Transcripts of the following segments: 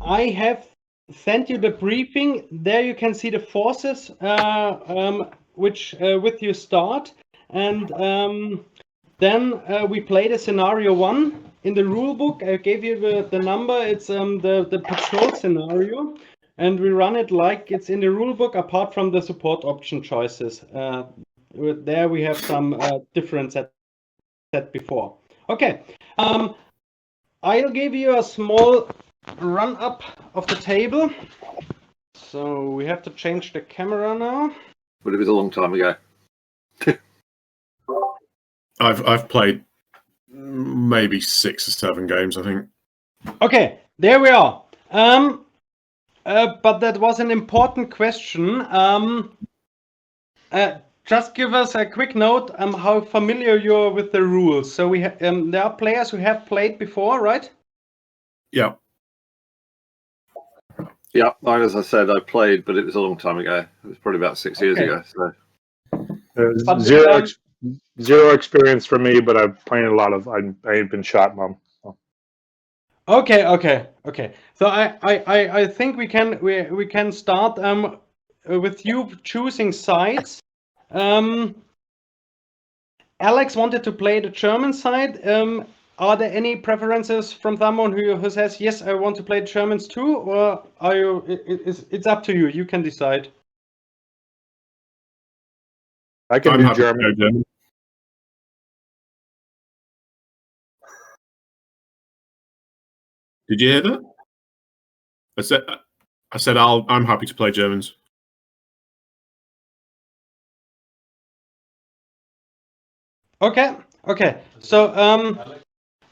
I have sent you the briefing. There you can see the forces which with you start, and then we played a scenario 1 in the rule book. I gave you the number. It's the patrol scenario, and we run it like it's in the rule book, apart from the support option choices. There we have some difference set before. Okay, I'll give you a small run up of the table. So we have to change the camera now. But it was a long time ago. I've played maybe 6 or 7 games, I think. Okay, there we are. But that was an important question. Just give us a quick note how familiar you are with the rules. So we there are players who have played before, right? Yeah. Yeah, as I said, I played, but it was a long time ago. It was probably about 6 years ago. So zero experience for me, but I've played a lot of. I ain't been shot, Mom. So. Okay. So I think we can start with you choosing sides. Alex wanted to play the German side. Are there any preferences from someone who says, yes, I want to play Germans too, or are you? It's up to you. You can decide. I can do German. Did you hear that? I said I'm happy to play Germans. Okay.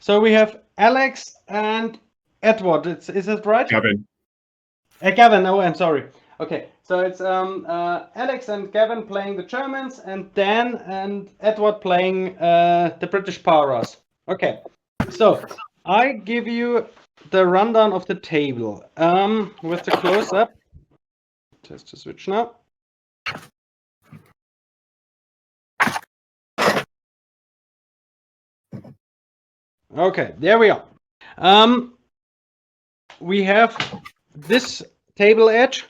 So we have Alex and Edward. Is it right? Gavin. Gavin. Oh, I'm sorry. Okay. So it's Alex and Gavin playing the Germans, and Dan and Edward playing the British Powers. Okay. So I give you the rundown of the table with the close-up. Just to switch now. Okay, there we are. We have this table edge,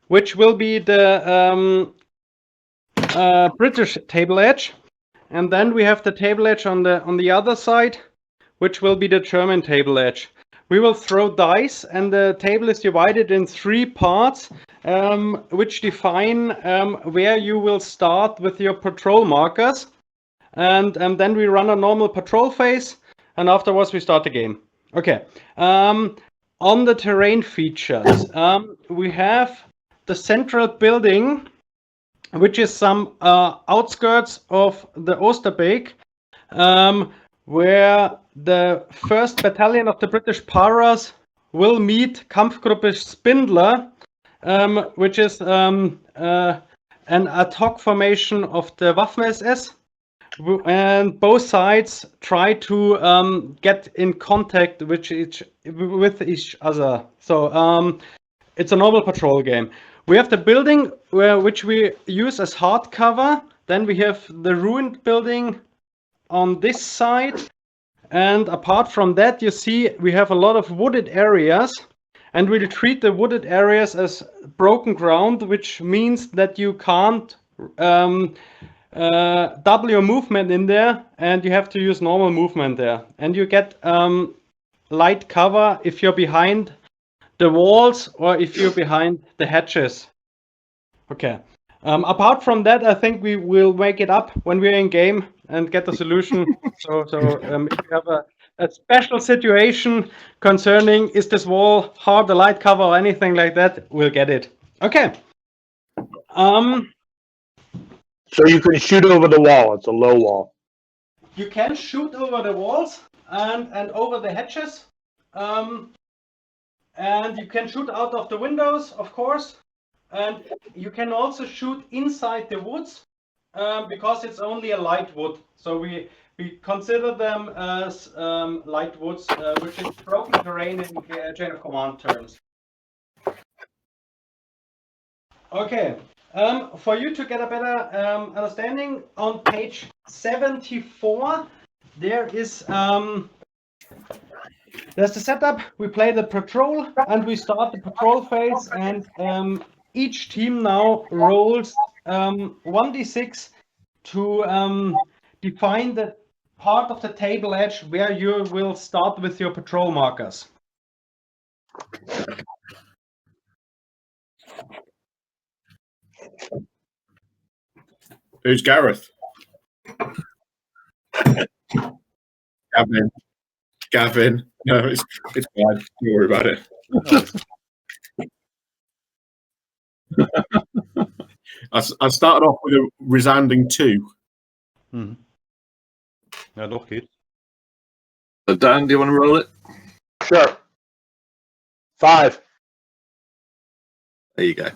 which will be the British table edge, and then we have the table edge on the other side, which will be the German table edge. We will throw dice, and the table is divided in 3 parts, which define where you will start with your patrol markers, and then we run a normal patrol phase. And afterwards, we start the game. Okay. On the terrain features, we have the central building, which is some outskirts of the Oosterbeek, where the 1st Battalion of the British Powers will meet Kampfgruppe Spindler, which is an ad hoc formation of the Waffen-SS. And both sides try to get in contact with each other. So it's a normal patrol game. We have the building which we use as hardcover. Then we have the ruined building on this side. And apart from that, you see we have a lot of wooded areas. And we treat the wooded areas as broken ground, which means that you can't double your movement in there, and you have to use normal movement there. And you get light cover if you're behind the walls or if you're behind the hedges. Okay. Apart from that, I think we will wake it up when we're in game and get the solution. So if you have a special situation concerning is this wall hard, a light cover or anything like that, we'll get it. Okay. So you can shoot over the wall. It's a low wall. You can shoot over the walls and over the hedges. And you can shoot out of the windows, of course. And you can also shoot inside the woods because it's only a light wood. So we consider them as light woods, which is broken terrain in chain of command terms. Okay. For you to get a better understanding, on page 74, there is There's the setup. We play the patrol, and we start the patrol phase. And each team now rolls 1d6 to define the part of the table edge where you will start with your patrol markers. Who's Gareth? Gavin. No, it's fine. Don't worry about it. I started off with a resounding 2. Ja, doch, geht. So Dan, do you want to roll it? Sure. 5. There you go.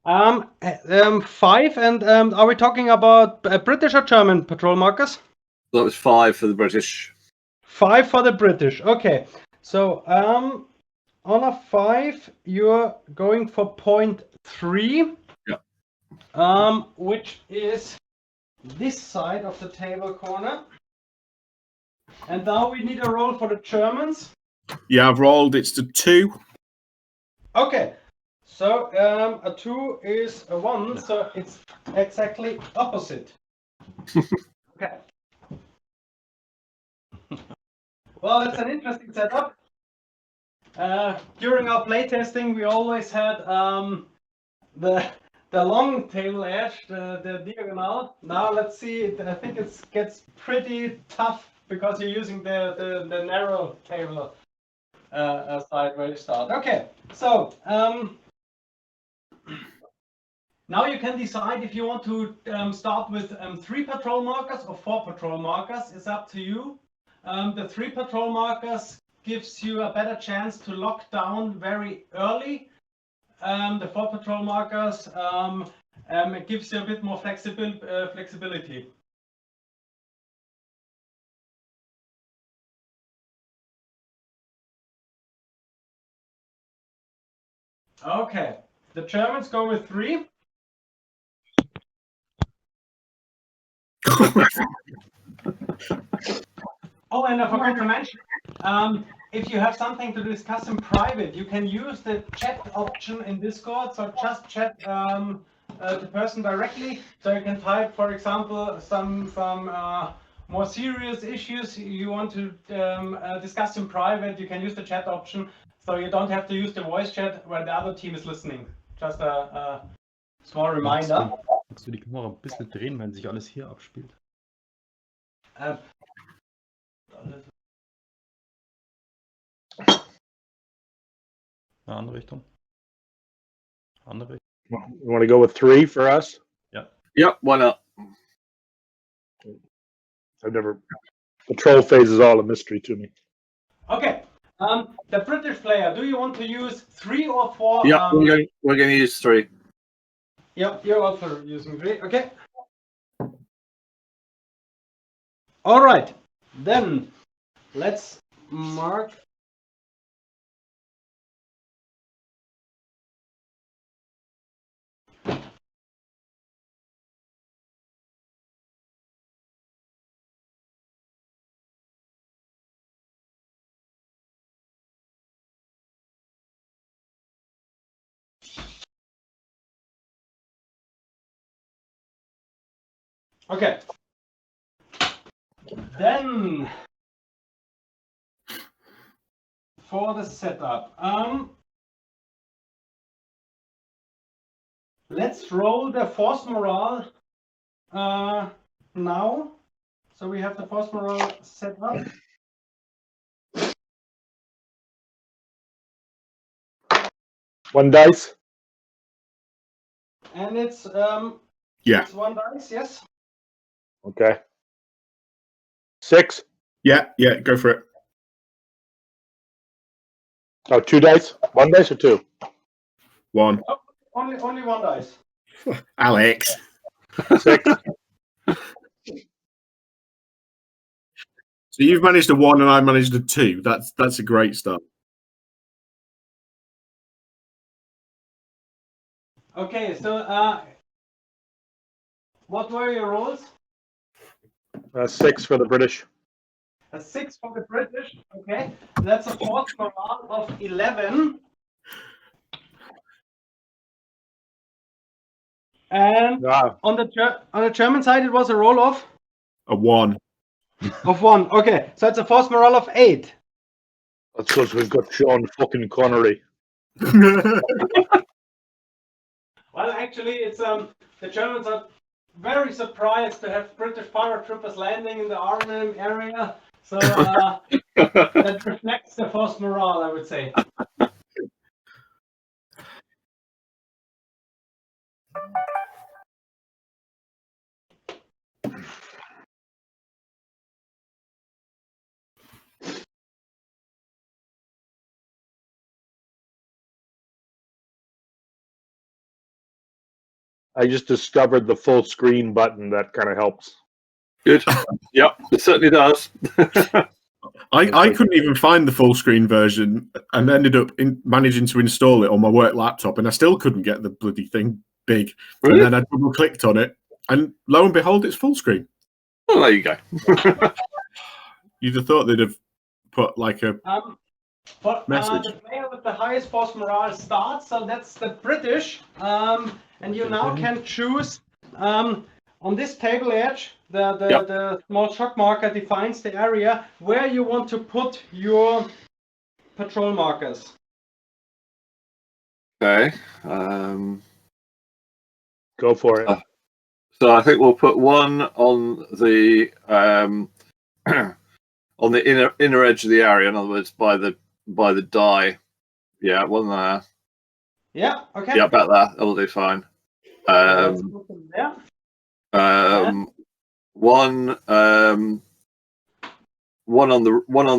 5, and are we talking about British or German patrol markers? That was 5 for the British. 5 for the British. Okay, so on a 5, you're going for point 3. Yeah. Which is this side of the table corner. And now we need a roll for the Germans. Yeah, I've rolled. It's the 2. Okay, so a 2 is a 1, so it's exactly opposite. Okay. Well, it's an interesting setup. During our playtesting, we always had the long table edge, the diagonal. Now let's see. I think it gets pretty tough because you're using the narrow table side where you start. Okay, so now you can decide if you want to start with 3 patrol markers or 4 patrol markers. It's up to you. The 3 patrol markers gives you a better chance to lock down very early. The 4 patrol markers it gives you a bit more flexibility. Okay, the Germans go with 3. Oh, and I forgot to mention, if you have something to discuss in private, you can use the chat option in Discord. So just chat the person directly. So you can type, for example, some more serious issues you want to discuss in private. You can use the chat option, so you don't have to use the voice chat where the other team is listening. Just a small reminder. Kannst du die Kamera ein bisschen drehen, wenn sich alles hier abspielt? Eine andere Richtung. Andere Richtung. You want to go with 3 for us? Yep, why not? I've never. Patrol phase is all a mystery to me. Okay. The British player, do you want to use 3 or 4? Yeah, we're going to use 3. Yep, you're also using 3. Okay. All right. Then let's mark. Okay. Then for the setup, let's roll the force morale now. So we have the force morale set up. One dice. And it's Yeah. it's 1 dice, yes. Okay. 6. Yeah, go for it. Oh, 2 dice. 1 dice or 2? 1. Oh, only 1 dice. Alex. 6. So you've managed a 1 and I managed a 2. That's a great start. Okay, so what were your rolls? 6 for the British. A 6 for the British. Okay, that's a force morale of 11. And Ah, on the German side, it was a roll of A 1. 1. Okay, so it's a force morale of 8. that's because we've got Sean fucking Connery. Well, actually, it's the Germans are very surprised to have British paratroopers landing in the Arnhem area. So that reflects the force morale, I would say. I just discovered the full screen button. That kind of helps. Good. Yep, it certainly does. I couldn't even find the full screen version and ended up managing to install it on my work laptop, and I still couldn't get the bloody thing big. Really? And then I double clicked on it, and lo and behold, it's full screen. Well, there you go. You'd have thought they'd have put like a But message. the player with the highest force morale starts, so that's the British. And you now can choose on this table edge. The small shock marker defines the area where you want to put your patrol markers. Okay. Go for it. So I think we'll put one on the on the inner edge of the area. In other words, by the die. Yeah, one there. Yeah. Okay. Yeah, about that. That'll do fine. Let's put them there. One on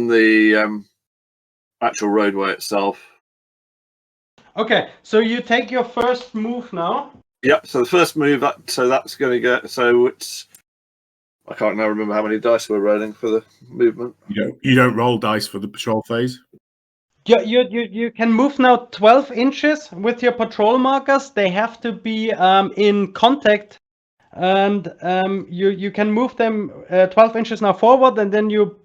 the actual roadway itself. Okay. So you take your first move now. Yep. So the first move, that's going to get. So it's. I can't now remember how many dice we're rolling for the movement. You don't roll dice for the patrol phase. You can move now 12 inches with your patrol markers. They have to be in contact, and you can move them 12 inches now forward, and then you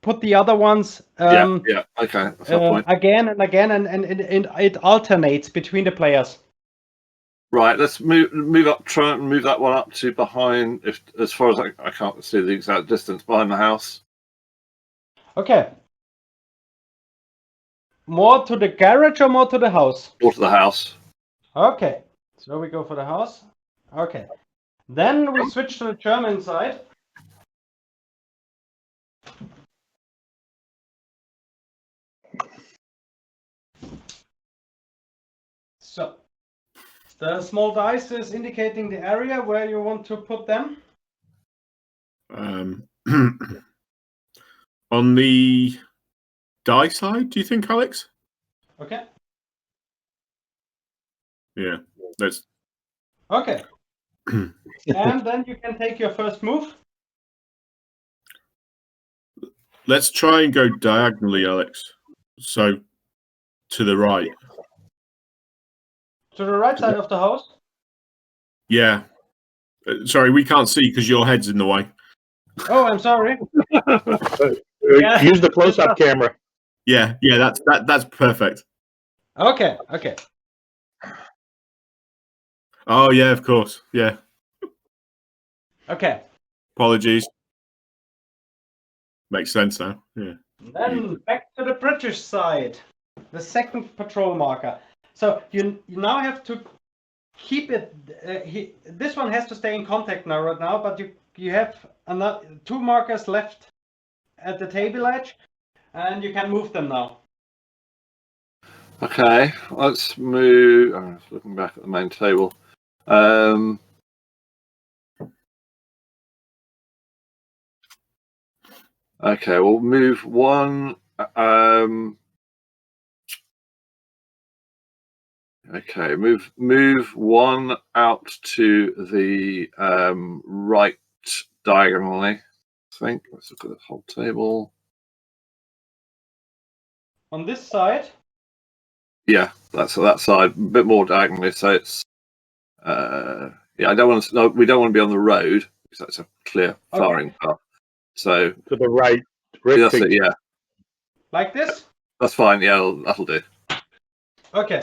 put the other ones Yeah. Okay. That's the point. again and again, and it alternates between the players. Right. Let's move up. Try and move that one up to behind. If as far as I can't see the exact distance behind the house. Okay. More to the garage or more to the house? Or to the house. Okay. So we go for the house. Okay. Then we switch to the German side. So the small dice is indicating the area where you want to put them. On the die side, do you think, Alex? Okay. Yeah. Let's. Okay. And then you can take your first move. Let's try and go diagonally, Alex. So to the right. To the right side of the house. Yeah. Sorry, we can't see because your head's in the way. Oh, I'm sorry. Yeah. Use the close-up camera. Yeah, that's perfect. Okay. Oh yeah, of course. Yeah. Okay. Apologies. Makes sense now. Yeah. Then back to the British side. The second patrol marker. So you now have to keep it. This one has to stay in contact now, right now. But you have another 2 markers left at the table edge, and you can move them now. Okay. Let's move. I'm just looking back at the main table. Okay, we'll move one. Okay, move one out to the right diagonally. I think. Let's look at the whole table. On this side. Yeah, that's that side, a bit more diagonally. So it's. Yeah, I don't want to. No, we don't want to be on the road because that's a clear firing path. So To the right. Rick, That's it. Yeah, Like this? that's fine. Yeah, that'll do. Okay.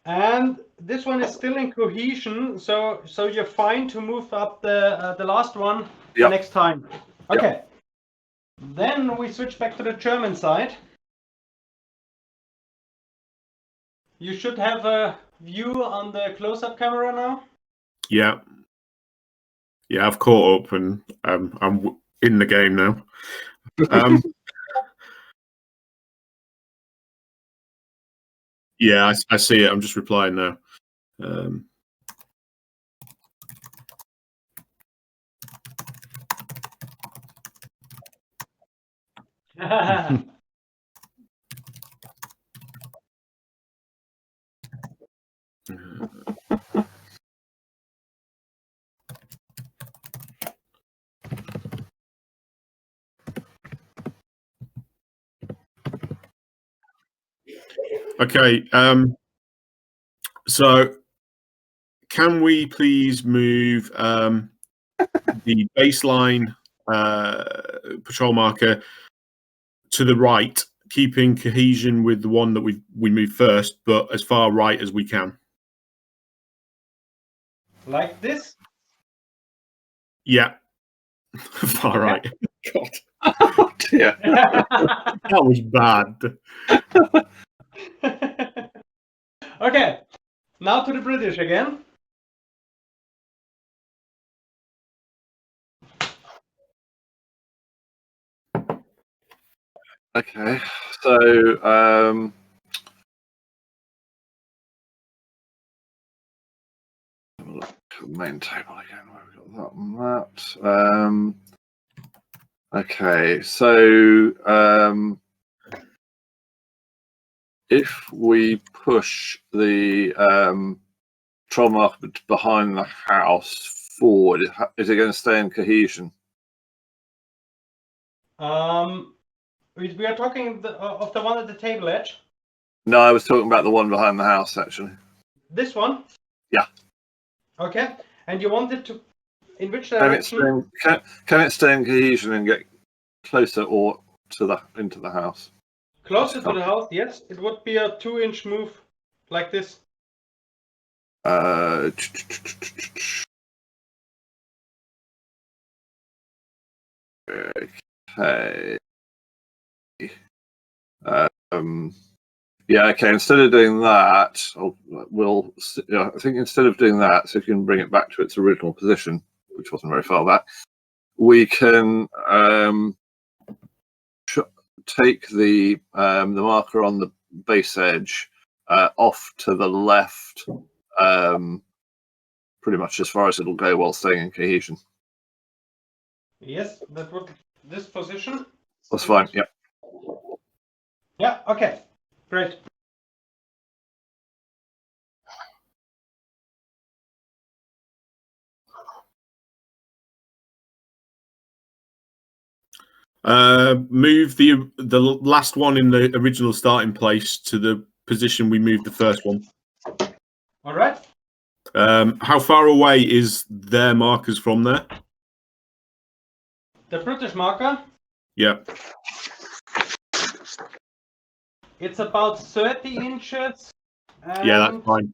And this one is still in cohesion, so you're fine to move up the last one Yep. next time. Yep. Okay. Then we switch back to the German side. You should have a view on the close-up camera now. Yeah. Yeah, I've caught up and I'm in the game now. Yeah, I see it. I'm just replying now. Okay. So can we please move the baseline patrol marker to the right, keeping cohesion with the one that we moved first, but as far right as we can? Like this? Yeah. Far right. God, Oh dear. that was bad. Okay. Now to the British again. Okay, so main table again. Where we got that and that. Okay, so if we push the troll marker behind the house forward, is it going to stay in cohesion? We are talking of the one at the table edge. No, I was talking about the one behind the house, actually. This one? Yeah. Okay. And you want it to, in which Can direction? can it stay in cohesion and get closer or into the house? Closer to the house, yes. It would be a 2-inch move like this. Okay. Yeah, okay. Instead of doing that, I think instead of doing that, so you can bring it back to its original position, which wasn't very far back, we can take the marker on the base edge off to the left, pretty much as far as it'll go while staying in cohesion. Yes, that would this position. That's fine. Yeah. Yeah. Okay. Great. Move the last one in the original starting place to the position we moved the first one. All right. How far away is their markers from there? The British marker. Yeah. It's about 30 inches. Yeah, that's fine.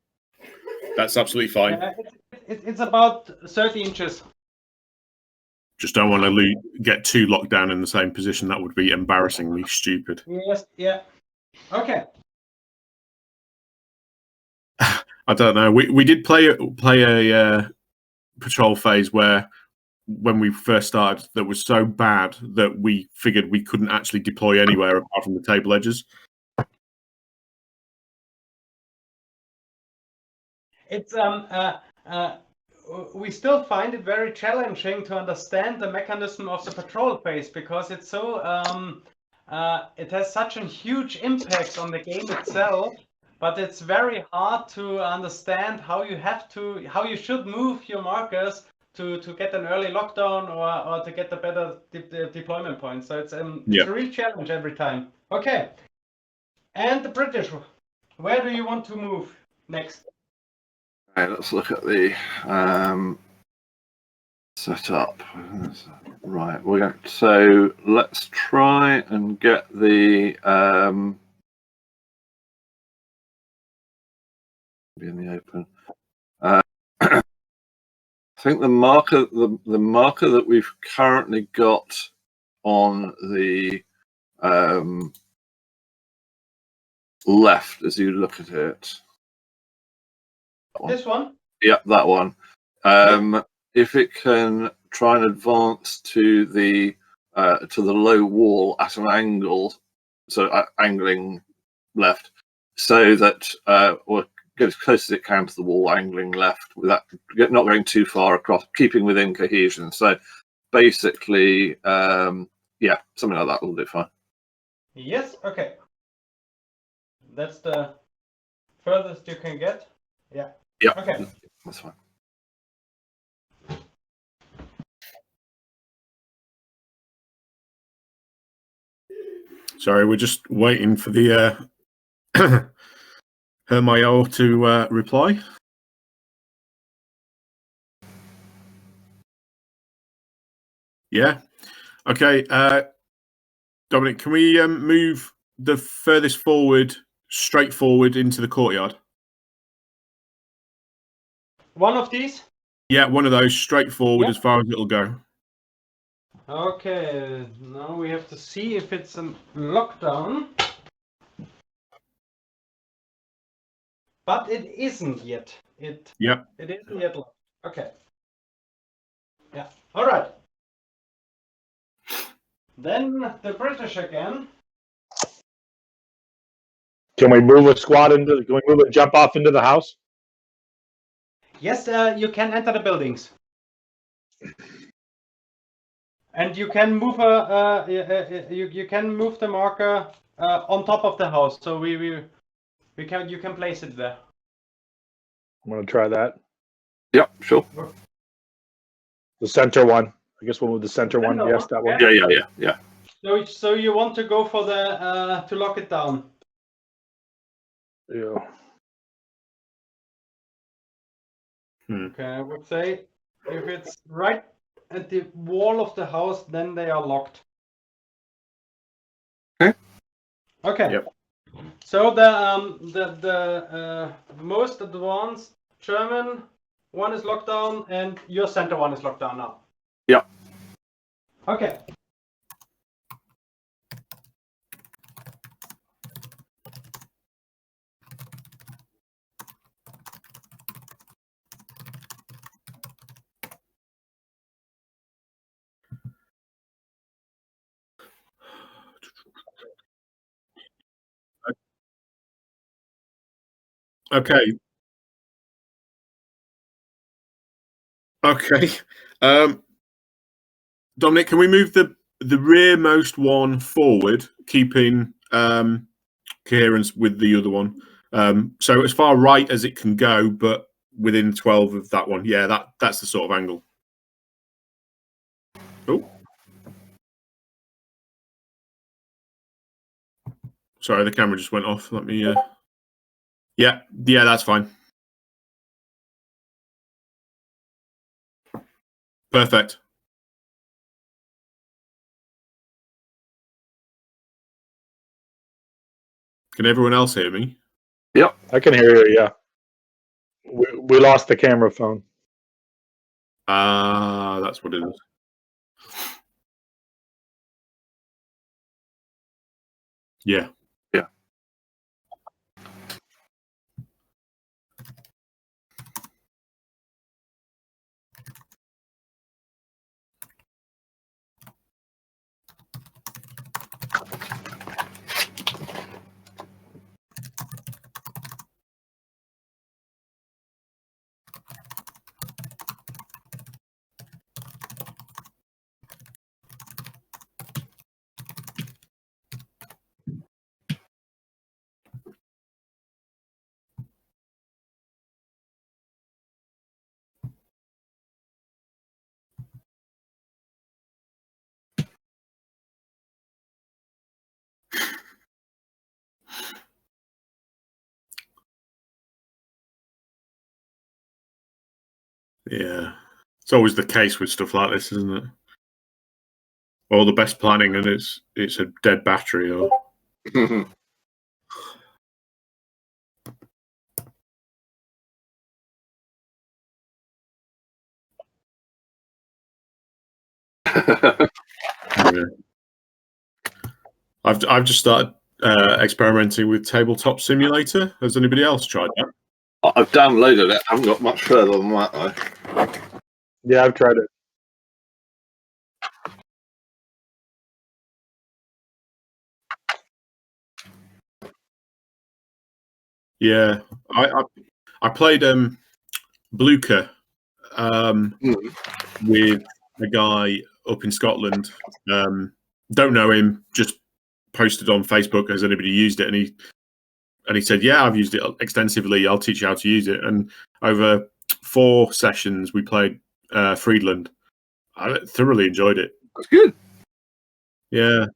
That's absolutely fine. It's about 30 inches. Just don't want to get too locked down in the same position. That would be embarrassingly stupid. Yes. Yeah. Okay. I don't know. We did play a patrol phase where, when we first started, that was so bad that we figured we couldn't actually deploy anywhere apart from the table edges. It's we still find it very challenging to understand the mechanism of the patrol phase because it's so it has such a huge impact on the game itself, but it's very hard to understand how you should move your markers to get an early lockdown or to get a better deployment point. So it's a real challenge every time. Okay, and the British, where do you want to move next? Okay, let's look at the set up. Right, we're going. So let's try and get the be in the open. I think the marker that we've currently got on the left, as you look at it. This one? Yeah, that one. If it can try and advance to the low wall at an angle, so angling left, so that or get as close as it can to the wall, angling left, without not going too far across, keeping within cohesion. So basically, yeah, something like that will do fine. Yes. Okay. That's the furthest you can get. Yeah. Yeah. Okay. That's fine. Sorry, we're just waiting for the Hermayo to reply. Yeah. Okay. Dominic, can we move the furthest forward, straight forward into the courtyard? One of these? Yeah, one of those straight forward as far as it'll go. Okay. Now we have to see if it's a lockdown. But it isn't yet. It isn't yet locked. Okay. Yeah. All right. Then the British again. Can we move a squad into? Can we move and jump off into the house? Yes, you can enter the buildings, and you can move you can move the marker on top of the house. So you can place it there. I'm gonna try that. Yeah, sure. The center one. I guess we'll move the center one. Center Yes, one, that one. okay. Yeah. So you want to go for the to lock it down? Yeah. Okay, I would say if it's right at the wall of the house, then they are locked. Okay. Yep. So the most advanced German one is locked down, and your center one is locked down now. Yeah. Okay. Okay. Okay. Dominic, can we move the rearmost one forward, keeping coherence with the other one? So as far right as it can go, but within 12 of that one. Yeah, that's the sort of angle. Oh. Sorry, the camera just went off. Let me Yeah, that's fine. Perfect. Can everyone else hear me? Yep. I can hear you. Yeah. We lost the camera phone. That's what it is. Yeah. Yeah. Yeah. It's always the case with stuff like this, isn't it? All the best planning, and it's a dead battery. Or yeah. I've just started experimenting with Tabletop Simulator. Has anybody else tried that? I've downloaded it. I haven't got much further than that, though. Yeah, I've tried it. Yeah, I played Blucher with a guy up in Scotland. Don't know him. Just posted on Facebook, has anybody used it? And he said, yeah, I've used it extensively. I'll teach you how to use it. And over 4 sessions, we played Friedland. I thoroughly enjoyed it. That's good. Yeah.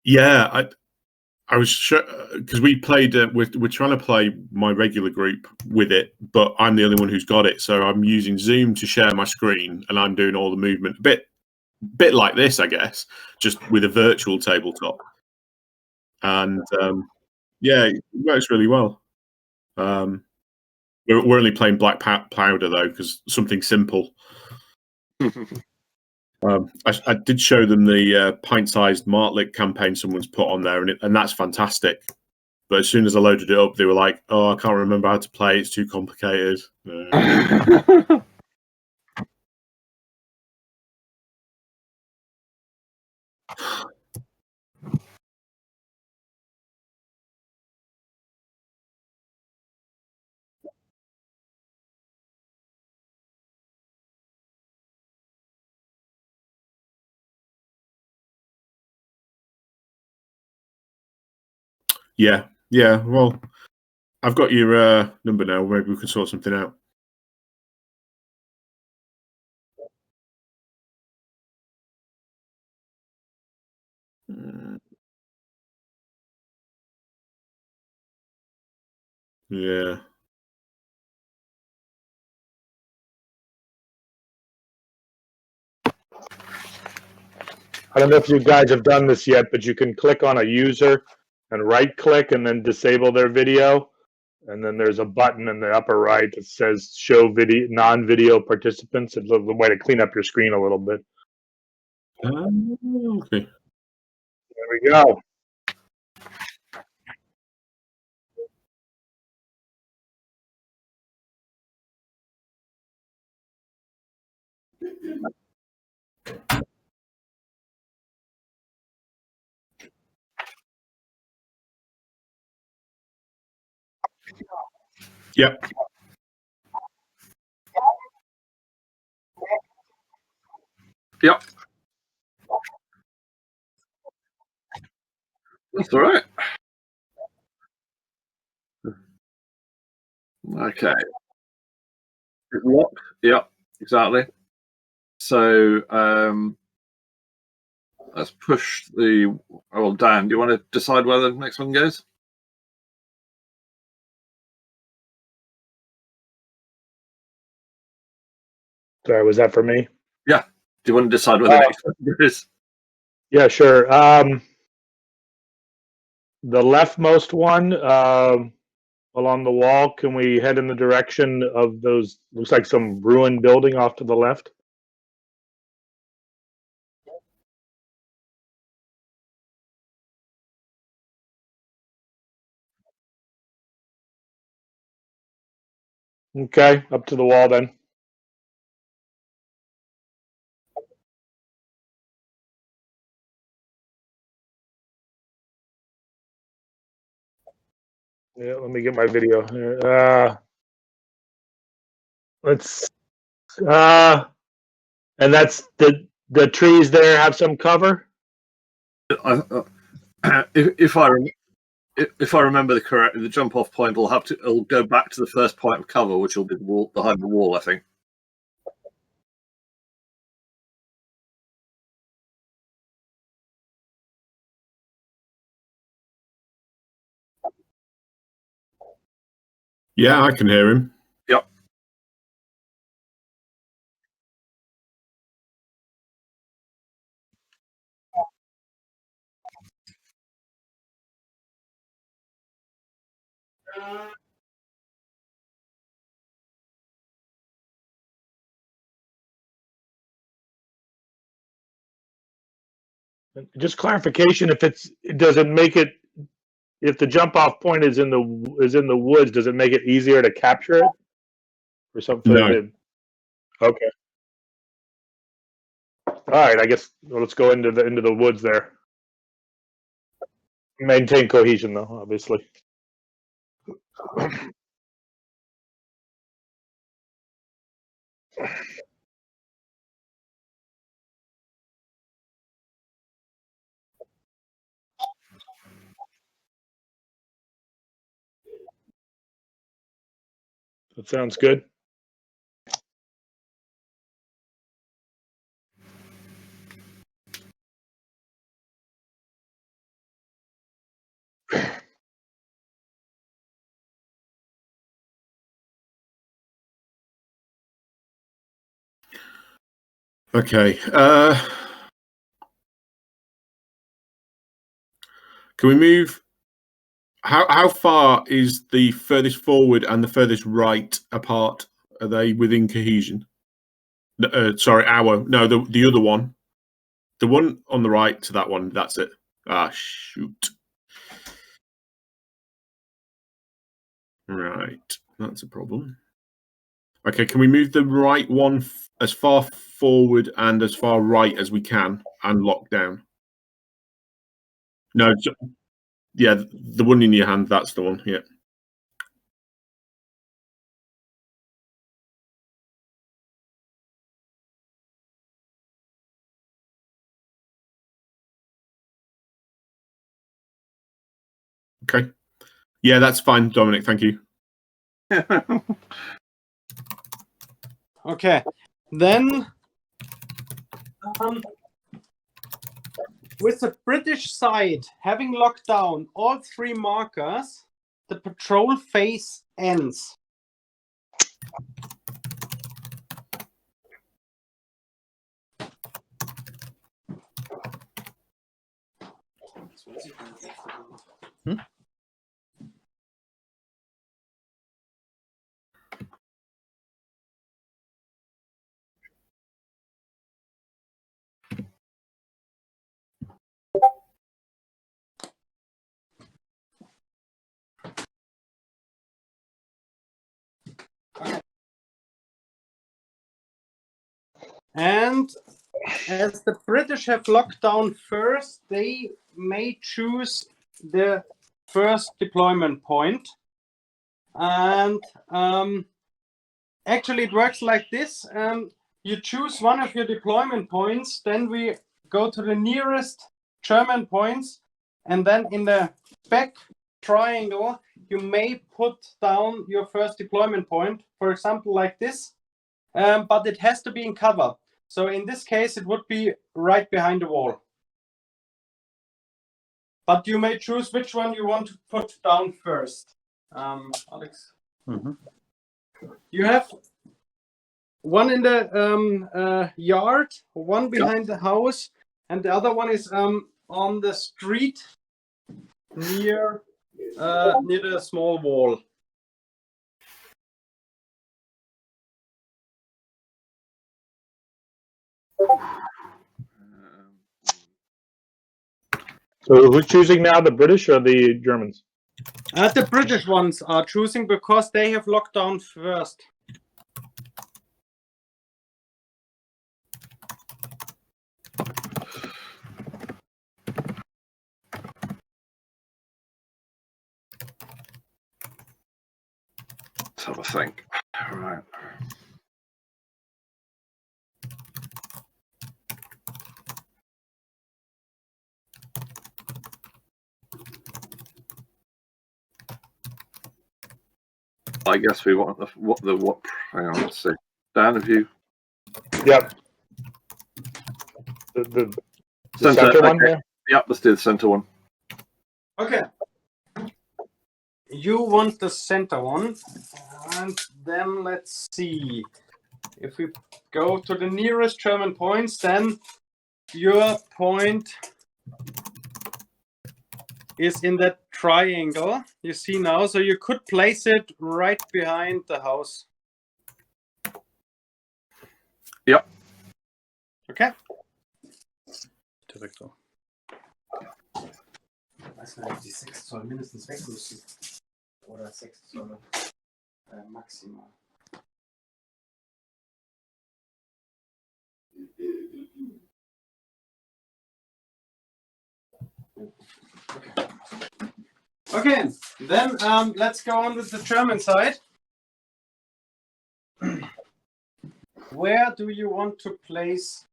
Yeah, I was sure because we played. We're trying to play my regular group with it, but I'm the only one who's got it. So I'm using Zoom to share my screen, and I'm doing all the movement. Bit like this, I guess, just with a virtual tabletop. And yeah, it works really well. We're only playing Black Powder though, because something simple. I did show them the pint-sized Martlet campaign someone's put on there, and that's fantastic. But as soon as I loaded it up, they were like, "Oh, I can't remember how to play. It's too complicated." Yeah. Well, I've got your number now. Maybe we can sort something out. Yeah. I don't know if you guys have done this yet, but you can click on a user and right-click and then disable their video. And then there's a button in the upper right that says show video non-video participants. It's a way to clean up your screen a little bit. Okay. There we go. Yep. Yep. That's all right. Okay. It's locked. Yep. Exactly. So let's push the. Oh, Dan, do you want to decide where the next one goes? Sorry, was that for me? Yeah. Do you want to decide where the next one goes? Yeah, sure. The leftmost one along the wall, can we head in the direction of those? Looks like some ruined building off to the left. Okay, up to the wall then. Yeah, let me get my video here. Let's and that's the trees there have some cover. If I remember the jump off point it'll go back to the first point of cover, which will be the wall behind the wall, I think. Yeah, I can hear him. Yep. Just clarification: does it make it, if the jump off point is in the woods, does it make it easier to capture it, or something? No. Okay. All right. I guess let's go into the woods there. Maintain cohesion, though, obviously. That sounds good. Okay. Can we move? How far is the furthest forward and the furthest right apart? Are they within cohesion? Sorry, the other one. The one on the right to that one. That's it. Ah, shoot. Right, that's a problem. Okay, can we move the right one as far forward and as far right as we can and lock down? No, yeah, the one in your hand, that's the one, yeah. Okay. Yeah, that's fine, Dominic, thank you. Okay, then with the British side having locked down all 3 markers, the patrol phase ends. And as the British have locked down first, they may choose the first deployment point. And actually it works like this. You choose one of your deployment points, then we go to the nearest German points, and then in the back triangle, you may put down your first deployment point, for example, like this, but it has to be in cover. So in this case, it would be right behind the wall. But you may choose which one you want to put down first. Alex? Mm-hmm. You have one in the yard, one behind the house, and the other one is on the street near the small wall. So who's choosing now, the British or the Germans? The British ones are choosing because they have locked down first. Let's have a think. Right. I guess we want what? Hang on, let's see. Dan, have you? Yep. The center one there? Yep, let's do the center one. Okay. you want the center one, and then let's see. If we go to the nearest German points, then your point is in that triangle you see now. So you could place it right behind the house. Yep. Okay. Direkt so. Ich weiß nicht, die 6 Zoll mindestens weg müssen. Oder 6 Zoll maximal. Okay, then let's go on with the German side. Where do you want to place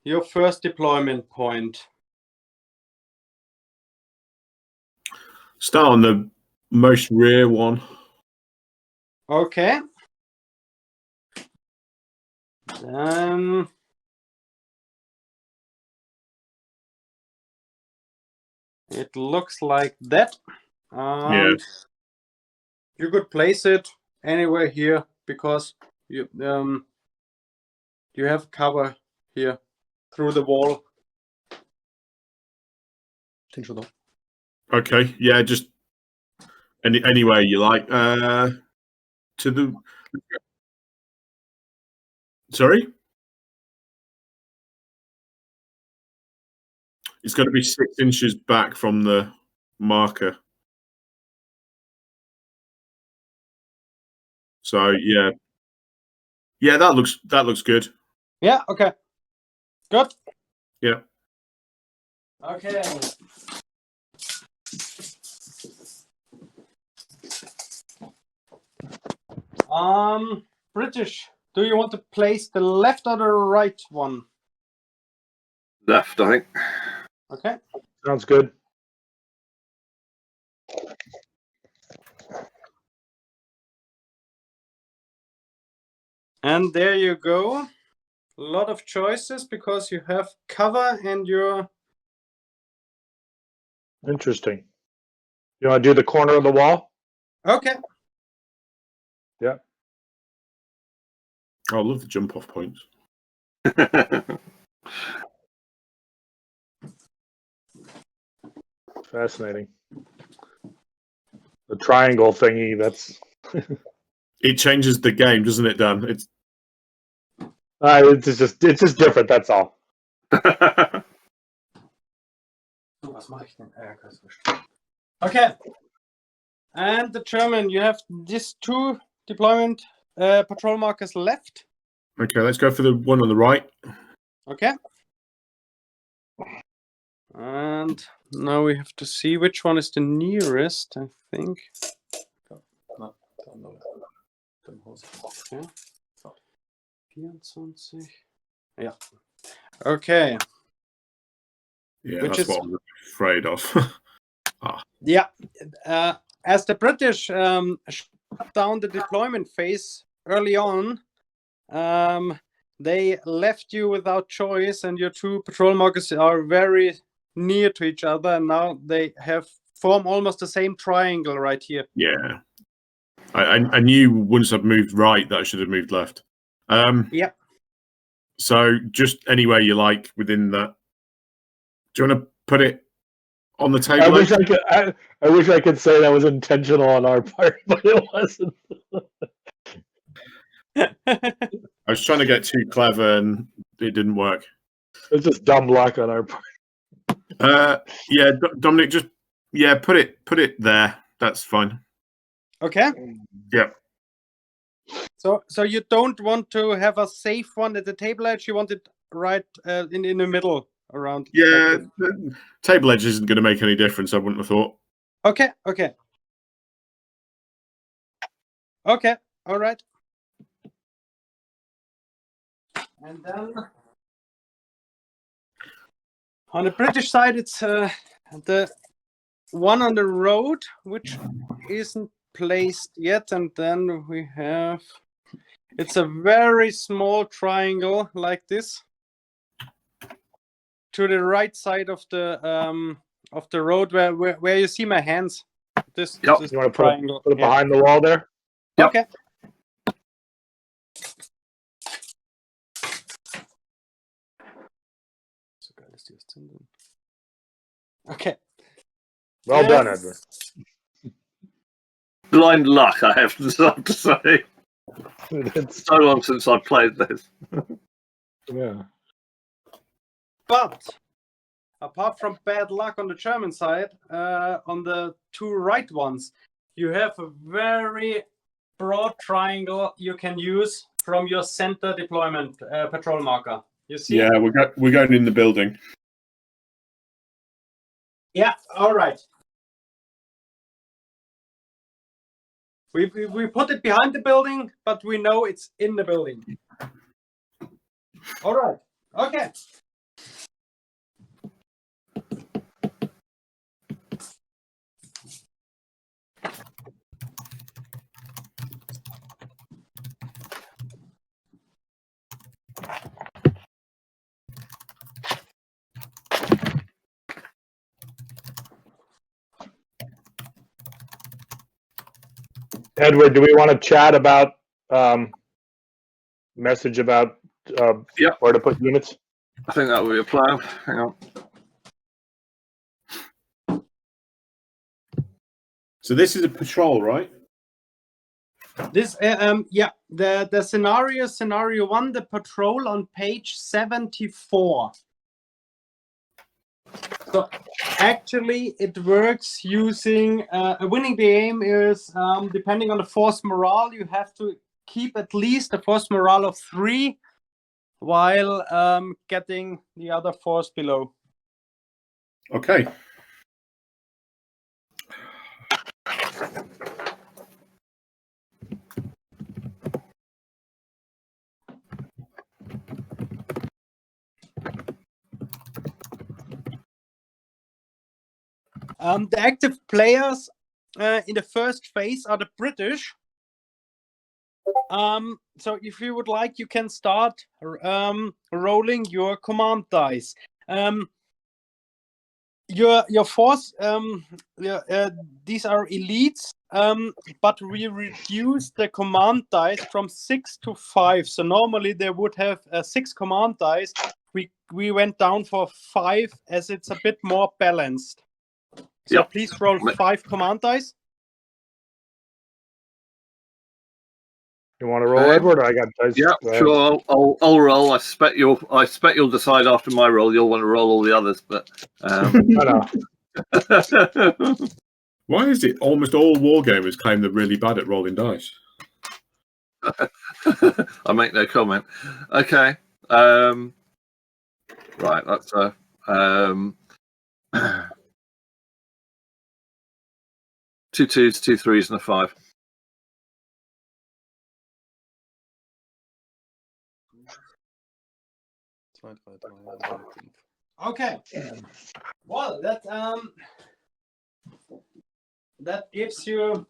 your first deployment point? Start on the most rear one. Okay. Then it looks like that. Yeah. You could place it anywhere here because you have cover here through the wall. Okay. Yeah. Just anywhere you like. To the. Sorry. It's got to be 6 inches back from the marker. So yeah. Yeah, that looks good. Yeah, okay. Good. Yeah. Okay. British, do you want to place the left or the right one? Left, I think. Okay. Sounds good. And there you go. A lot of choices because you have cover and you're... Interesting. You want to do the corner of the wall? Okay. Yeah. I love the jump off points. Fascinating. The triangle thingy, that's... It changes the game, doesn't it, Dan? it's just different, that's all. Okay. And the German, you have these 2 deployment patrol markers left. Okay, let's go for the one on the right. Okay. And now we have to see which one is the nearest, I think. Okay. 24. Yeah. Okay. Yeah, Which that's is- what I'm afraid of. Yeah. As the British shut down the deployment phase early on, they left you without choice, and your 2 patrol markers are very near to each other, and now they form almost the same triangle right here. Yeah. I knew once I've moved right that I should have moved left. Yeah. So just anywhere you like within that. Do you want to put it on the table? I wish I could say that was intentional on our part, but it wasn't. I was trying to get too clever and it didn't work. It's just dumb luck on our part. Yeah, Dominic, just put it there. That's fine. Okay. Yep. So you don't want to have a safe one at the table edge. You want it right in the middle around. Yeah, the table edge isn't going to make any difference. I wouldn't have thought. Okay. All right. And then on the British side, it's the one on the road, which isn't placed yet, and then we have it's a very small triangle like this to the right side of the of the road where you see my hands. This Yep. this You want to triangle. put it Yeah. behind the wall there? Yep. Okay. So geil ist die Eszendung. Okay. Well done, Edward. Blind luck, I have to say. It's, So long since I played this. yeah. But apart from bad luck on the German side, on the two right ones, you have a very broad triangle you can use from your center deployment patrol marker. You see? Yeah, we're going in the building. Yeah. All right. We put it behind the building, but we know it's in the building. All right. Okay. Edward, do we want to chat about message about Yep. where to put units? I think that would be a plan. Hang on. So this is a patrol, right? This yeah, the scenario 1, the patrol on page 74. So actually it works using winning the aim is depending on the force morale, you have to keep at least a force morale of 3 while getting the other force below. Okay. The active players in the first phase are the British. So if you would like, you can start rolling your command dice. Your force, these are elites, but we reduced the command dice from 6 to 5. So normally they would have 6 command dice. We went down for 5 as it's a bit more balanced. So Yep. please roll 5 command dice. You want to roll, Okay. Edward? Or I got dice. Yeah, Go ahead. sure. I'll roll. I expect you'll decide after my roll. You'll want to roll all the others, but No. Why is it almost all wargamers claim they're really bad at rolling dice? I make no comment. Okay. Right. That's a 2 2s, 2 3s, and a 5. Okay. Well, that gives you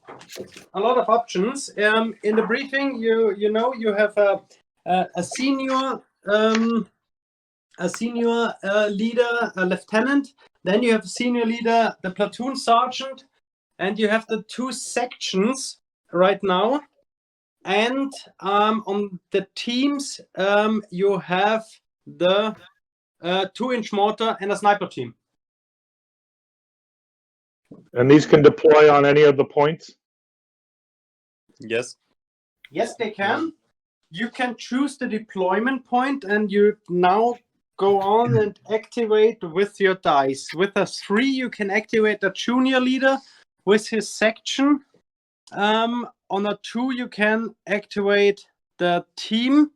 a lot of options. In the briefing, you know you have a senior leader, a lieutenant. Then you have a senior leader, the platoon sergeant, and you have the 2 sections right now. And on the teams, you have the 2-inch mortar and a sniper team. And these can deploy on any of the points? Yes. Yes, they can. You can choose the deployment point, and you now go on and activate with your dice. With a 3, you can activate the junior leader with his section. On a 2, you can activate the team.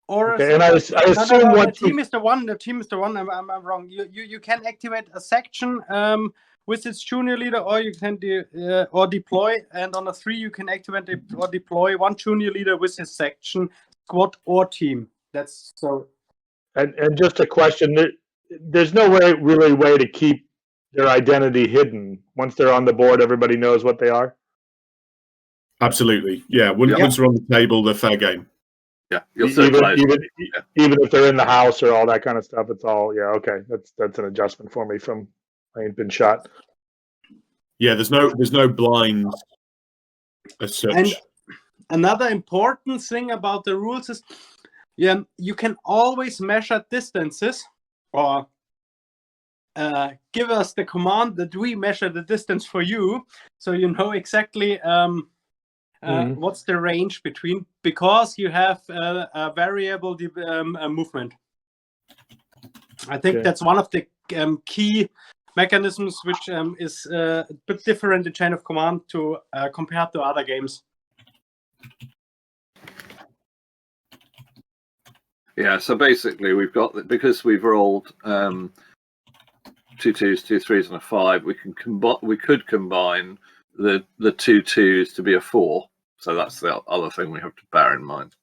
Or Okay, and I assume the once team is the one. The team is the one. I'm wrong. You can activate a section with its junior leader, or you can or deploy. And on a 3, you can activate or deploy one junior leader with his section, squad, or team. That's so. And just a question: there's no way to keep their identity hidden. Once they're on the board, everybody knows what they are. Absolutely. Yeah. Once they're on the table, they're fair game. Yeah, you'll even circulate. even if they're in the house or all that kind of stuff. It's all okay. That's an adjustment for me from I ain't been shot. Yeah, there's no blinds as such. And another important thing about the rules is, you can always measure distances, or give us the command that we measure the distance for you, so you know exactly what's the range between, because you have a variable movement. I think that's one of the key mechanisms which is a bit different in chain of command to compared to other games. Yeah, so basically we've got, because we've rolled 2 2s, 2 3s, and a 5. We could combine the 2 2s to be a 4. So that's the other thing we have to bear in mind.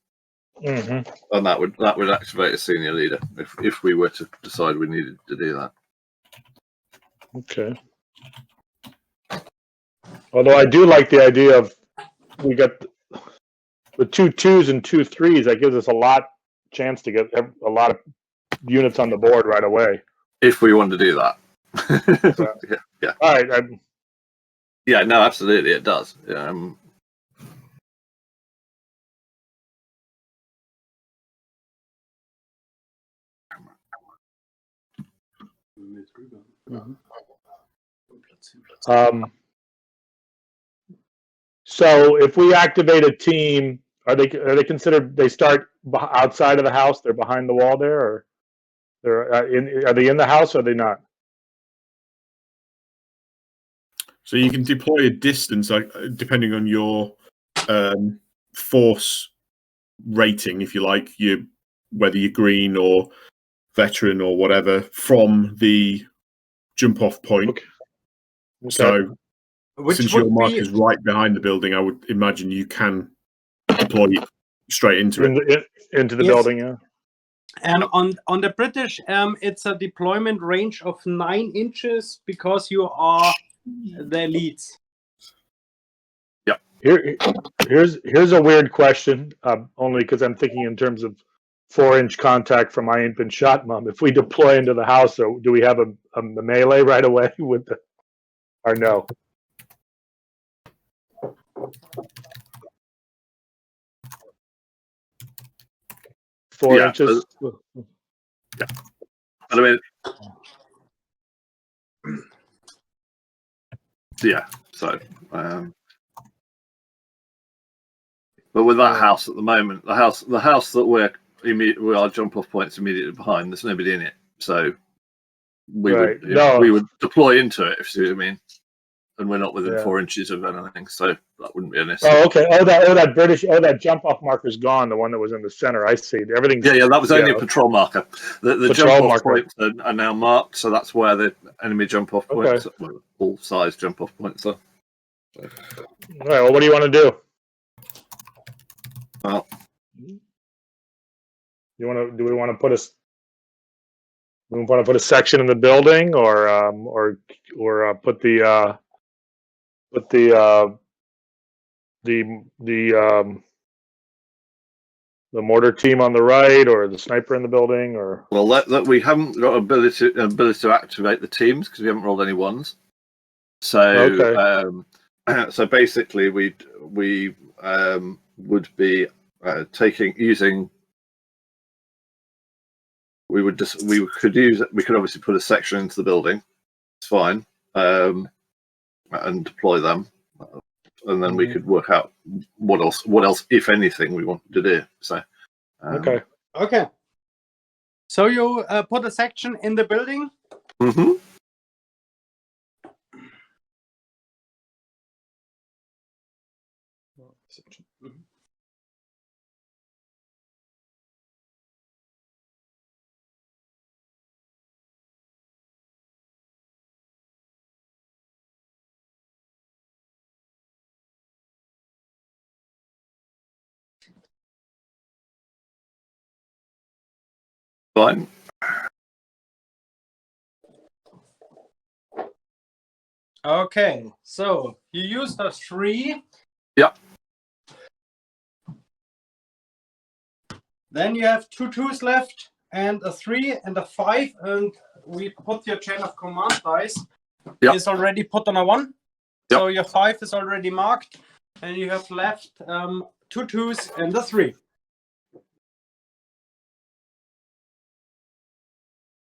And that would activate a senior leader if we were to decide we needed to do that. Okay. Although I do like the idea of we got the 2 2s and 2 3s. That gives us a chance to get a lot of units on the board right away. If we want to do that. Yeah. All right. Yeah, no, absolutely, it does. So if we activate a team, are they considered? They start outside of the house. They're behind the wall there, or they're are they in the house? Or are they not? So you can deploy a distance depending on your force rating, if you like, whether you're green or veteran or whatever, from the jump off point. Okay. So since your mark is right behind the building, I would imagine you can deploy straight into it. Into the building, yeah. And on the British, it's a deployment range of 9 inches because you are the elites. Yeah. Here's a weird question, only because I'm thinking in terms of 4-inch contact from I ain't been shot, Mom. If we deploy into the house, so do we have a melee right away with the, or no? Four inches. Yeah. I mean, yeah. So, but with that house at the moment, the house that we are jump off points immediately behind. There's nobody in it, so we would deploy into it, if you see what I mean. And we're not within 4 inches of anything, so that wouldn't be an issue. Oh, okay. That jump off marker's gone. The one that was in the center. I see. Everything's that was only a patrol marker. The jump off points are now marked, so that's where the enemy jump off points, all size jump off points are. So. All right. Well, what do you want to do? Well, do we want to put a section in the building, or put the mortar team on the right, or the sniper in the building, or we haven't got ability to activate the teams because we haven't rolled any ones. So so basically we would be we could obviously put a section into the building. It's fine. And deploy them, and then we could work out what else, if anything, we want to do. So, okay. So you put a section in the building. Mm-hmm. Fine. Okay, so you used a 3. Yeah. Then you have 2 2s left, and a 3 and a 5, and we put your chain of command dice. Yep. Is already put on a 1. Yep. So your 5 is already marked, and you have left 2 2s and a 3.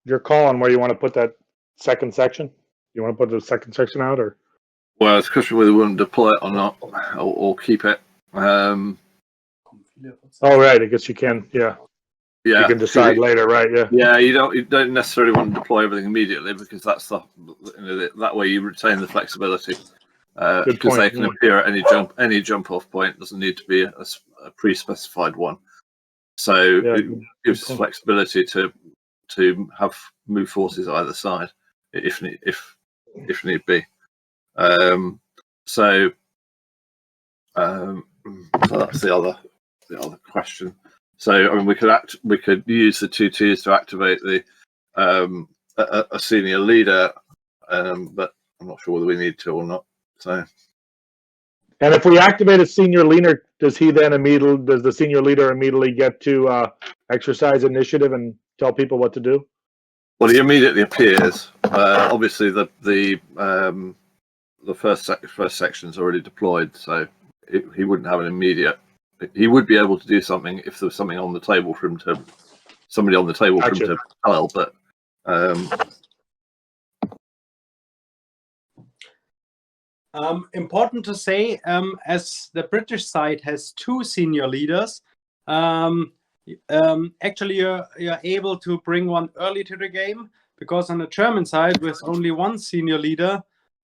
You're calling where you want to put that second section? You want to put the second section out, or? Well, it's a question whether we want to deploy it or not, or keep it. Oh, right. I guess you can. Yeah. Yeah, You can decide later, right? Yeah. Yeah, you don't necessarily want to deploy everything immediately, because that's that way you retain the flexibility. Because they can appear at any jump off point. Doesn't need to be a pre-specified one. So it gives us flexibility to move forces either side if need be. So that's the other question. So I mean, we could use the 2 2s to activate the a senior leader, but I'm not sure whether we need to or not. So. And if we activate a senior leader, does the senior leader immediately get to exercise initiative and tell people what to do? Well, he immediately appears. Obviously, the first section is already deployed, so he wouldn't have an immediate. He would be able to do something if there was something on the table for him to tell, but. Important to say, as the British side has 2 senior leaders, actually you're able to bring one early to the game, because on the German side, with only 1 senior leader,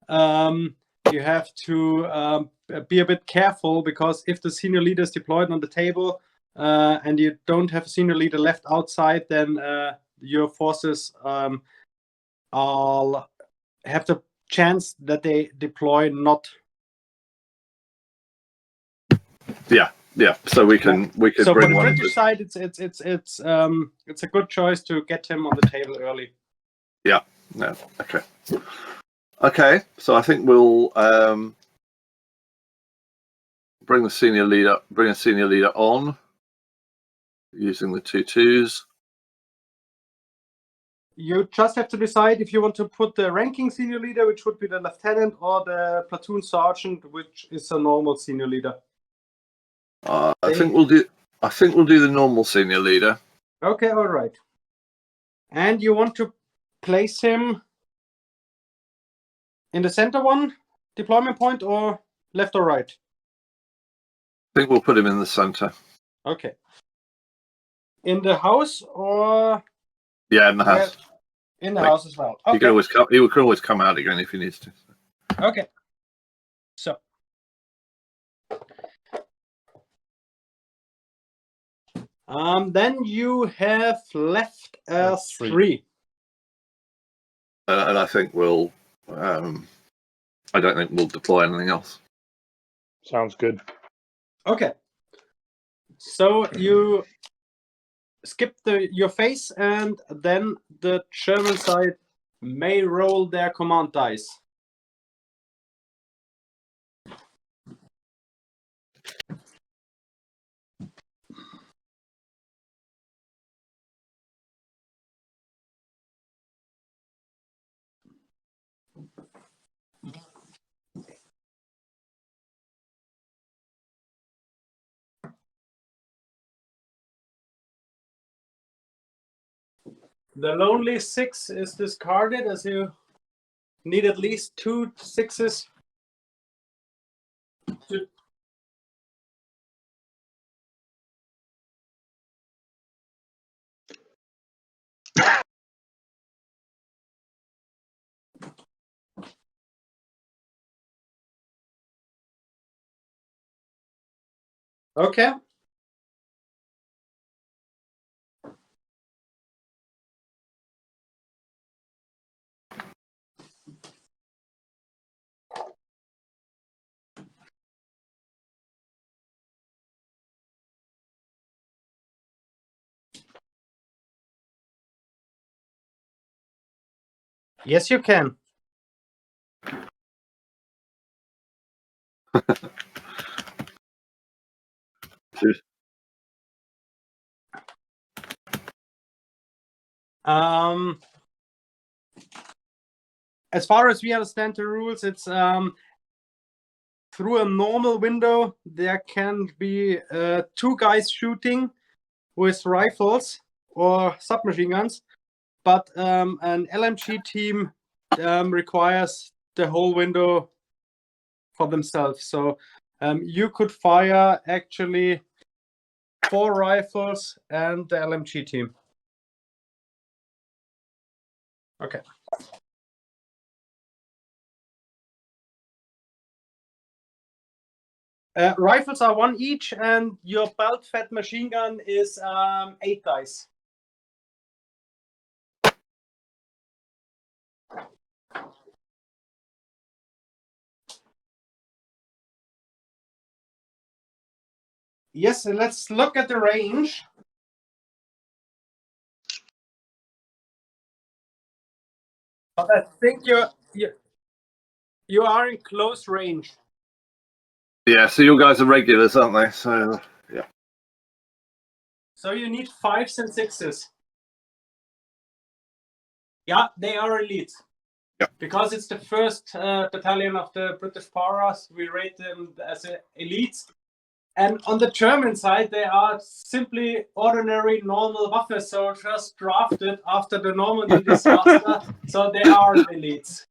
you have to be a bit careful, because if the senior leader is deployed on the table and you don't have a senior leader left outside, then your forces have the chance that they deploy not. Yeah. So we can So bring for the one. British side, it's a good choice to get him on the table early. Yeah. No. Okay. So I think we'll bring a senior leader on using the 2 2s. You just have to decide if you want to put the ranking senior leader, which would be the lieutenant, or the platoon sergeant, which is a normal senior leader. I think we'll do the normal senior leader. Okay, all right. And you want to place him in the center one deployment point, or left or right? I think we'll put him in the center. Okay. In the house, or? Yeah, in the house. In the house as well. Okay. He can always come out again if he needs to. Okay. So. Then you have left a 3. And I think we'll. I don't think we'll deploy anything else. Sounds good. Okay. So you skip your phase, and then the German side may roll their command dice. The lonely 6 is discarded, as you need at least 2 6s. Okay. Yes, you can. As far as we understand the rules, it's through a normal window, there can be 2 guys shooting with rifles or submachine guns, but an LMG team requires the whole window for themselves. So you could fire actually 4 rifles and the LMG team. Okay. Rifles are 1 each, and your belt-fed machine gun is 8 dice. Yes, let's look at the range. But I think you are in close range. Yeah, so you guys are regulars, aren't they? So yeah. So you need 5s and 6s. Yeah, they are elite. Yep. Because it's the first battalion of the British Paras, we rate them as elites. And on the German side, they are simply ordinary, normal Waffe soldiers drafted after the Normandy disaster. So they are elites.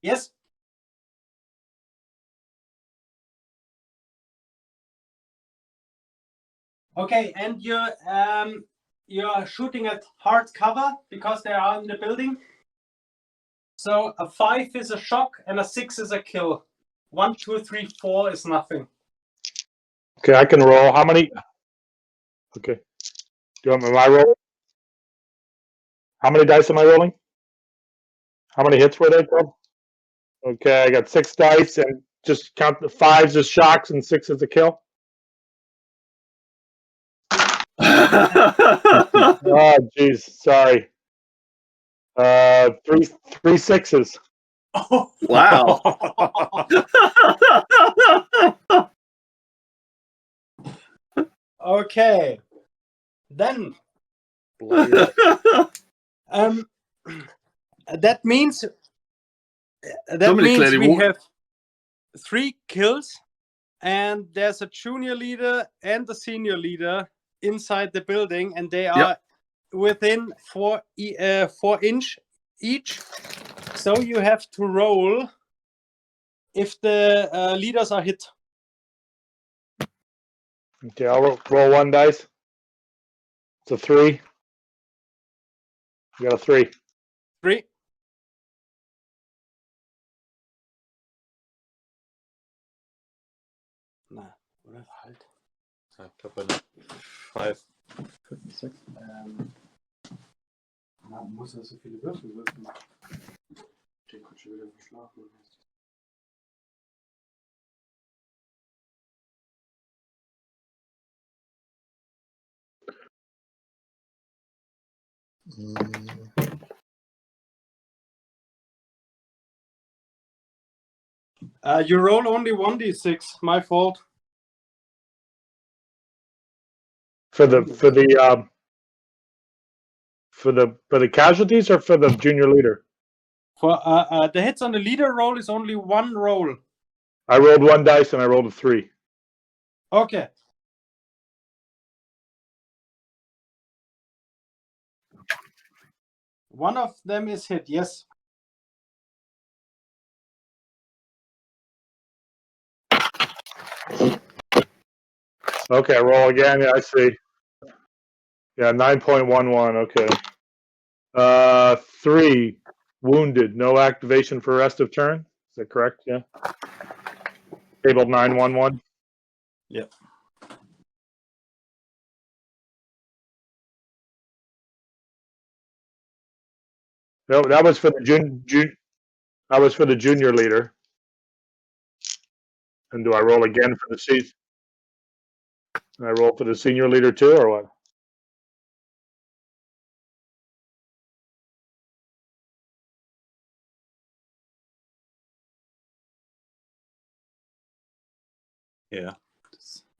Yes? Okay, and you're shooting at hard cover because they are in the building. So a 5 is a shock and a 6 is a kill. 1, 2, 3, 4 is nothing. Okay, I can roll. How many? Okay. Do you want me to roll? How many dice am I rolling? How many hits were there, Bob? Okay, I got 6 dice, and just count the 5s as shocks and 6 as a kill. Oh, jeez, sorry. 3 6s. Wow. Okay. Then that means we have 3 kills, and there's a junior leader and a senior leader inside the building, and they are within 4 inch each. So you have to roll if the leaders are hit. Okay, I'll roll 1 dice. It's a 3. You got a 3. 3. Na, oder? Halt. Ich glaube, eine 5. 5, 6. Na, muss er so viele Würfel machen. Den könnte schon wieder verschlafen. You roll only 1d6. My fault. For the casualties or for the junior leader? For the hits on the leader roll is only 1 roll. I rolled 1 dice and I rolled a 3. Okay. One of them is hit, yes. Okay, roll again. Yeah, I see. Yeah, 9.11. Okay. 3 wounded. No activation for rest of turn. Is that correct? Yeah. Table 911. Yep. No, that was for the that was for the junior leader. And do I roll again for the seat? I roll for the senior leader too, or what? Yeah.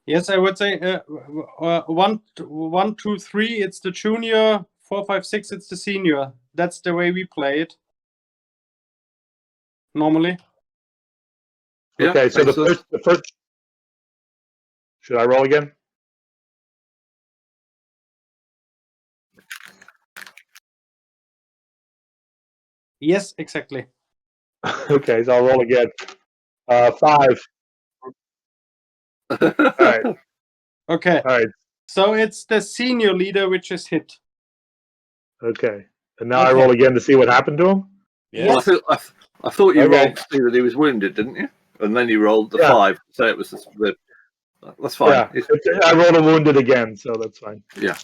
Yes, I would say 1, 2, 3. It's the junior. 4, 5, 6. It's the senior. That's the way we play it normally. Yeah, Okay, so makes sense. the first. Should I roll again? Yes, exactly. Okay, so I'll roll again. 5. All right. Okay. All right. So it's the senior leader which is hit. Okay. And now I Okay. roll again to see what happened to him? Well, Yes. I thought you Okay. rolled to see that he was wounded, didn't you? And then you rolled the Yeah. 5 to say it was the. That's fine. Yeah. I rolled a wounded again, so that's fine. Yeah.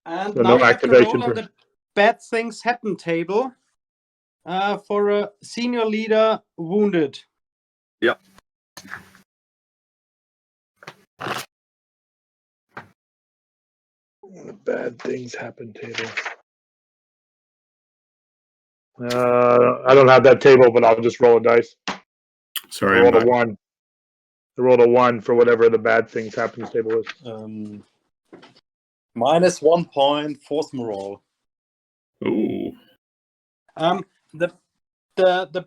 And So now no you have to activation roll on for- the bad things happen table for a senior leader wounded. Yep. Bad things happen table. I don't have that table, but I'll just roll a dice. Sorry, I I'm rolled a back. 1. I rolled a 1 for whatever the bad things happens table is. Minus 1 point, force morale. Ooh. The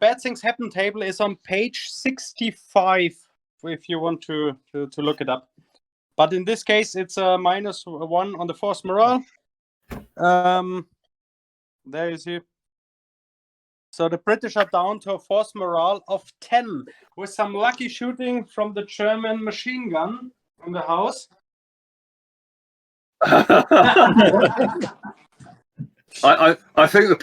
bad things happen table is on page 65 if you want to look it up. But in this case, it's a minus 1 on the force morale. There you see. So the British are down to a force morale of 10 with some lucky shooting from the German machine gun in the house. I think the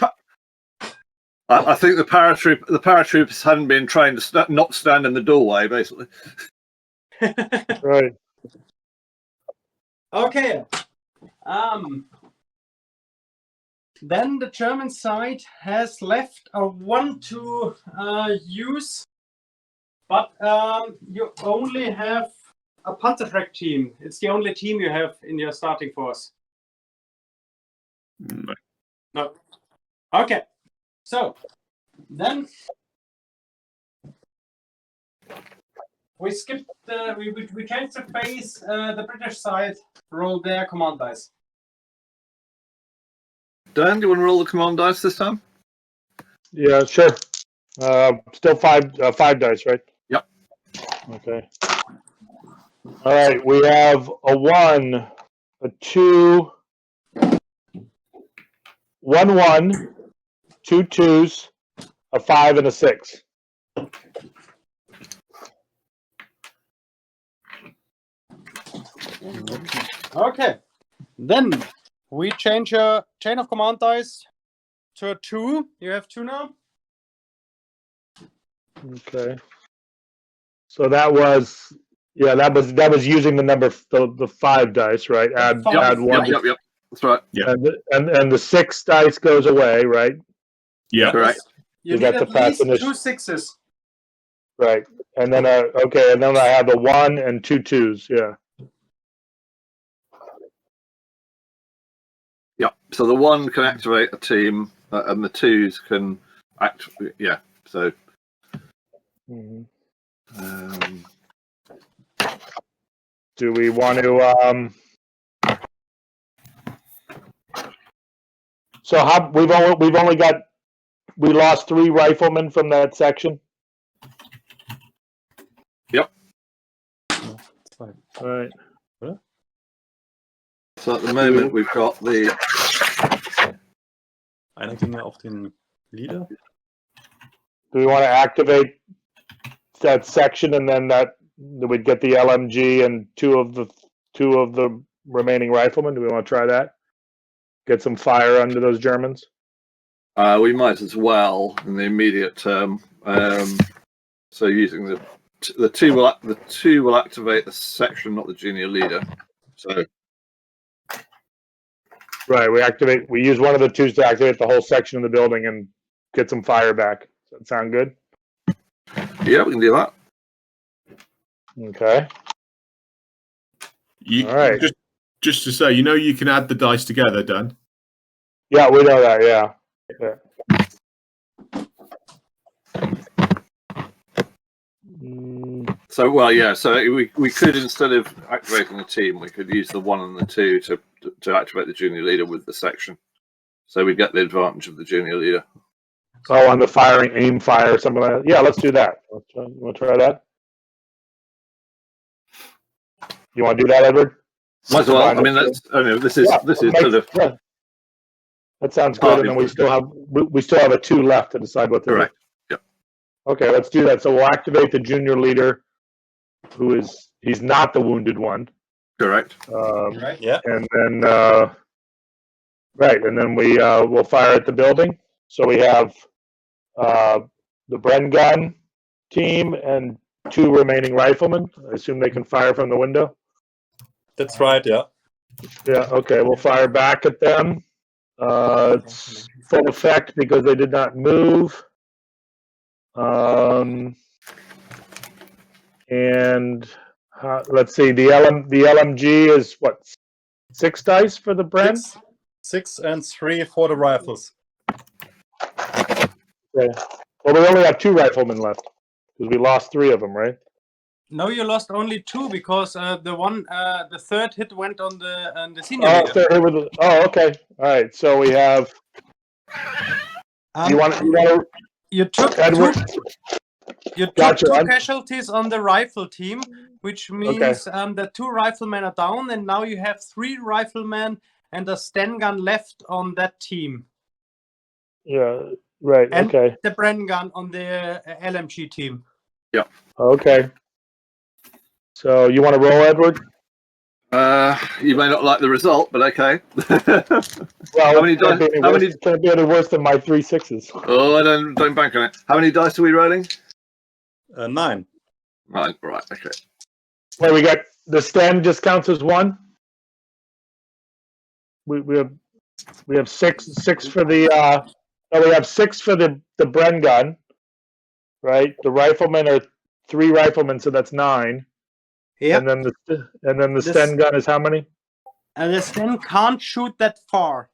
paratroopers hadn't been trained to not stand in the doorway, basically. Right. Okay. Then the German side has left a 1 to use, but you only have a Panzerfrag team. It's the only team you have in your starting force. No. Okay. So then we skip we change the phase. The British side roll their command dice. Dan, do you want to roll the command dice this time? Yeah, sure. Still 5 dice, right? Yep. Okay. All right, we have a 1, a 2, 1 1, 2 2s, a 5, and a 6. Okay. Then we change your chain of command dice to a 2. You have 2 now. Okay. So that was using the number the 5 dice, right? Add 1. Yep. That's right. Yeah. And the 6 dice goes away, right? Yeah. Correct. You Is need that at the pass least initiative? 2 6s. Right. And then okay, and then I have a 1 and 2 2s, yeah. Yep. So the 1 can activate a team, and the 2s can act. Yeah. So. Mm-hmm. Do we want to so how we lost 3 riflemen from that section? Yep. All right. So at the moment we've got the. Einer ging ja auf den Leader. Do we want to activate that section and then we'd get the LMG and two of the remaining riflemen? Do we want to try that? Get some fire under those Germans? We might as well in the immediate term. So using the 2 will activate the section, not the junior leader. So. Right, we use one of the 2s to activate the whole section of the building and get some fire back. Does that sound good? Yeah, we can do that. Okay. All right. Just to say, you can add the dice together, Dan. Yeah, we know that, yeah. So, well, yeah. So we could, instead of activating a team, we could use the 1 and the 2 to activate the junior leader with the section. So we get the advantage of the junior leader. Oh, on the firing, aim fire, something like that. Yeah, let's do that. You want to try that? You want to do that, Edward? Might as well. I mean, this is sort of. Yeah. That sounds good. And then we still have a 2 left to decide what to Correct. do. Yep. Okay, let's do that. So we'll activate the junior leader, he's not the wounded one. Correct. Right. Yeah. And then and then we'll fire at the building. So we have the Bren gun team and 2 remaining riflemen. I assume they can fire from the window. That's right. Yeah. Yeah. Okay. We'll fire back at them. It's full effect because they did not move. And let's see. The LMG is what? 6 dice for the Bren. 6 and 3 for the rifles. Okay. Well, we only have 2 riflemen left because we lost 3 of them, right? No, you lost only 2 because the third hit went on the senior leader. Okay. All right. So we have. You took Edward. You took Gotcha. 2 casualties on the rifle team, which means that 2 riflemen are down, and now you have 3 riflemen and a Sten gun left on that team. Yeah. Right. And okay. the Bren gun on the LMG team. Yeah. Okay. So you want to roll, Edward? You may not like the result, but okay. Well, how many dice? It can't be any worse than my 3 6s. Oh, I don't bank on it. How many dice are we rolling? 9. Right. Okay. Well, we got the Sten just counts as 1. We have 6 for the. We have 6 for the Bren gun, right? The riflemen are 3 riflemen, so that's 9. Yeah. And then the Sten gun is how many? And the Sten can't shoot that far.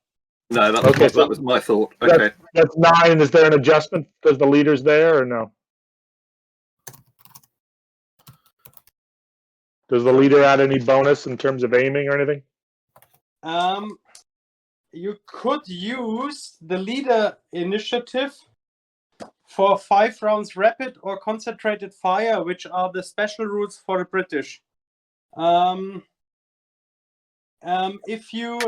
No, that was my thought. Okay. That's 9. Is there an adjustment because the leader's there or no? Does the leader add any bonus in terms of aiming or anything? You could use the leader initiative for 5 rounds rapid or concentrated fire, which are the special rules for the British. If you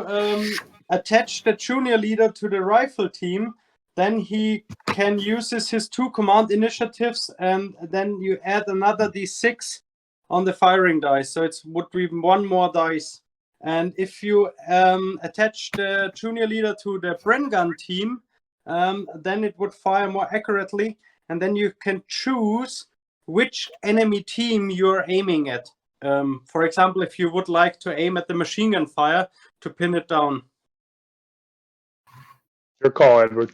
attach the junior leader to the rifle team, then he can use his 2 command initiatives, and then you add another d6 on the firing dice. So it would be 1 more dice. And if you attach the junior leader to the Bren gun team, then it would fire more accurately, and then you can choose which enemy team you're aiming at. For example, if you would like to aim at the machine gun fire to pin it down. Your call, Edward.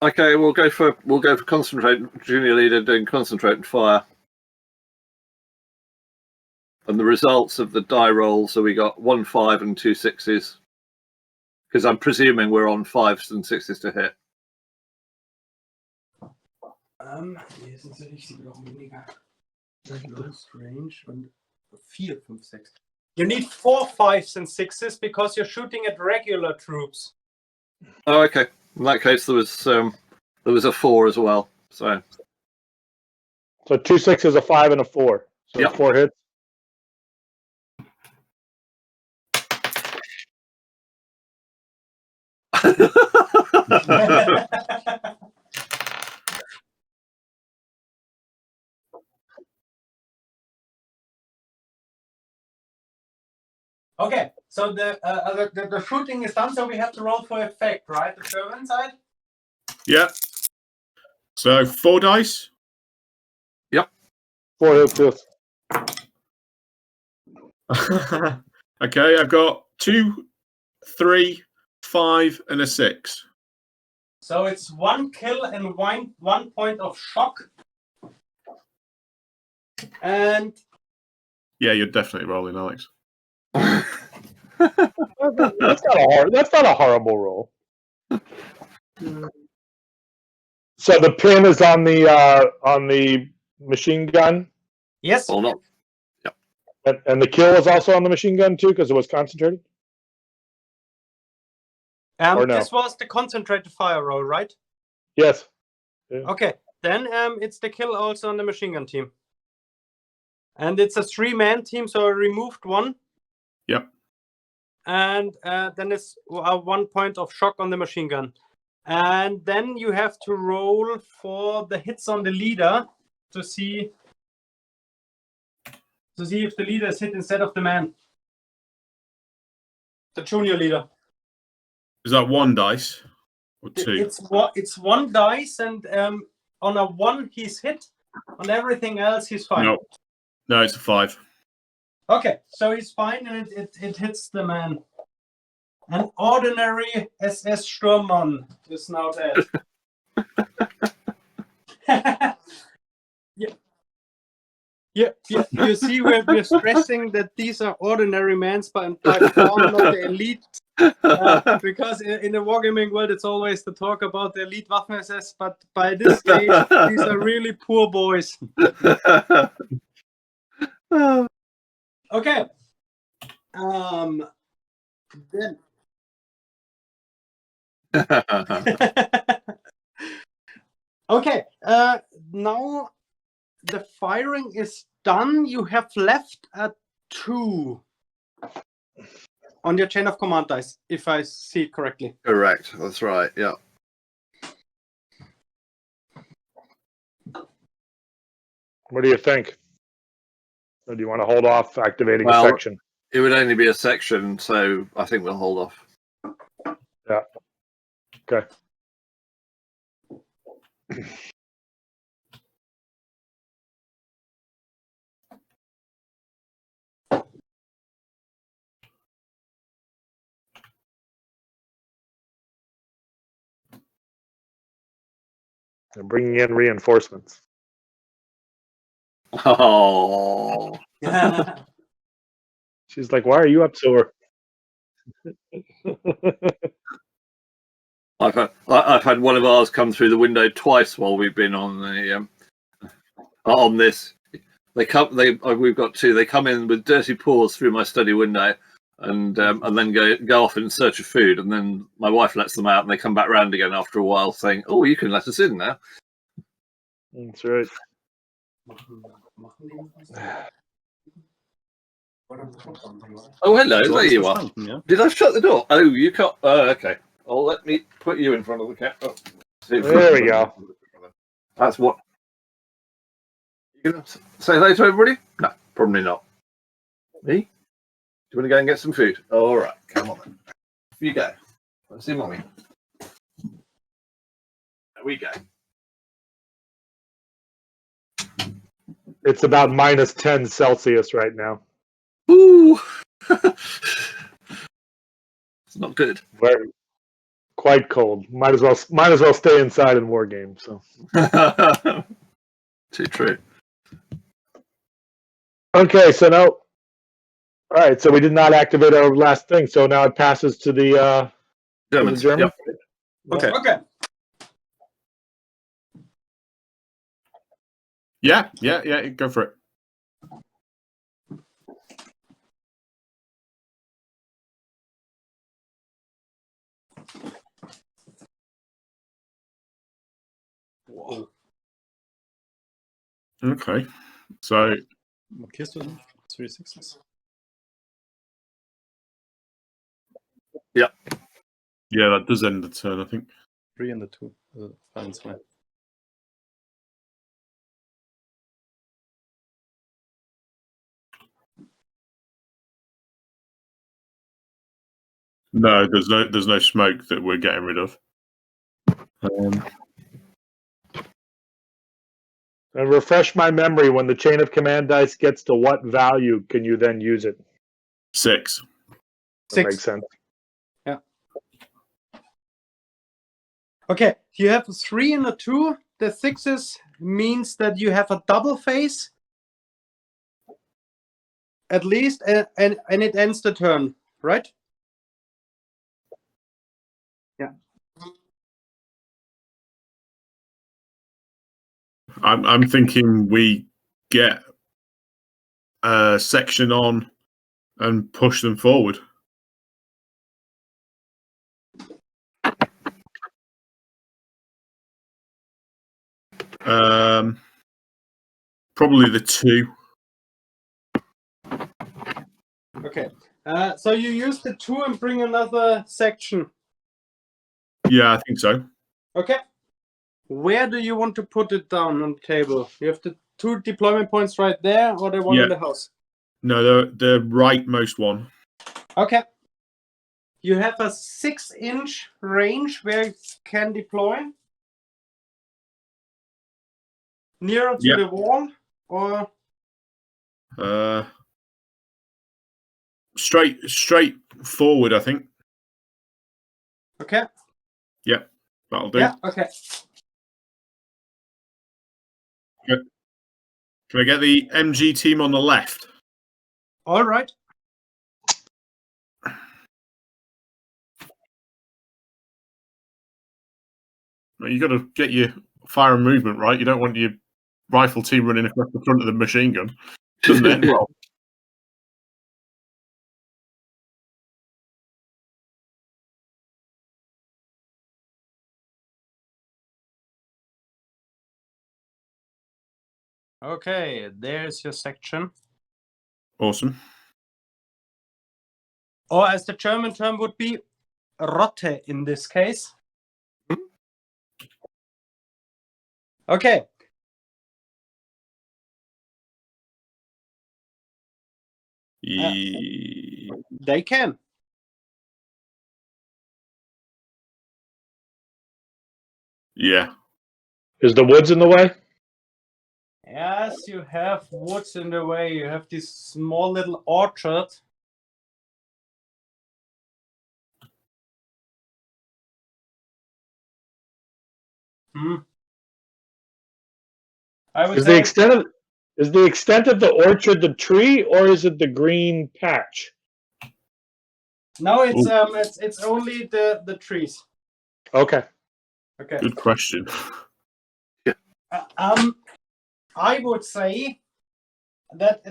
Okay, we'll go for concentrate. Junior leader doing concentrate and fire. And the results of the die roll, so we got 1 5 and 2 6s. Because I'm presuming we're on 5s and 6s to hit. Hier sind sie richtig noch weniger. Close range und 4, 5, 6. You need 4 5s and 6s because you're shooting at regular troops. Oh, okay. In that case, there was a 4 as well. So 2 6s, a 5, and a 4. So 4 hits. Okay, so the shooting is done, so we have to roll for effect, right? The German side? Yeah. So 4 dice? Yep. 4 hits, yes. Okay, I've got 2, 3, 5, and a 6. So it's 1 kill and 1 point of shock. And Yeah, you're definitely rolling, Alex. That's not a horrible roll. So the pin is on the machine gun, Yes. Or not? And the kill was also on the machine gun too, because it was concentrated. or no? This was the concentrated fire roll, right? Yes. Okay, then it's the kill also on the machine gun team. And it's a 3-man team, so I removed one. Yep. And then it's 1 point of shock on the machine gun. And then you have to roll for the hits on the leader to see if the leader is hit instead of the man. The junior leader. Is that 1 dice or 2? It's 1 dice, and on a 1 he's hit. On everything else he's fine. No, it's a 5. Okay, so he's fine, and it hits the man. An ordinary SS Sturmmann is now dead. Yeah. You see, we're stressing that these are ordinary men, but by far not the elite. Because in the Wargaming world, it's always the talk about the elite Waffen SS, but by this stage, these are really poor boys. Okay. Then. Okay. Now the firing is done. You have left a 2 on your chain of command dice, if I see it correctly. Correct. That's right. Yeah. What do you think? Or do you want to hold off activating a Well, section? It would only be a section, so I think we'll hold off. Yeah. Okay. They're bringing in reinforcements. Oh. She's like, "Why are you up so early?" I've had one of ours come through the window twice while we've been on the on this. We've got 2. They come in with dirty paws through my study window, and then go off in search of food, and then my wife lets them out, and they come back round again after a while, saying, "Oh, you can let us in now." That's right. Oh, hello, So there it's you are. verstanden, yeah? Did I shut the door? Oh, you can't. Okay. Well, let me put you in front of the cat. Oh, There we go. That's what. You gonna say hello to everybody? No, probably not. Me? Do you want to go and get some food? All right, come on then. Off you go. Let's see, mommy. There we go. It's about minus 10 Celsius right now. Ooh. It's not good. Very, quite cold. Might as well stay inside in war games. So. Too true. Okay, so now, all right. So we did not activate our last thing. So now it passes to the Germans. German. Yep. Okay. Okay. Yeah, go for it. Wow. Okay. So Markierst du 3 6s? yeah, that does end the turn, I think. 3 and the 2. 1, 2. No, there's no smoke that we're getting rid of. And refresh my memory. When the chain of command dice gets to what value can you then use it? 6. That 6. makes sense. Yeah. Okay, you have a 3 and a 2. The 6s means that you have a double phase, at least, and it ends the turn, right? Yeah. I'm thinking we get section on and push them forward. Probably the 2. Okay. So you use the 2 and bring another section. Yeah, I think so. Okay. Where do you want to put it down on the table? You have the 2 deployment points right there, or the one in the house? No, the rightmost one. Okay. You have a 6-inch range where it can deploy. Nearer to the wall, or straight forward, I think. okay. Yeah, that'll do. Yeah. Okay. Can I get the MG team on the left? All right. You got to get your fire and movement right. You don't want your rifle team running across the front of the machine gun. Doesn't end well. Okay, there's your section. Awesome. Or as the German term would be, Rotte in this case. Okay. They can. Yeah. Is the woods in the way? Yes, you have woods in the way. You have this small little orchard. I would Is say the extent of the orchard the tree, or is it the green patch? no, it's only the trees. Okay. Okay. Good question. I would say that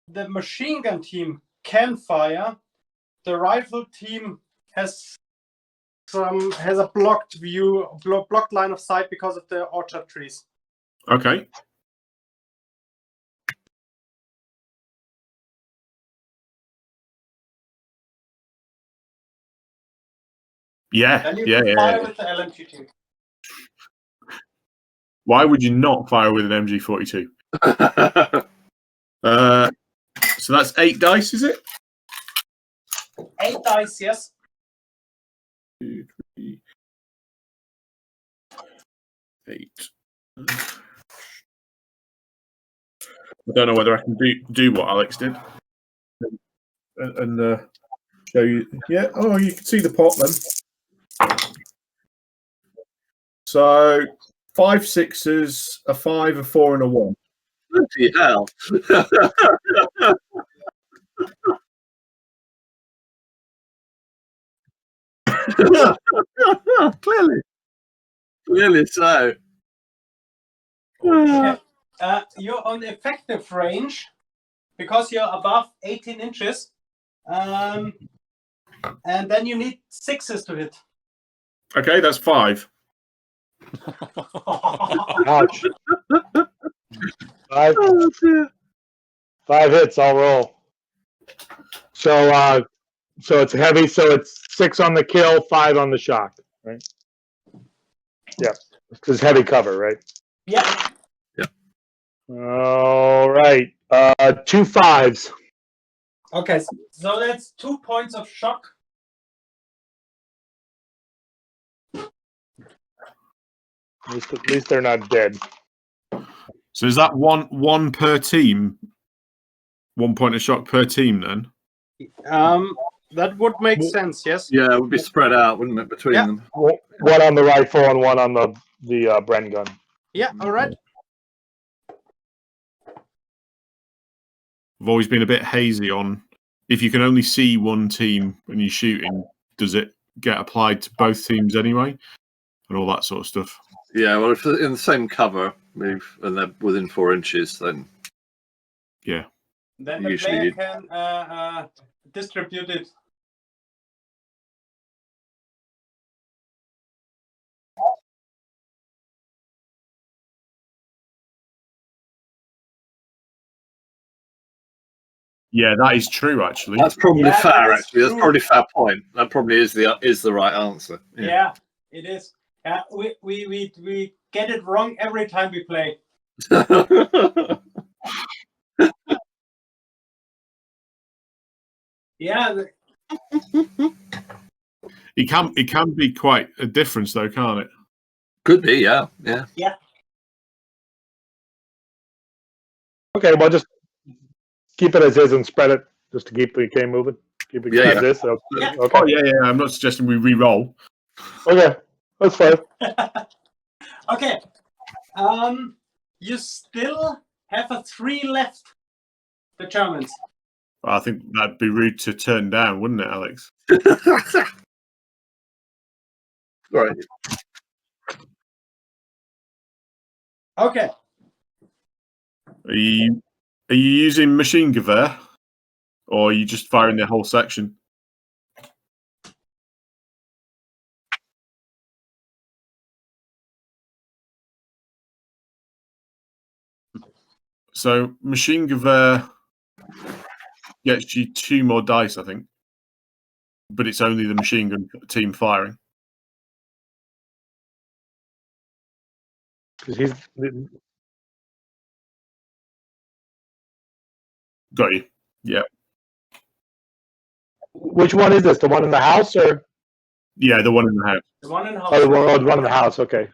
the machine gun team can fire. The rifle team has a blocked view, blocked line of sight because of the orchard trees. Okay. Yeah. Then you Yeah. can fire with the LMG team. Why would you not fire with an MG42? So that's 8 dice, is it? 8 dice, yes. 2, 3, 8. I don't know whether I can do what Alex did and show you. Yeah. Oh, you can see the pot then. So 5 6s, a 5, a 4, and a 1. Bloody hell. Clearly so. Okay. You're on effective range because you're above 18 inches. And then you need 6s to hit. Okay, that's 5. Ouch. 5 hits, I'll roll. So it's heavy, so it's 6 on the kill, 5 on the shock, right? Yeah. Because heavy cover, right? Yeah. All right. 2 5s. Okay, so that's 2 points of shock. At least they're not dead. So is that one per team? 1 point of shock per team then? That would make sense, yes. Yeah, it would be spread out, wouldn't it, between them? One on the rifle and one on the Bren gun. Yeah, all right. I've always been a bit hazy on if you can only see one team when you're shooting, does it get applied to both teams anyway? And all that sort of stuff. Yeah, well, if they're in the same cover and they're within 4 inches, then yeah. Then the Usually player can distribute it. Yeah, that is true. Actually, That's probably Yeah, that fair. is Actually, that's true. probably a fair point. That probably is the right answer. Yeah, it is. We get it wrong every time we play. Yeah, it can be quite a difference, though, can't it? Could be. Yeah. Okay, well, just keep it as is and spread it just to keep the game moving. Keep it Yeah, as yeah. is. So, Yeah. okay. Oh yeah. I'm not suggesting we re-roll. Okay, that's fine. okay. You still have a 3 left. The Germans. I think that'd be rude to turn down, wouldn't it, Alex? Right. Okay. Are you using machine gewehr, or are you just firing the whole section? So machine gewehr gets you 2 more dice, I think, but it's only the machine gun team firing. Because he's Got you. Yeah. which one is this? The one in the house or Yeah, the one in the house. The one in the house. the one in the house? Okay.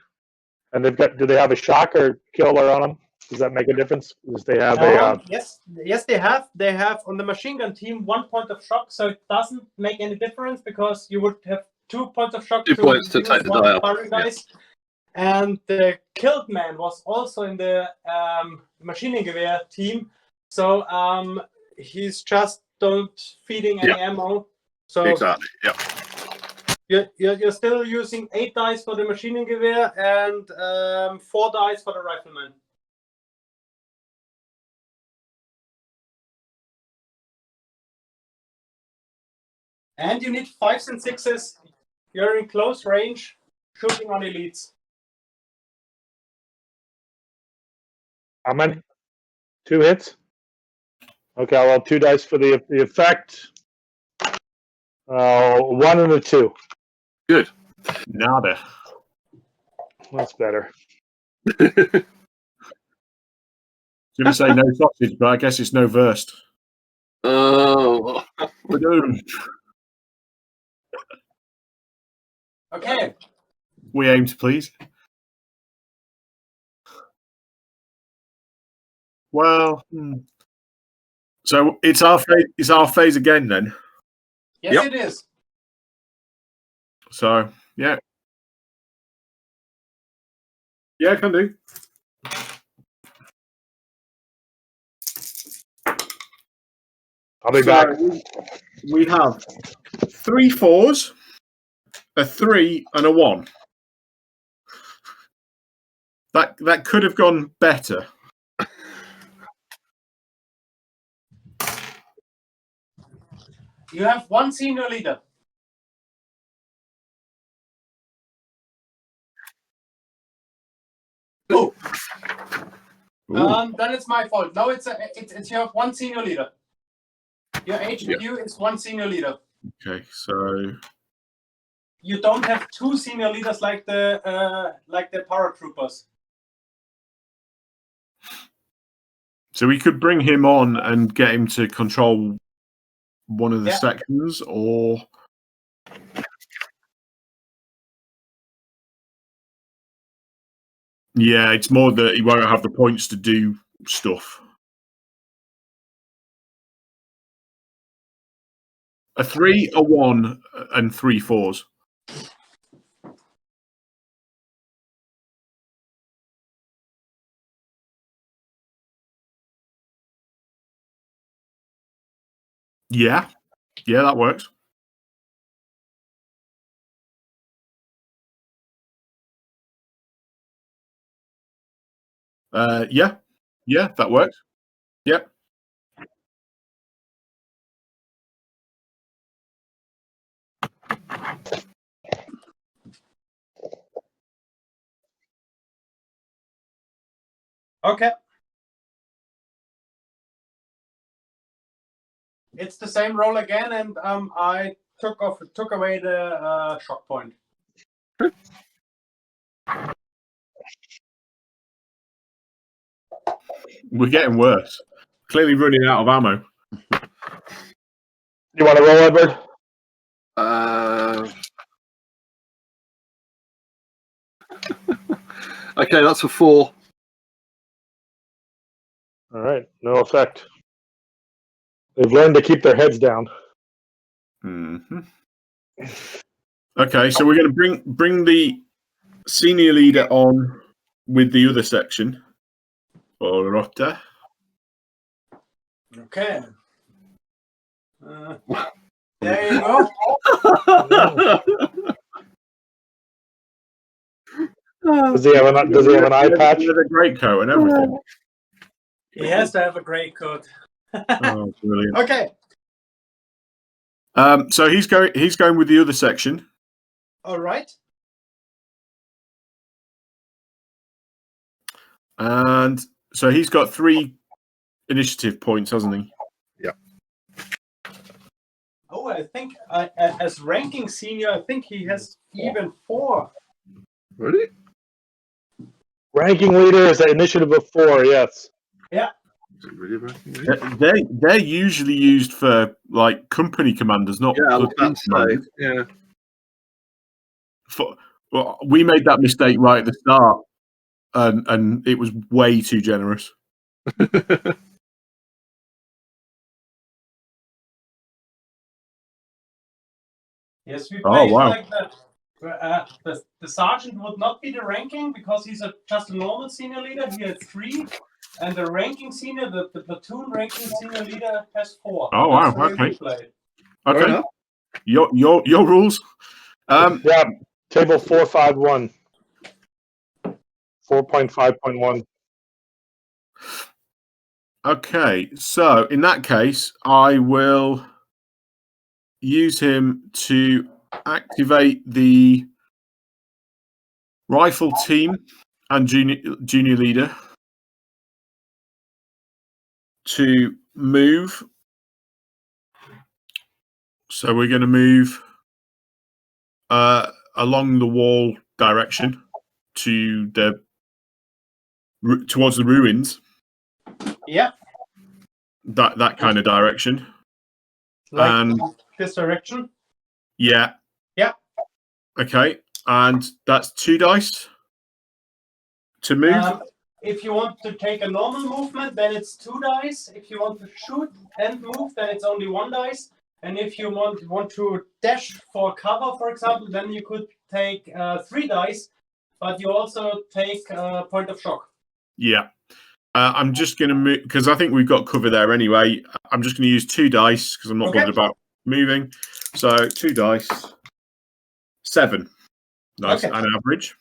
And do they have a shock or killer on them? Does that make a difference? Does they have Yes, they have. They have on the machine gun team 1 point of shock, so it doesn't make any difference because you would have 2 points of shock. 2 points to use take the one die off. firing Yeah. dice. And the killed man was also in the machining gewehr team, so he's just don't feeding any ammo. So Exactly. Yeah. you're still using 8 dice for the machining gewehr and 4 dice for the rifleman. And you need 5s and 6s. You're in close range, shooting on elites. how many? 2 hits? Okay, I'll have 2 dice for the effect. 1 and a 2. Good. Nada. That's better. Gonna say no sausage, but I guess it's no versed. Oh. Okay. We aim to please. Well, so it's our phase. It's our phase again then. Yes, Yep. it is. So yeah, can do. I'll be back. We have 3 4s, a 3, and a 1. That could have gone better. You have 1 senior leader. Oh. Then it's my fault. No, it's you have 1 senior leader. Your HQ is 1 senior leader. Okay, so You don't have 2 senior leaders like the paratroopers. so we could bring him on and get him to control one of the Yeah. sections, or yeah, it's more that he won't have the points to do stuff. A 3, a 1, and 3 4s. Yeah, that works. Yeah, that works. Yep. Okay. It's the same roll again, and I took away the shock point. We're getting worse. Clearly running out of ammo. You want to roll, Edward? Okay, that's a 4. All right, no effect. They've learned to keep their heads down. Mm-hmm. Okay, so we're going to bring the senior leader on with the other section. Rotta. Okay. There you go. Does he have an eye patch? With a greatcoat and everything. He has to have a great coat. Oh, brilliant. Okay. So he's going with the other section. All right. And so he's got 3 initiative points, hasn't he? Yeah. Oh, I think as ranking senior, I think he has even 4. Really? Ranking leader is an initiative of 4, yes. Yeah. Is it really ranking? They're usually used for like company commanders, not Yeah, I was platoon about to say. commanders. Yeah. Well, we made that mistake right at the start, and it was way too generous. Yes, we Oh, played wow. like that. The sergeant would not be the ranking because he's just a normal senior leader. He has 3, and the ranking senior, the platoon ranking senior leader has 4. Oh, wow, That's the way okay. we played. Okay, your rules. Yeah, table 451. 4.5.1. Okay, so in that case, I will use him to activate the rifle team and junior leader to move. So we're going to move along the wall direction to towards the ruins. Yeah. That kind of direction. Like And this direction. yeah. Yeah. Okay, and that's 2 dice to move. If you want to take a normal movement, then it's 2 dice. If you want to shoot and move, then it's only 1 dice. And if you want to dash for cover, for example, then you could take 3 dice, but you also take a point of shock. Yeah. I'm just going to move because I think we've got cover there anyway. I'm just going to use 2 dice because I'm not bothered about moving. So 2 dice, 7. Nice, Okay. and an average.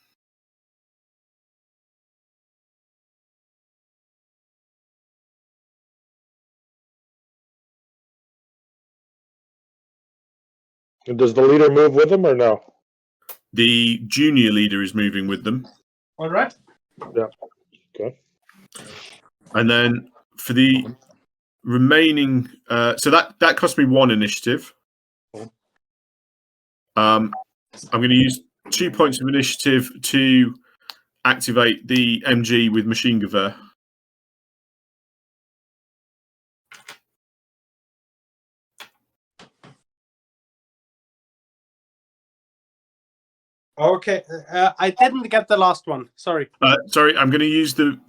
And does the leader move with him or no? The junior leader is moving with them. All right. Yeah. Okay. And then for the remaining, so that cost me 1 initiative. I'm going to use 2 points of initiative to activate the MG with machine gun. Okay. I didn't get the last one. Sorry. Sorry, I'm going to use the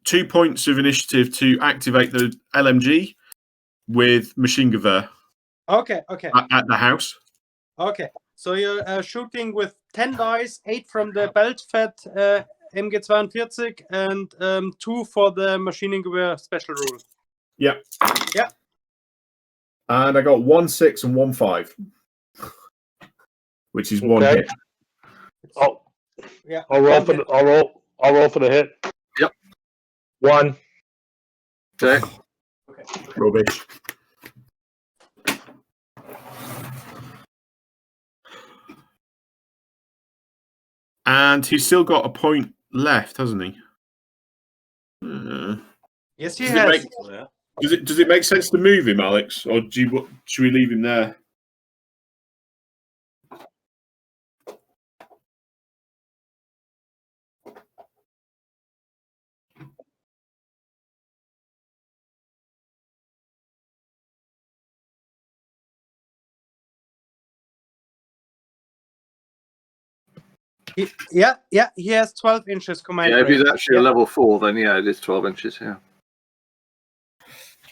2 points of initiative to activate the LMG with machine gun Okay. Okay. at the house. Okay. So you're shooting with 10 dice, 8 from the belt-fed MG42 and 2 for the machining gewehr special rule. Yeah. Yeah. And I got 1 6 and 1 5, which is 1 Okay. hit. Oh, Yeah. I'll roll for the hit. Yep. 1. Okay. Rubbish. And he's still got a point left, hasn't he? Yes, he Does it has. make- Does it make sense to move him, Alex, or should we leave him there? Yeah, he has 12 inches command Yeah, if he's range. actually a level 4, then yeah, it is 12 inches. Yeah.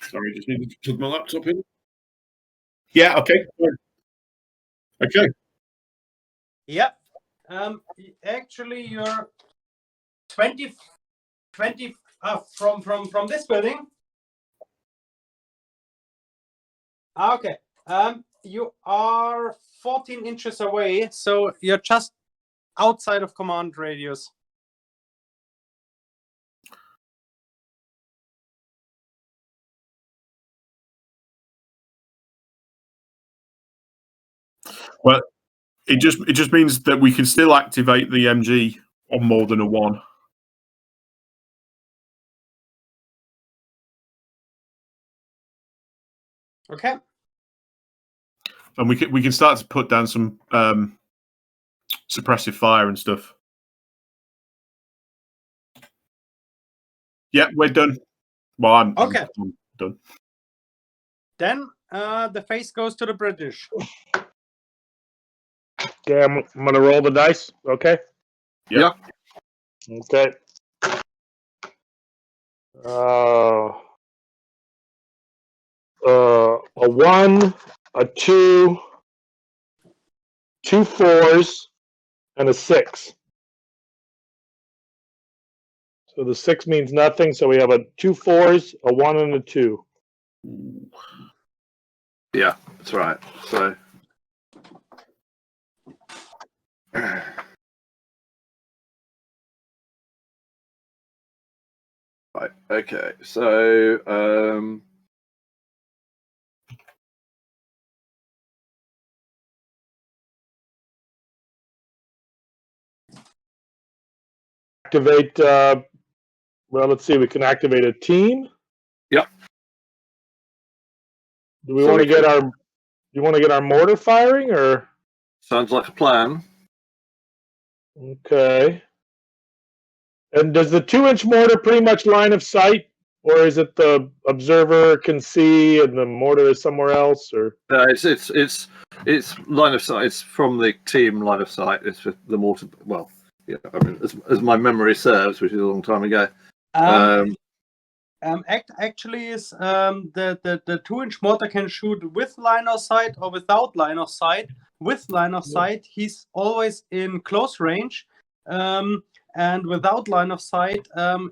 Sorry, just need to plug my laptop in. Yeah. Okay. Okay. Yeah. Actually, you're 20 from this building. Okay. You are 14 inches away, so you're just outside of command radius. Well, it just means that we can still activate the MG on more than a 1. Okay. And we can start to put down some suppressive fire and stuff. Yeah, we're done. Well, I'm done. Then the face goes to the British. Okay, I'm gonna roll the dice. Okay. Yeah. Okay. A 1, a 2, 2 4s, and a 6. So the 6 means nothing. So we have a 2 4s, a 1, and a 2. Yeah, that's right. So. Right. Okay. So. Activate. Well, let's see. We can activate a team. Yep. Do we So want to we get can- our? You want to get our mortar firing, or? Sounds like a plan. Okay. And does the 2-inch mortar pretty much line of sight, or is it the observer can see and the mortar is somewhere else, or? It's line of sight. It's from the team line of sight. It's for the mortar. Well, yeah. I mean, as my memory serves, which is a long time ago. Actually, is the 2-inch mortar can shoot with line of sight or without line of sight. With line of sight, he's always in close range, and without line of sight,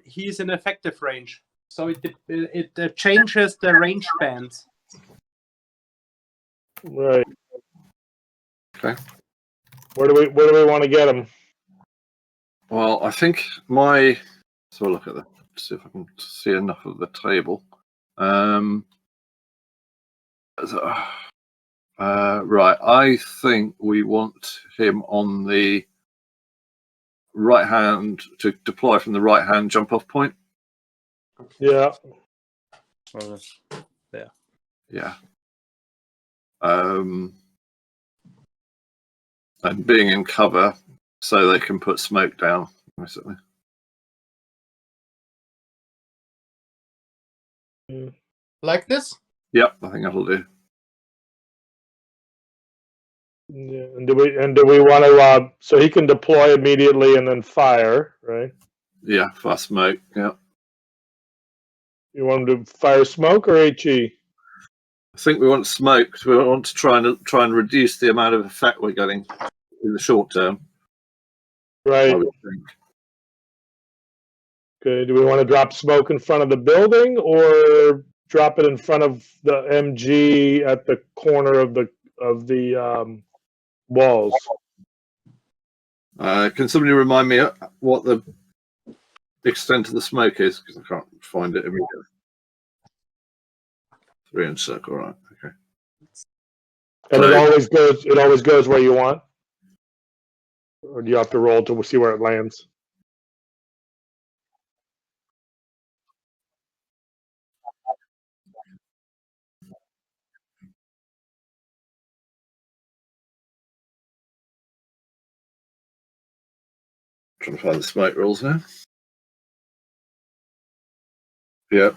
he's in effective range. So it changes the range bands. Right. Okay. Where do we want to get them? Well, I think my. So look at that. See if I can see enough of the table. Right. I think we want him on the right hand to deploy from the right hand jump off point. Yeah. There. Yeah. And being in cover so they can put smoke down, basically. Like this? Yep, I think that'll do. Yeah. And do we want to? So he can deploy immediately and then fire, right? Yeah, fast smoke. Yeah. You want him to fire smoke or HE? I think we want smoke because we want to try and reduce the amount of effect we're getting in the short term. Right. I would think. Okay. Do we want to drop smoke in front of the building or drop it in front of the MG at the corner of the walls? Can somebody remind me what the extent of the smoke is? Because I can't find it immediately. 3-inch circle, right? Okay. And So- it always goes where you want. Or do you have to roll to see where it lands? Trying to find the smoke rules now. Yep.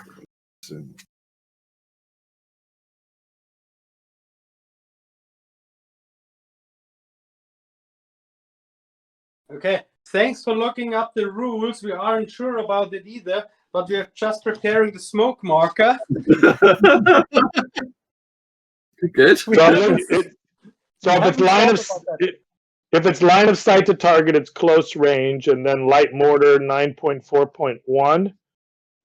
Okay, thanks for looking up the rules. We aren't sure about it either, but we're just preparing the smoke marker. Good. So if it's line of sight to target, it's close range, and then light mortar 9.4.1,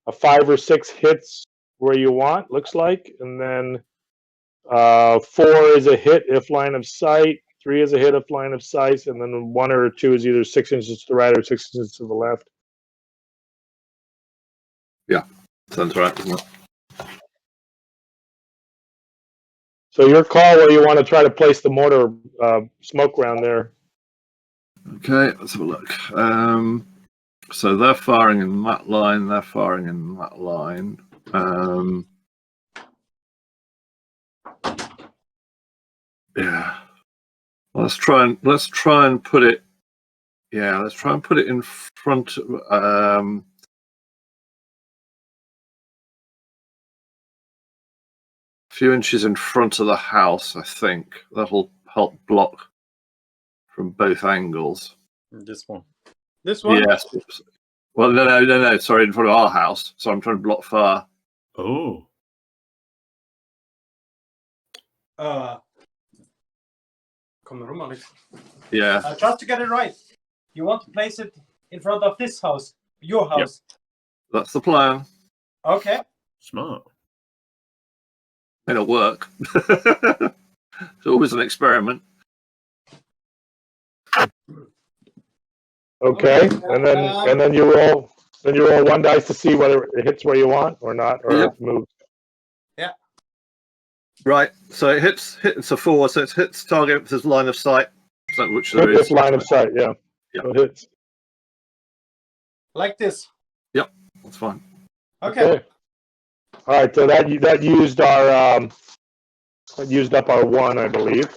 a 5 or 6 hits where you want, looks like, and then 4 is a hit if line of sight, 3 is a hit if line of sight, and then 1 or 2 is either 6 inches to the right or 6 inches to the left. Yeah, sounds right, doesn't it? So your call where you want to try to place the mortar smoke round there. Okay, let's have a look. So they're firing in that line. They're firing in that line. Yeah. Let's try and put it. Yeah, let's try and put it in front. A few inches in front of the house. I think that'll help block from both angles. This one. This one? Yes. Well, no. Sorry, in front of our house. So I'm trying to block fire. Oh. Kommer rum, Alex. Yeah. Just to get it right, you want to place it in front of this house, your house. Yep. That's the plan. Okay. Smart. May not work. It's always an experiment. Okay, and then you roll 1 dice to see whether it hits where you want or not, or Yep. it moves. Yeah. Right. So it hits a 4. So it hits target if there's line of sight, which there This is. line of sight, yeah. Yeah. So it hits. Like this. Yep. That's fine. Okay. All right, so that used our used up our 1, I believe.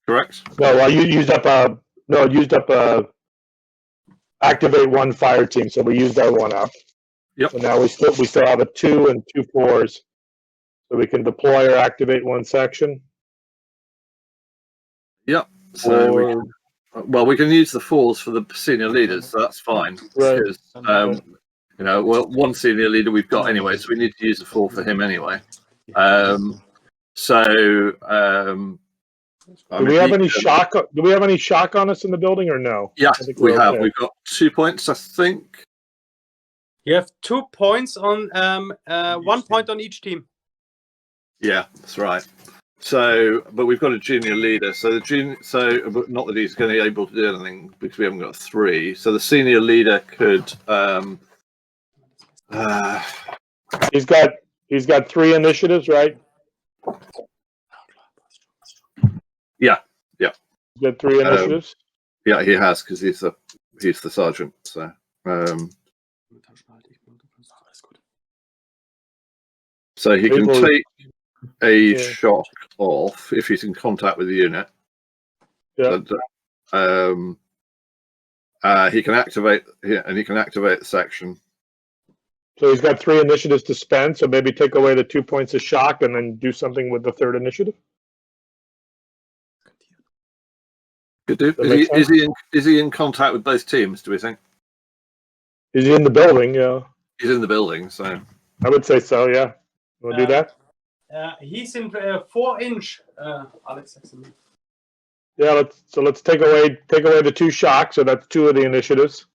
Correct. No, you used up activate 1 fire team, so we used our 1 up. Yep. So now we still have a 2 and 2 4s, so we can deploy or activate 1 section. Yep. So we can use the 4s for the senior leaders, so that's fine. Right. Because, one senior leader we've got anyway, so we need to use the 4 for him anyway. Do we have any shock? Do we have any shock on us in the building or no? Yeah, we have. Okay. We've got 2 points, I think. You have 2 points on 1 point on each team. Yeah, that's right. So, but we've got a junior leader. So but not that he's going to be able to do anything because we haven't got 3. So the senior leader could. He's got 3 initiatives, right? Yeah. He's got 3 initiatives. Yeah, he has because he's the sergeant. So. So he can take a shock off if he's in contact with the unit. Yeah. He can activate, and he can activate the section. So he's got 3 initiatives to spend. So maybe take away the 2 points of shock and then do something with the 3rd initiative. Could do. Is he in contact with both teams? Do we think? Is he in the building? Yeah. He's in the building, so I would say so. Yeah. Want to do that? He's in 4-inch. Alex. Yeah. Let's take away the 2 shocks. So that's 2 of the initiatives,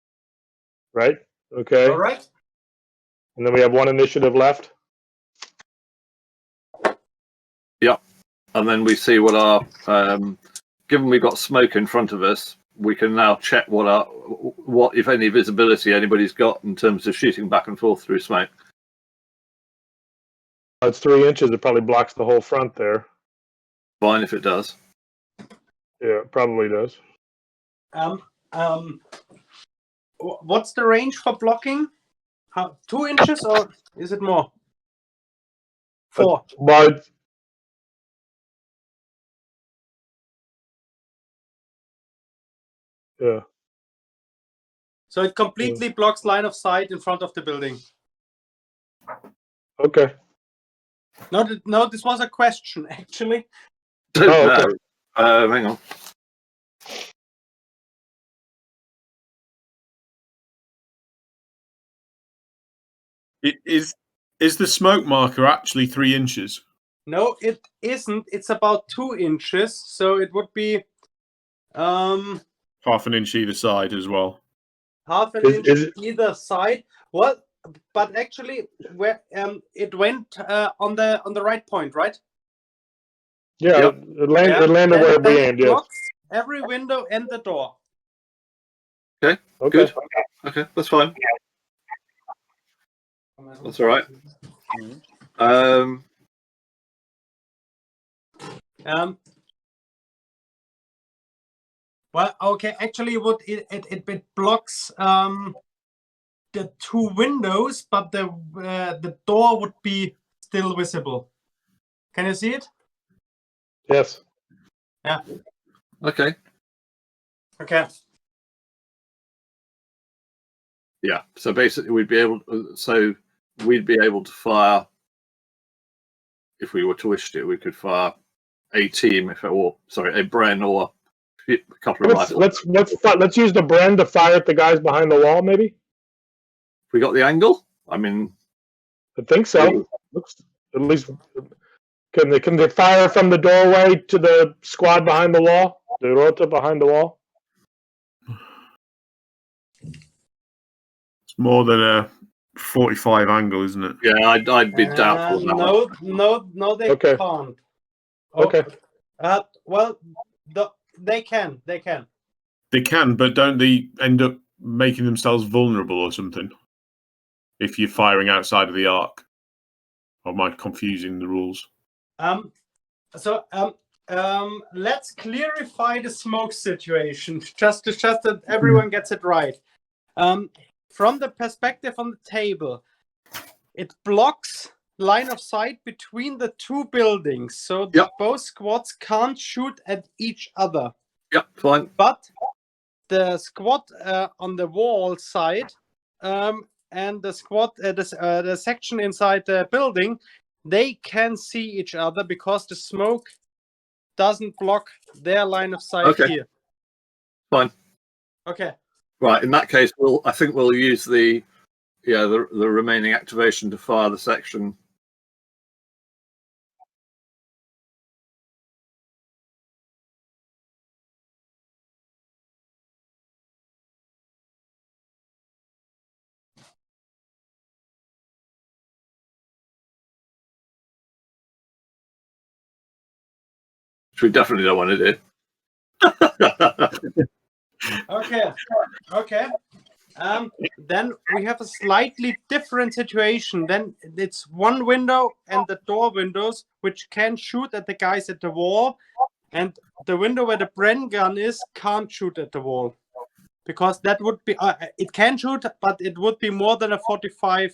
right? Okay. All right. And then we have 1 initiative left. Yep. And then we see what our given we've got smoke in front of us, we can now check what if any visibility anybody's got in terms of shooting back and forth through smoke. It's 3 inches. It probably blocks the whole front there. Fine if it does. Yeah, it probably does. What's the range for blocking? 2 inches or is it more? 4. But yeah. So it completely blocks line of sight in front of the building. Okay. No, this was a question actually. Don't Oh, know. okay. Hang on. Is the smoke marker actually 3 inches? No, it isn't. It's about 2 inches, so it would be Half an inch either side as well. half an inch either side. Well, but actually, where it went on the right point, right? Yeah, Yep. it landed where we aimed. It Yes. blocks every window and the door. Okay. Okay. Good. Okay, that's fine. That's all right. Well, okay. Actually, it blocks the 2 windows, but the door would be still visible. Can you see it? Yes. Yeah. Okay. Okay. Yeah. So basically, we'd be able to fire if we were to wish to. We could fire a team, a Bren or a couple of rifles. Let's use the Bren to fire at the guys behind the wall. Maybe. We got the angle. I mean, I think so. Looks at least. Can they fire from the doorway to the squad behind the wall? The rota behind the wall? It's more than a 45 angle, isn't it? yeah, I'd be doubtful of that one. No, they Okay. can't. Okay. Well, they can. They can, but don't they end up making themselves vulnerable or something? If you're firing outside of the arc? Or am I confusing the rules? So let's clarify the smoke situation, just that everyone gets it right. From the perspective on the table, it blocks line of sight between the 2 buildings, so both squads can't shoot at each other. Yep, fine. But the squad on the wall side and the squad, the section inside the building, they can see each other because the smoke doesn't block their line of sight here. Fine. Okay. Right. In that case, I think we'll use the remaining activation to fire the section. Which we definitely don't want to do. Okay. Then we have a slightly different situation. Then it's 1 window and the door windows, which can shoot at the guys at the wall, and the window where the Bren gun is can't shoot at the wall, because that would be it can shoot, but it would be more than a 45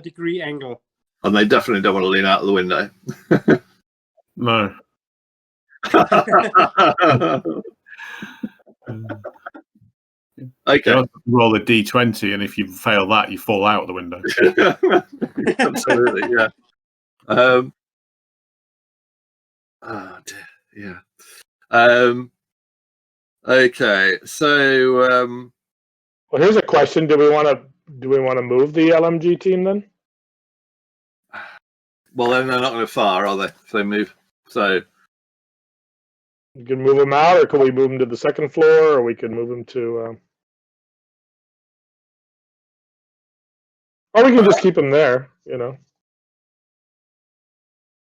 degree angle. And they definitely don't want to lean out of the window. No. Okay. You roll a d20, and if you fail that, you fall out of the window. Absolutely, yeah. Oh dear, yeah. Okay, so Well, here's a question: Do we want to move the LMG team then? well, then they're not going to fire, are they? If they move, so You can move them out, or can we move them to the second floor, or we can move them to? Or we can just keep them there, you know.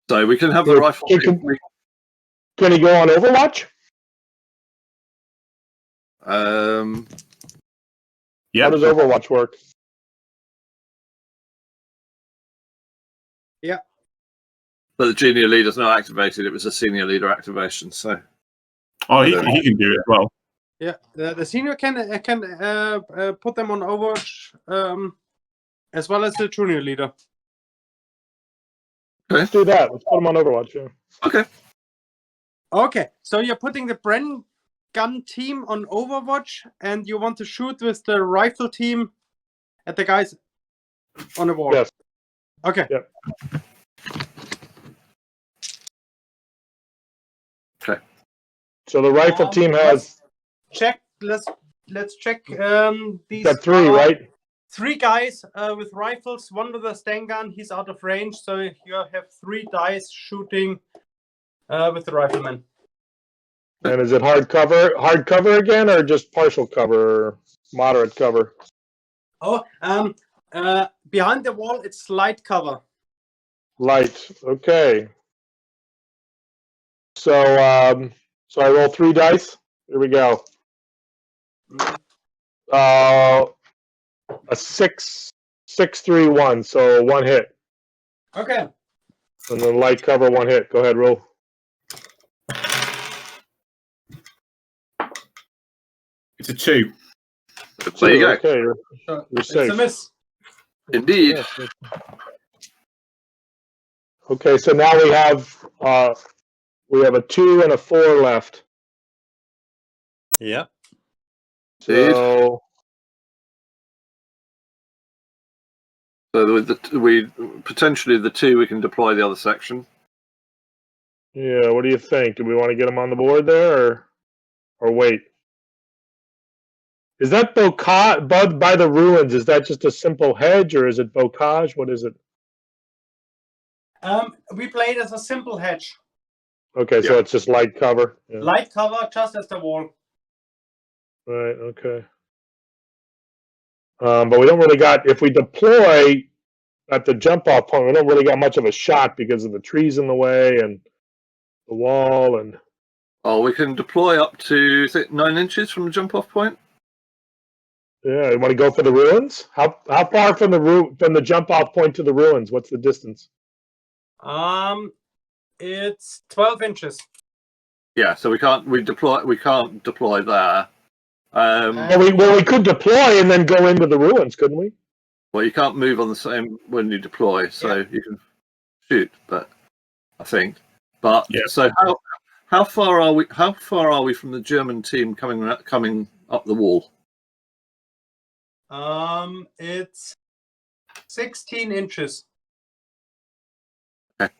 So we can have the rifle. Can he go on Overwatch? Yeah. How does Overwatch work? Yeah. But the junior leader's not activated. It was a senior leader activation. So Oh, he can do it as well. Yeah, the senior can put them on Overwatch as well as the junior leader. Let's do that. Let's put them on Overwatch. Yeah. Okay. Okay, so you're putting the Bren gun team on Overwatch, and you want to shoot with the rifle team at the guys on the wall. Yes. Okay. Yep. Okay. So the rifle team has Check. Let's check. These got 3, are right? 3 guys with rifles. 1 with a Sten gun. He's out of range, so you have 3 dice shooting with the rifleman. And is it hard cover again, or just partial cover, or moderate cover? Oh, behind the wall, it's light cover. Light. Okay. So so I roll 3 dice. Here we go. A 6, 6, 3, 1. So 1 hit. Okay. And then light cover, 1 hit. Go ahead, roll. It's a 2. There you go. Okay, So you're it's safe. a miss. Indeed. Okay, so now we have a 2 and a 4 left. Yeah. So So with potentially the 2, we can deploy the other section. yeah, what do you think? Do we want to get them on the board there, or wait? Is that bocage by the ruins? Is that just a simple hedge, or is it bocage? What is it? We played as a simple hedge. Okay, so Yeah. it's just light cover. Yeah. Light cover just as the wall. Right. Okay. But we don't really got, if we deploy at the jump off point, we don't really got much of a shot because of the trees in the way and the wall and. Oh, we can deploy up to 9 inches from the jump off point. Yeah, you want to go for the ruins? How far from the jump off point to the ruins? What's the distance? It's 12 inches. Yeah, so we can't deploy there. Well, we could deploy and then go into the ruins, couldn't we? Well, you can't move on the same when you deploy, so you can shoot. But I think, Yeah. So how far are we? How far are we from the German team coming up the wall? It's 16 inches. Okay.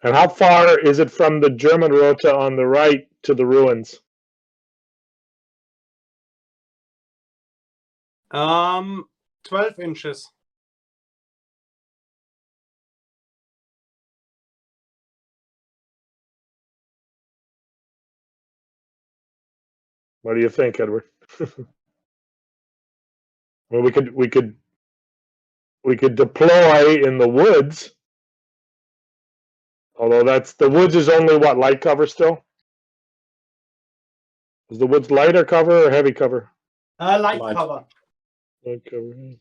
And how far is it from the German rota on the right to the ruins? 12 inches. What do you think, Edward? Well, we could deploy in the woods. Although the woods is only what, light cover still? Is the woods lighter cover or heavy cover? Light Light. cover. Light cover. Yeah.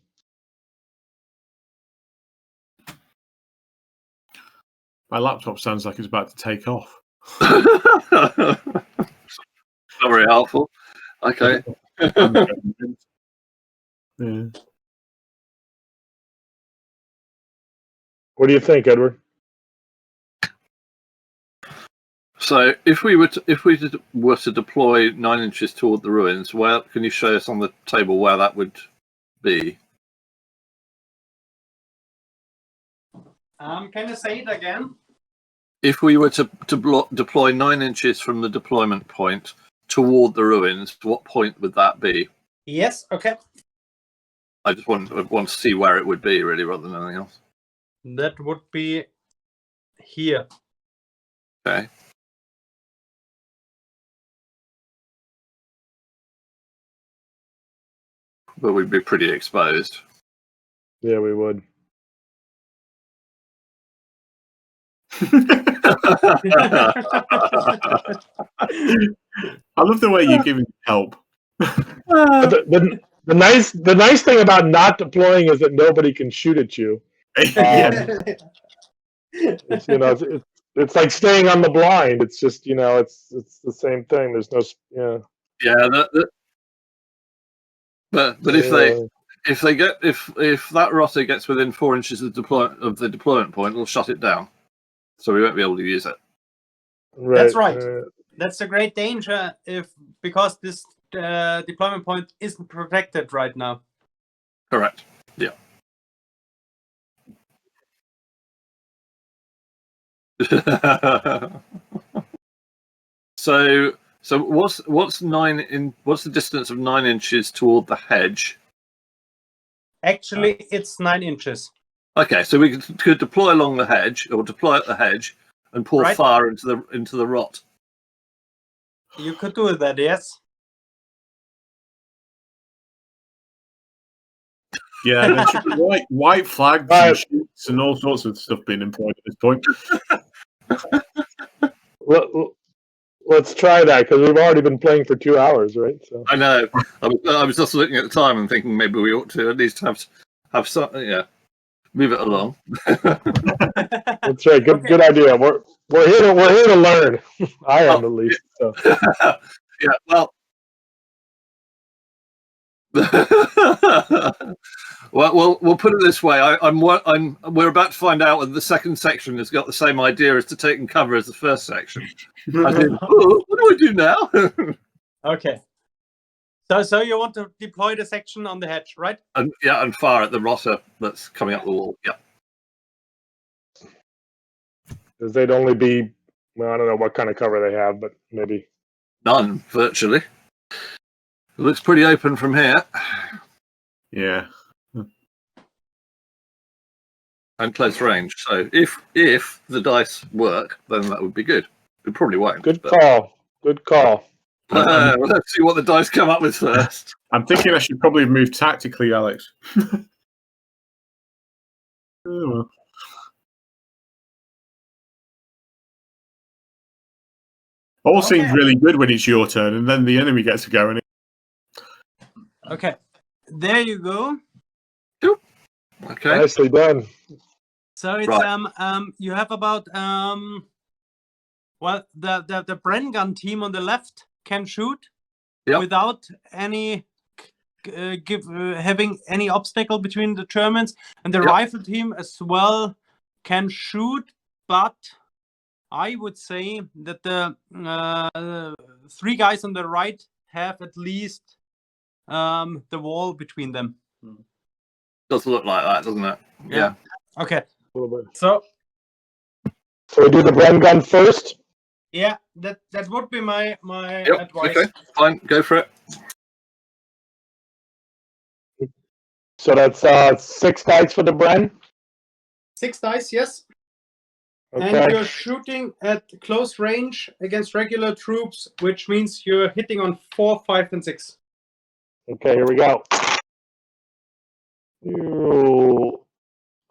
My laptop sounds like it's about to take off. Not very helpful. Okay. Yeah. What do you think, Edward? So if we were to deploy 9 inches toward the ruins, where can you show us on the table where that would be? Can you say it again? If we were to deploy 9 inches from the deployment point toward the ruins, what point would that be? Yes, okay. I just want to see where it would be, really, rather than anything else. That would be here. Okay. But we'd be pretty exposed. Yeah, we would. I love the way you're giving help. But the nice thing about not deploying is that nobody can shoot at you. Yeah. It's it's like staying on the blind. It's just it's the same thing. There's no Yeah, but if that rotter gets within 4 inches of the deployment point, it'll shut it down, so we won't be able to use it. Right. That's right. That's a great danger because this deployment point isn't protected right now. Correct. Yeah. So what's the distance of 9 inches toward the hedge? Actually, it's 9 inches. Okay, so we could deploy along the hedge or deploy at the hedge and pour fire into the rot. You could do that, yes. Yeah, there should be white flags and shoots and all sorts of stuff being employed at this point. Let's try that because we've already been playing for 2 hours, right? So I know. I was just looking at the time and thinking maybe we ought to at least have some. Yeah, move it along. That's right. Good idea. We're here to learn. I am at least. So. Yeah. Well. We'll put it this way. We're about to find out whether the second section has got the same idea as to taking cover as the first section. I think, what do I do now? Okay. So you want to deploy the section on the hedge, right? And fire at the rotter that's coming up the wall. Yeah. Because they'd only be, well, I don't know what kind of cover they have, but maybe none, virtually. It looks pretty open from here. Yeah. And close range. So if the dice work, then that would be good. It probably won't. Good call. Well, let's see what the dice come up with first. I'm thinking I should probably have moved tactically, Alex. Oh, well. All seems really good when it's your turn, and then the enemy gets to go. Okay, there you go. Okay, nicely done. So it's you have about the Bren gun team on the left can shoot without any having any obstacle between the Germans, and the rifle team as well can shoot, but I would say that the 3 guys on the right have at least the wall between them. Does look like that, doesn't it? Yeah. Okay. So we do the Bren gun first. Yeah, that would be my advice. Okay, fine, go for it. So that's 6 dice for the Bren. 6 dice, yes. Okay. And you're shooting at close range against regular troops, which means you're hitting on 4, 5, and 6. Okay, here we go.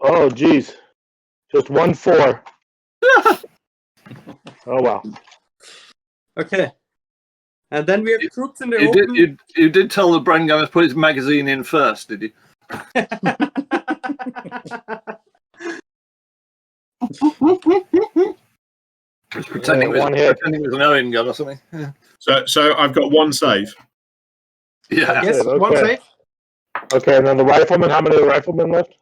Oh, geez. Just 1 4. Oh, wow. Okay. And then we have troops in the open. You did tell the Bren gunner to put his magazine in first, did you? Pretending it was an Owen gun or something. Yeah. So I've got 1 save. Yeah. Yes, okay. 1 save. Okay, and then the riflemen. How many of the riflemen left?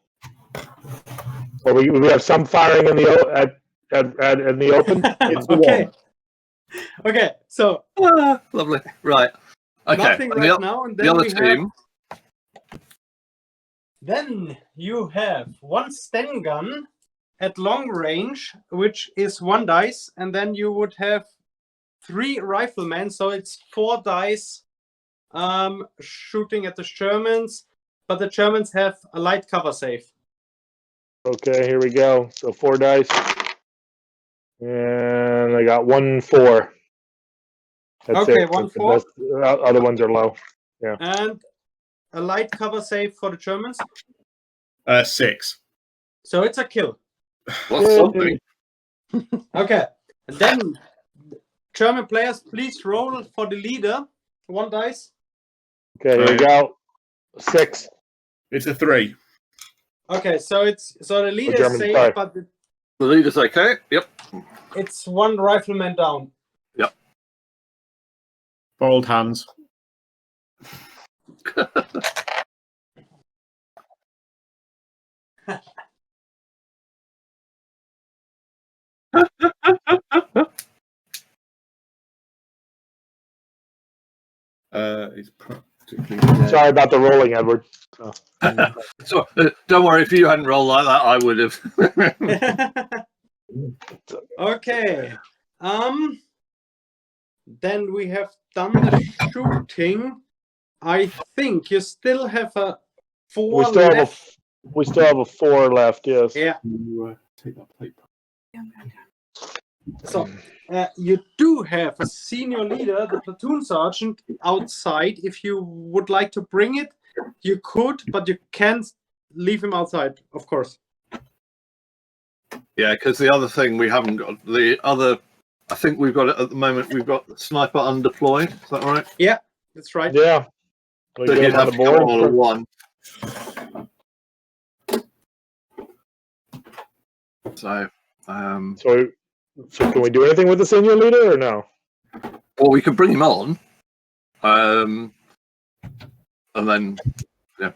Well, we have some firing in the in the open. Okay. Okay. So lovely. Right. Okay. Nothing right now, and then the other team. Then you have 1 Sten gun at long range, which is 1 dice, and then you would have 3 riflemen, so it's 4 dice shooting at the Germans, but the Germans have a light cover save. Okay, here we go. So 4 dice, and I got 1 4. That's okay, it. 1 4. Other ones are low. Yeah. And a light cover save for the Germans. 6. So it's a kill. What's something? Okay. And then German players, please roll for the leader. 1 dice. Okay, here we go. 6. It's a 3. Okay, so the leader is German safe, side. but The leader's okay. Yep. it's one rifleman down. Yep. Fold hands. He's practically dead. Sorry about the rolling, Edward. So don't worry, if you hadn't rolled like that, I would have. Okay. Then we have done the shooting. I think you still have a 4 We still have left. we still have a 4 left. Yes. Yeah. You, take that plate. So you do have a senior leader, the platoon sergeant, outside. If you would like to bring it, you could, but you can't leave him outside, of course. Yeah, because the other thing we haven't got, I think we've got it at the moment, we've got the sniper undeployed, is that right? Yeah, that's right. Yeah. We So get he'd him on have the to come all board. at one. So, So can we do anything with the senior leader or no? well, we could bring him on, and then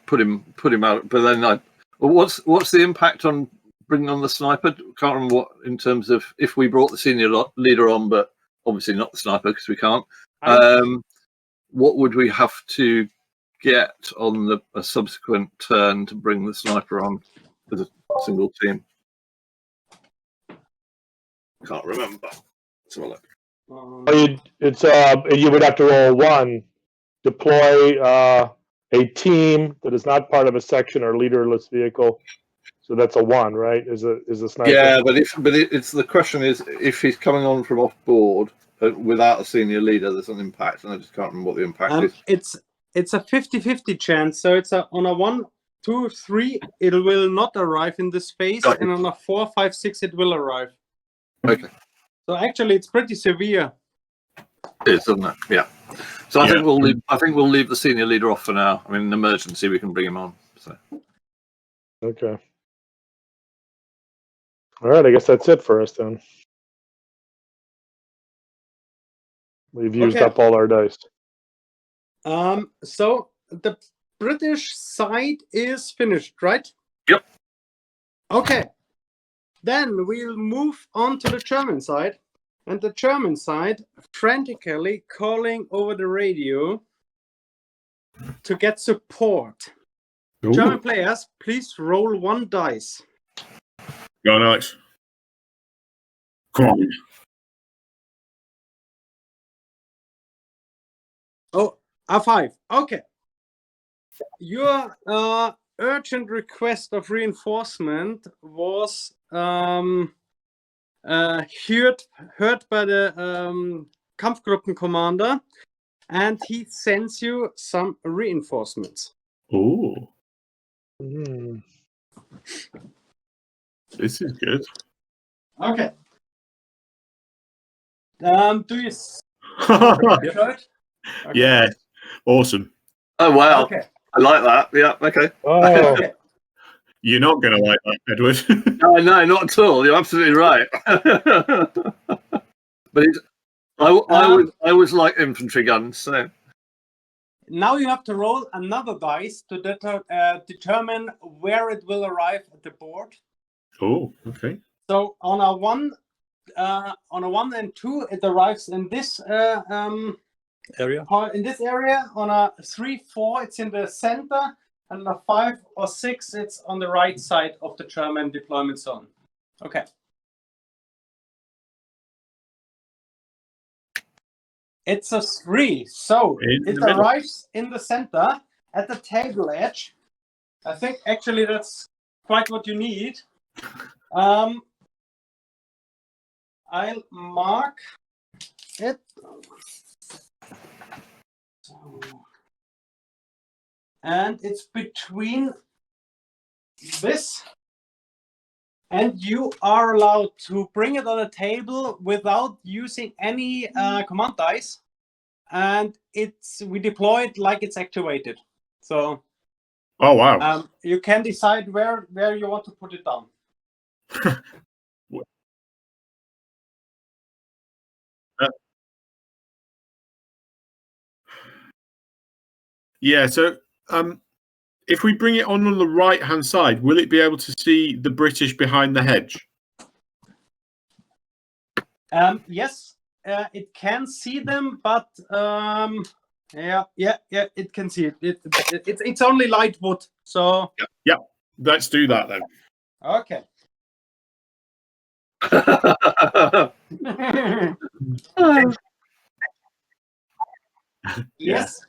put him out. But then, what's the impact on bringing on the sniper? Can't remember what in terms of if we brought the senior leader on, but obviously not the sniper because we can't. What would we have to get on a subsequent turn to bring the sniper on as a single team? Can't remember. Let's have a look. You would have to roll 1, deploy a team that is not part of a section or leaderless vehicle. So that's a 1, right? Is a sniper? Yeah, but it's the question is if he's coming on from off board without a senior leader, there's an impact, and I just can't remember what the impact is. It's a 50-50 chance. So it's on a 1, 2, 3, it will not arrive in this phase, and on a 4, 5, 6, it will arrive. Okay. So actually, it's pretty severe. It is, isn't it? Yeah. So I think we'll leave the senior leader off for now. I mean, in an emergency, we can bring him on. So. Okay. All right. I guess that's it for us then. We've used up all our dice. So the British side is finished, right? Yep. Okay. Then we'll move on to the German side. And the German side frantically calling over the radio to get support. Ooh. German players, please roll 1 dice. Go on, Alex. Come on. Oh, A5. Okay. Your urgent request of reinforcement was heard by the Kampfgruppen commander, and he sends you some reinforcements. Ooh, Mm. this is good. Okay. Do you heard? Okay. Yeah, awesome. Oh wow! Okay. I like that. Yeah. Okay. Oh, Okay. You're not going to like that, Edward. No, not at all. You're absolutely right. But I always like infantry guns. So Now you have to roll another dice to determine where it will arrive at the board. Oh, okay. So on a 1 and 2, it arrives in this Area. in this area. On a 3, 4, it's in the center, and on a 5 or 6, it's on the right side of the German deployment zone. Okay. It's a 3, so it arrives in the center at the table edge. I think actually that's quite what you need. I'll mark it. And it's between this, and you are allowed to bring it on a table without using any command dice, and we deploy it like it's activated. So oh wow. You can decide where you want to put it down. Yeah. So, if we bring it on the right-hand side, will it be able to see the British behind the hedge? Yes, it can see them, but yeah, it can see it. It's only light wood, so Yeah. Let's do that then. okay. Yes.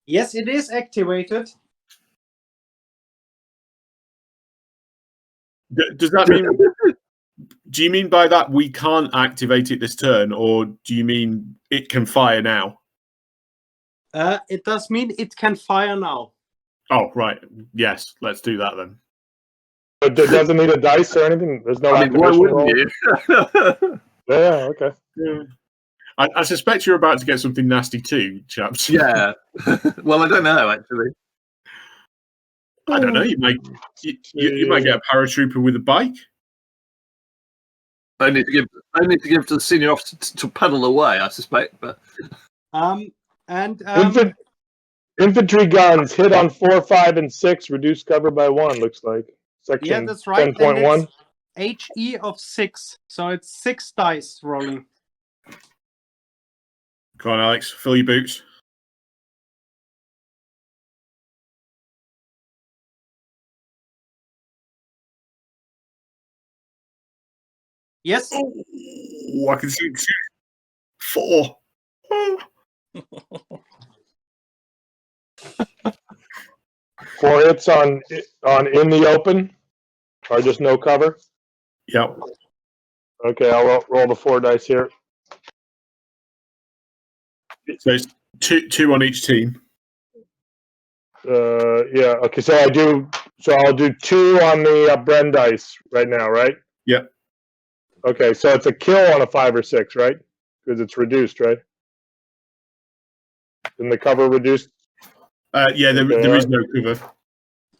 Yes, it is activated. Does that mean? Do you mean by that we can't activate it this turn, or do you mean it can fire now? It does mean it can fire now. Oh, right. Yes, let's do that then. But it doesn't need a dice or anything. There's no I mean, why activation roll. wouldn't you? Yeah, okay. Yeah. I suspect you're about to get something nasty too, chaps. Yeah. Well, I don't know actually. I don't know. You might get a paratrooper with a bike. I need to give to the senior officer to pedal away, I suspect. But Infantry guns hit on 4, 5, and 6. Reduce cover by 1. Looks like section yeah, that's right. 10.1. HE of 6, so it's 6 dice rolling. Come on, Alex, fill your boots. Yes. Oh, I can see 2, 4. Oh. 4 hits on in the open, or just no cover. Yep. Okay, I'll roll the 4 dice here. So it's two on each team. Yeah. Okay, so I'll do 2 on the Bren dice right now, right? Yep. Okay, so it's a kill on a 5 or 6, right? Because it's reduced, right? And the cover reduced. Yeah, there is no cover.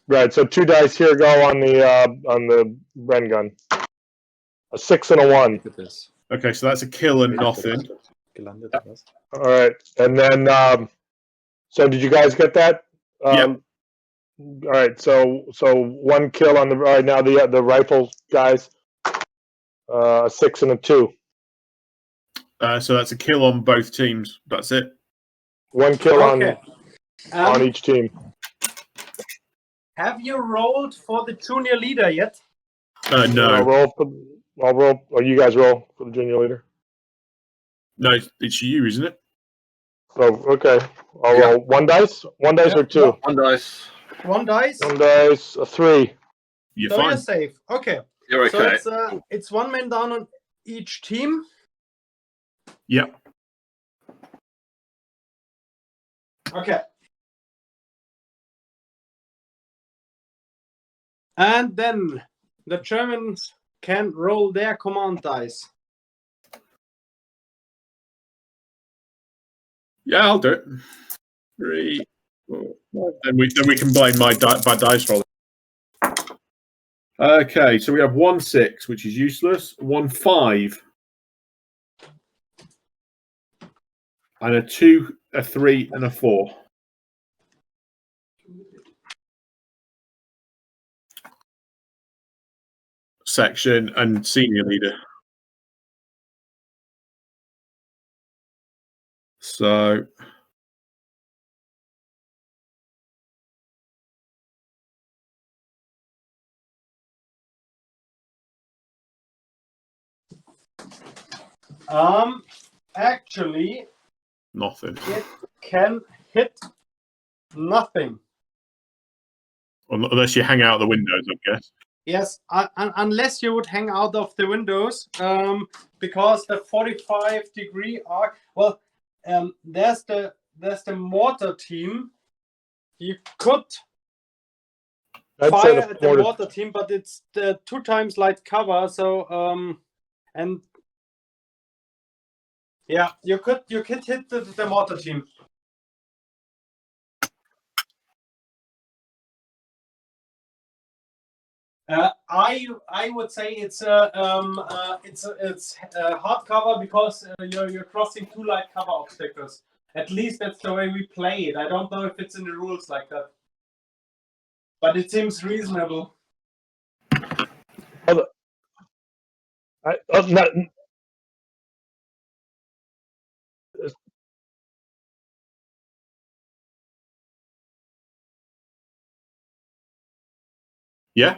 Right. So 2 dice here go on the Bren gun. A 6 and a 1. Look at this. Okay, so that's a kill and nothing. Gelandet, oder was? All right, and then so did you guys get that? Yep. All right, so 1 kill on the right now the rifle guys. A 6 and a 2. So that's a kill on both teams. That's it. 1 kill Okay. on each team. Have you rolled for the junior leader yet? No. I'll roll. Or you guys roll for the junior leader. No, it's you, isn't it? Oh, okay. I'll roll 1 dice. 1 dice or 2. No. 1 dice. 1 dice. 1 dice. A 3. You're So fine. you're safe. Okay. You're okay. So it's 1 man down on each team. Yep. Okay. And then the Germans can roll their command dice. Yeah, I'll do it. 3, 4, 5. Then we can blame my dice roll. Okay, so we have 1 6, which is useless. 1 5. And a 2, a 3, and a 4. Section and senior leader. So Actually, nothing. it can hit nothing. Unless you hang out the windows, I guess. Yes, unless you would hang out of the windows, because the 45-degree arc. Well, there's the mortar team. You could fire at the mortar team, but it's 2 times light cover. So and yeah, you could hit the mortar team. I would say it's hard cover because you're crossing 2 light cover obstacles. At least that's the way we play it. I don't know if it's in the rules like that, but it seems reasonable. Yeah.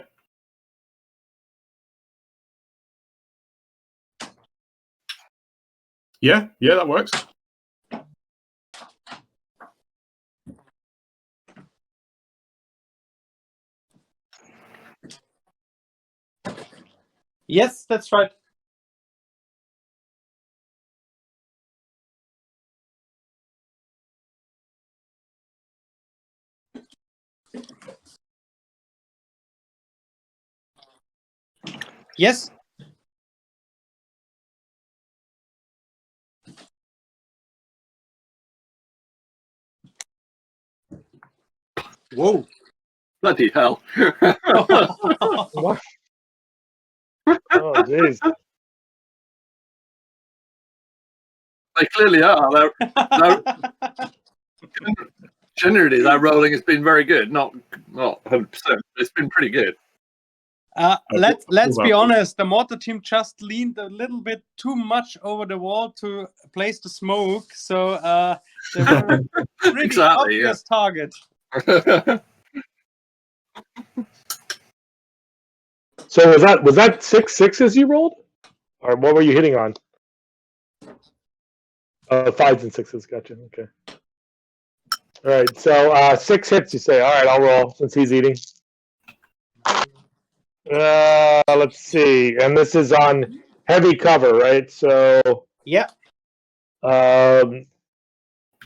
Yeah, that works. Yes, that's right. Yes. Whoa. Bloody hell. What? Oh, jeez. They clearly are. Generally, that rolling has been very good. Not 100%. It's been pretty good. Let's be honest. The mortar team just leaned a little bit too much over the wall to place the smoke, so they were a pretty Exactly, obvious target. So was that 6 6s you rolled, or what were you hitting on? 5s and 6s. Gotcha. Okay. All right. So 6 hits. You say, all right, I'll roll since he's eating. Let's see. And this is on heavy cover, right? So yeah. I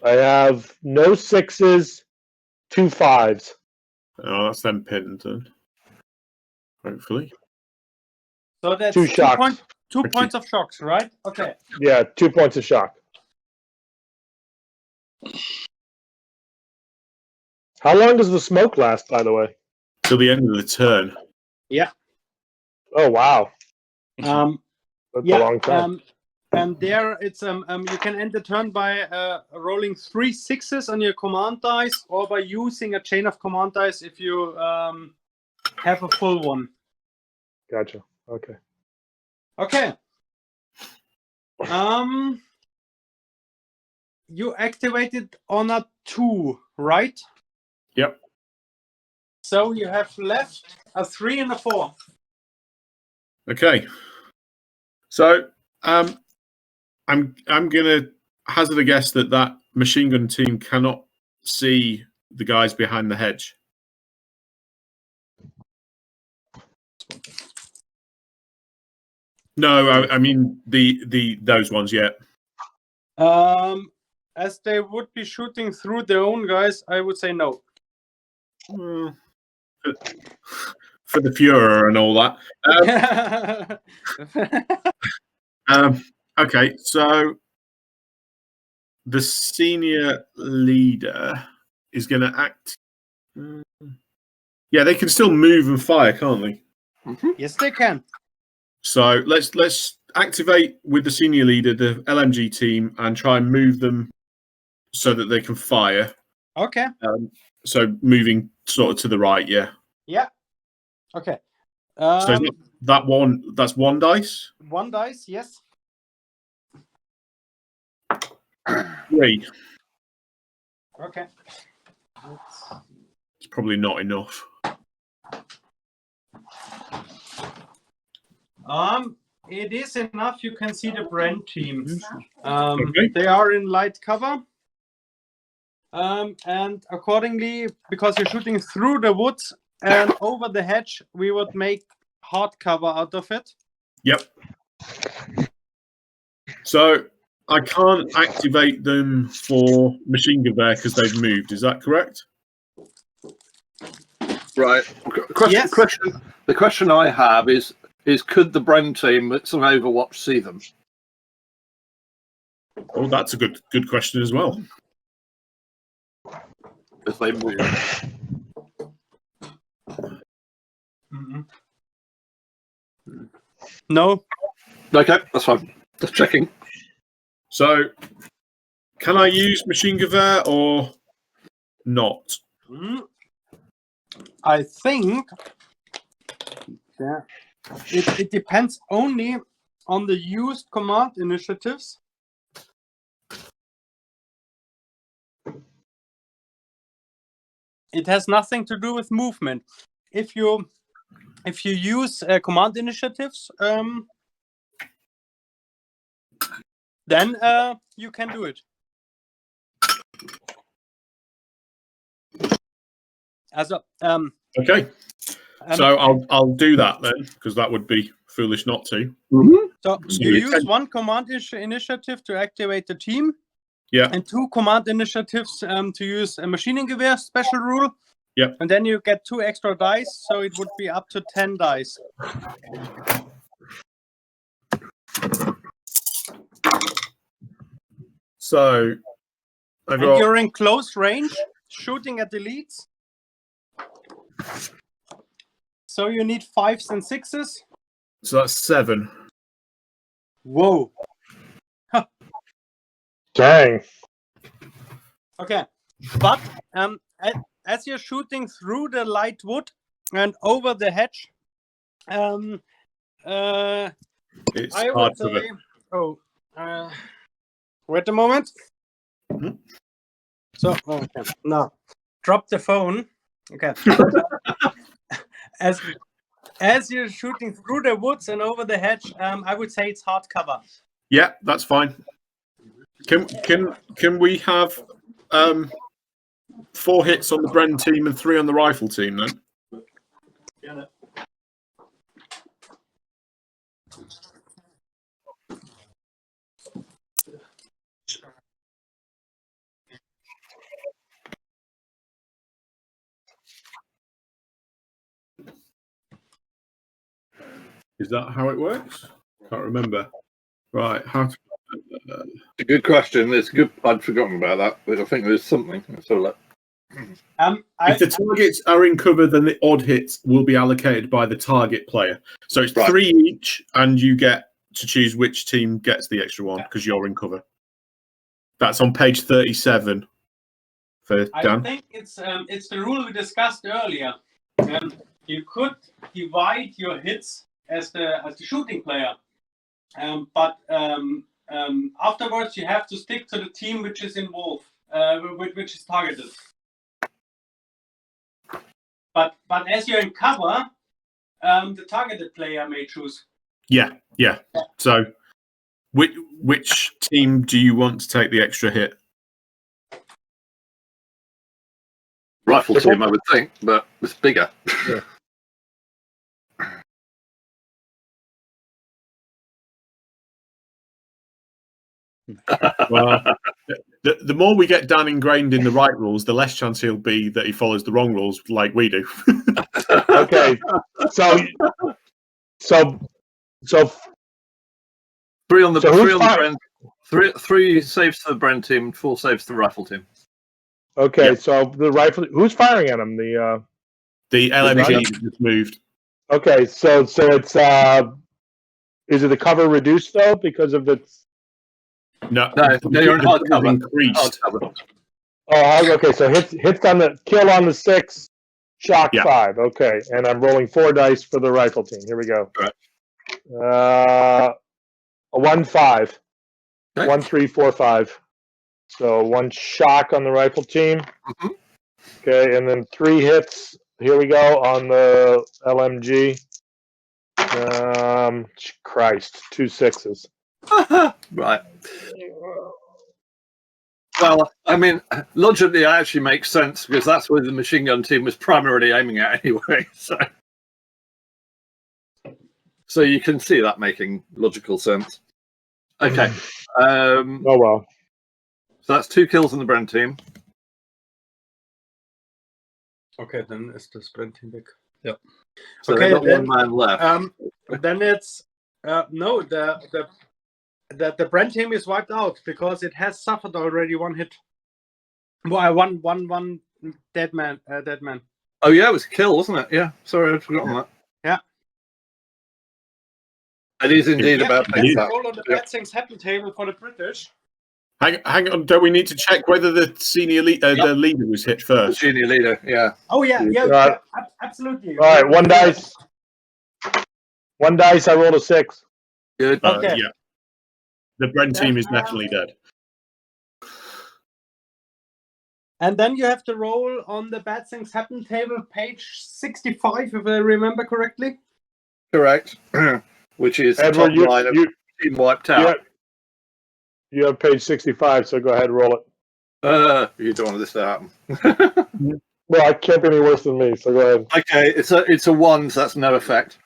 have no 6s, 2 5s. Oh, that's them pinned then. Hopefully. So that's 2 shocks. 2 points of shocks, right? Okay. Yeah, 2 points of shock. How long does the smoke last, by the way? Till the end of the turn. Yeah. Oh wow. That's a long time. And there it's you can end the turn by rolling 3 6s on your command dice, or by using a chain of command dice if you have a full one. Gotcha. Okay. Okay. You activated on a 2, right? Yep. So you have left a 3 and a 4. Okay. So I'm gonna hazard a guess that machine gun team cannot see the guys behind the hedge. No, I mean those ones. Yeah. As they would be shooting through their own guys, I would say no. For the Führer and all that. Okay, so the senior leader is going to act. Yeah, they can still move and fire, can't they? Mm-hmm. Yes, they can. So let's activate with the senior leader, the LMG team, and try and move them so that they can fire. Okay. So moving sort of to the right, yeah. Yeah. Okay. So that's 1 dice? 1 dice, yes. 3. Okay. It's probably not enough. It is enough. You can see the Brand team. Okay. They are in light cover. And accordingly, because you're shooting through the woods and over the hedge, we would make hard cover out of it. Yep. So I can't activate them for machine gun there because they've moved. Is that correct? Right. Yes. The question I have is could the Brand team that's on Overwatch see them? Oh, that's a good question as well. If they move. Mm-hmm. No. Okay, that's fine. Just checking. So, can I use machine gewehr or not? I think that it depends only on the used command initiatives. It has nothing to do with movement. If you use command initiatives, then you can do it. Okay. So I'll do that then, because that would be foolish not to. So you use one command initiative to activate the team. Yeah. And 2 command initiatives to use a machining gewehr special rule. Yeah. And then you get 2 extra dice, so it would be up to 10 dice. So and you're in close range, shooting at elites. So you need 5s and 6s. So that's 7. Whoa. Dang. Okay. But as you're shooting through the light wood and over the hedge, It's I hard would for say, wait a moment. Mhm. So, okay. Now, drop the phone. Okay. As you're shooting through the woods and over the hedge, I would say it's hard cover. Yeah, that's fine. Can we have 4 hits on the Bren team and 3 on the rifle team then? Yeah. Is that how it works? Can't remember. Right. How to... A good question. It's good. I'd forgotten about that, but I think there's something. So look. If the targets are in cover, then the odd hits will be allocated by the target player. So it's 3 each, and you get to choose which team gets the extra one because you're in cover. That's on page 37. For Dan. I think it's the rule we discussed earlier. You could divide your hits as the shooting player, but afterwards you have to stick to the team which is involved, which is targeted. But as you're in cover, the targeted player may choose. Yeah. So, which team do you want to take the extra hit? Rifle team, I would think, but it's bigger. Yeah. Well, the more we get Dan ingrained in the right rules, the less chance he'll be that he follows the wrong rules like we do. Okay. So 3 on the So who's Bren. 3 saves to the Bren team, 4 saves to the rifle team. okay, Yep. so the rifle, who's firing at him? The LMG just moved. okay, so it's is it the cover reduced though because of the? No, you're in hard cover. Increased. Hard cover. Oh, okay. So hits on the kill on the 6, shock Yeah. 5. Okay, and I'm rolling 4 dice for the rifle team. Here we go. Right. A 1-5. Okay. 1, 3, 4, 5. So 1 shock on the rifle team. Mhm. Okay, and then 3 hits. Here we go on the LMG. Christ, 2 6s. Right. Well, I mean, logically, it actually makes sense because that's where the machine gun team was primarily aiming at anyway. So you can see that making logical sense. Okay. Oh well. So that's 2 kills on the Bren team. Okay, then is the sprint team big? Yeah. So Okay, they've got then, 1 man left. Then it's no, the Bren team is wiped out because it has suffered already 1 hit. Well, one dead man. Oh yeah, it was a kill, wasn't it? Yeah. Sorry, I'd forgotten that. Yeah. It is indeed Yeah, about it Let's is. that. roll on the Yeah. bad things happen table for the British. Hang on. Don't we need to check whether the senior the leader was hit The first? junior leader, yeah. Oh yeah, absolutely. All right, one dice. One dice. I rolled a 6. Good. Okay. Yeah. The Bren team is definitely dead. And then you have to roll on the bad things happen table, page 65, if I remember correctly. Correct. Which is the Edward, top line of team wiped out. You have page 65, so go ahead and roll it. You don't want this to happen. Well, it can't be any worse than me, so go ahead. Okay, it's a 1, so that's no effect.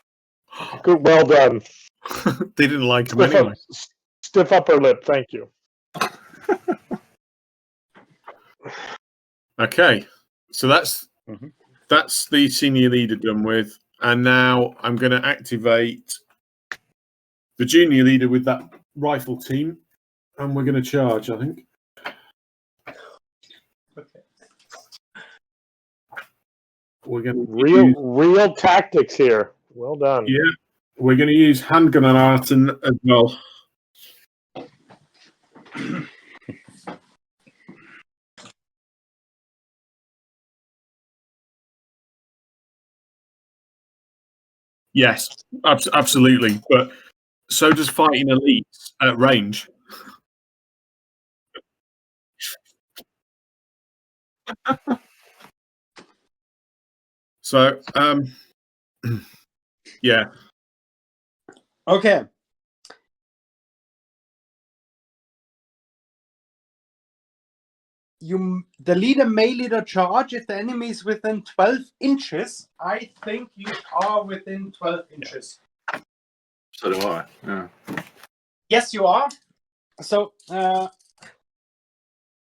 Good, well done. They didn't like him anyway. Stiff upper lip, thank you. Okay, so that's the senior leader done with, and now I'm going to activate the junior leader with that rifle team, and we're going to charge, I think. We're going to real tactics here. Well done. Yeah, we're going to use handgun and arson as well. Yes, absolutely. But so does fighting elites at range. So, yeah. Okay. The leader may lead a charge if the enemy is within 12 inches. I think you are within 12 inches. So do I. Yeah. Yes, you are. So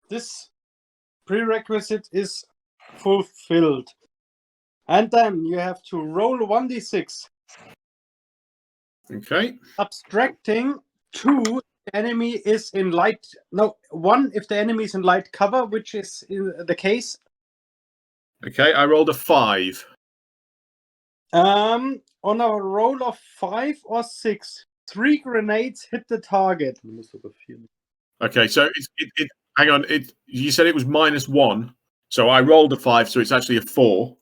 this prerequisite is fulfilled. And then you have to roll 1d6. Okay. Subtracting 2 the enemy is in light. No, 1 if the enemy is in light cover, which is in the case. Okay, I rolled a 5. On a roll of 5 or 6, 3 grenades hit the target. Okay, so hang on. You said it was -1, so I rolled a 5, so it's actually a 4.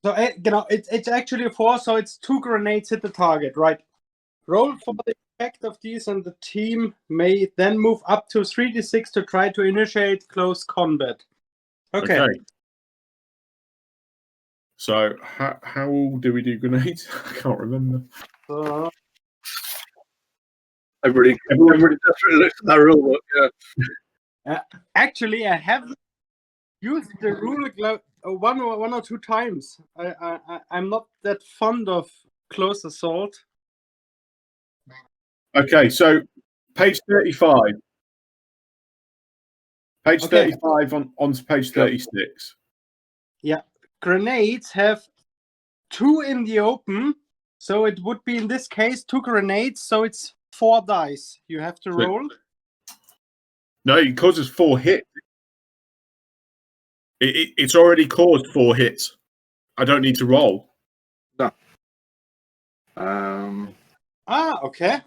So it's actually a 4, so it's 2 grenades hit the target, right? Roll for the effect of these, and the team may then move up to 3d6 to try to initiate close combat. Okay. So how do we do grenades? I can't remember. Everybody desperately looks at that rule book. Yeah. Actually, I have used the rule one or two times. I'm not that fond of close assault. Okay, so page 35. Page 35 on to page 36. Yeah. Grenades have 2 in the open, so it would be in this case 2 grenades, so it's 4 dice you have to roll. No, it causes 4 hits. It's already caused 4 hits. I don't need to roll. No. Okay.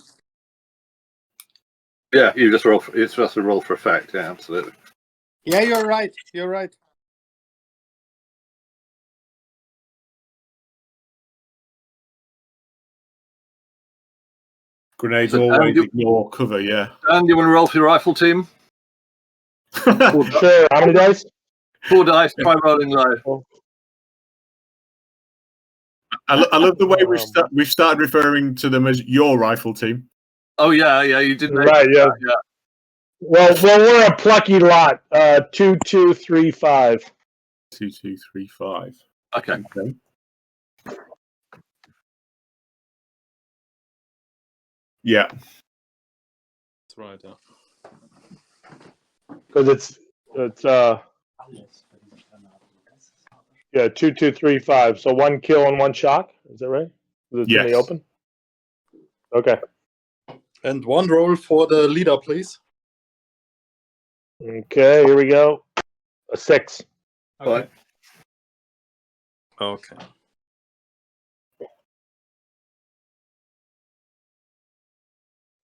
Yeah, you just roll. It's just a roll for effect. Yeah, absolutely. Yeah, you're right. You're right. Grenades always ignore cover, yeah. And you want to roll for your rifle team? Sure. How many dice? 4 dice, try rolling low. I love the way we've started referring to them as your rifle team. Oh, yeah, you did. Right, yeah. Well, we're a plucky lot. 2, 2, 3, 5. 2, 2, 3, 5. Okay. Yeah. That's right. Because it's 2, 2, 3, 5. So 1 kill and 1 shock. Is that right? Is it in the open? Okay. And 1 roll for the leader, please. Okay, here we go. A 6. Okay. Okay.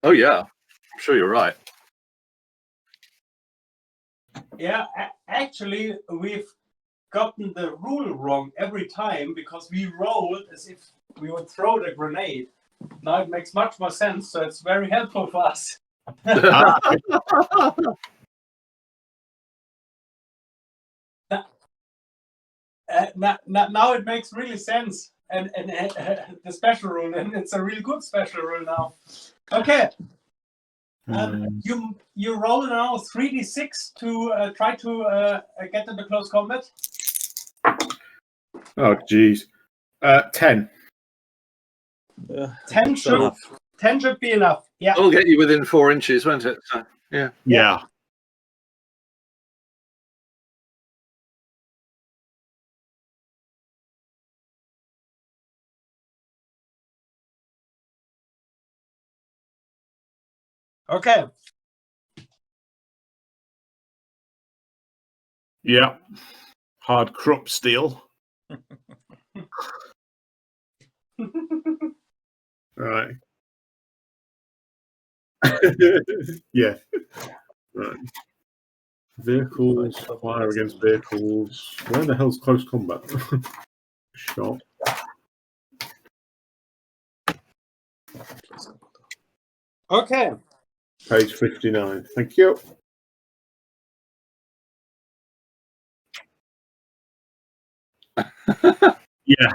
Oh yeah, I'm sure you're right. Yeah, actually, we've gotten the rule wrong every time because we rolled as if we would throw the grenade. Now it makes much more sense, so it's very helpful for us. Now it makes really sense, and the special rule, and it's a really good special rule now. Okay, you roll now 3d6 to try to get into close combat. Oh, geez. 10. 10 should be enough. Yeah. It'll get you within 4 inches, won't it? So, yeah. Yeah. Okay. Yeah. Hard crop steel. Right. Yeah. Right. Vehicles, fire against vehicles. Where the hell's close combat? Shot. Okay. Page 59. Thank you. Yeah.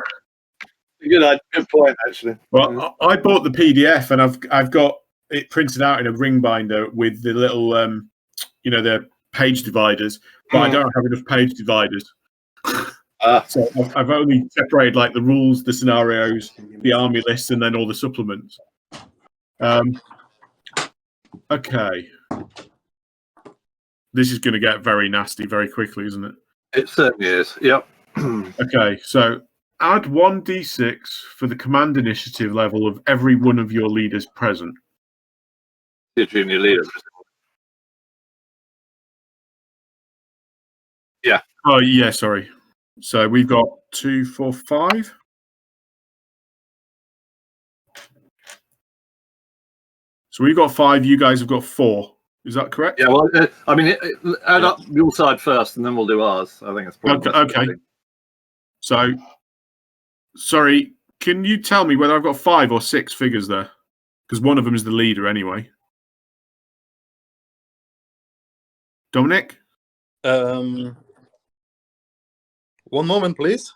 Good point, actually. Well, I bought the PDF and I've got it printed out in a ring binder with the little the page dividers, but I don't have enough page dividers. So I've only separated like the rules, the scenarios, the army list, and then all the supplements. Okay. This is going to get very nasty very quickly, isn't it? It certainly is. Yep. Okay, so add 1d6 for the command initiative level of every one of your leaders present. Your junior leader. Yeah. Oh, yeah, sorry. So we've got 2, 4, 5. So we've got 5, you guys have got 4. Is that correct? Yeah, well, I mean, add up your side first and then we'll do ours. I think it's probably okay. So, sorry, can you tell me whether I've got 5 or 6 figures there? Because one of them is the leader anyway. Dominic? 1 moment, please.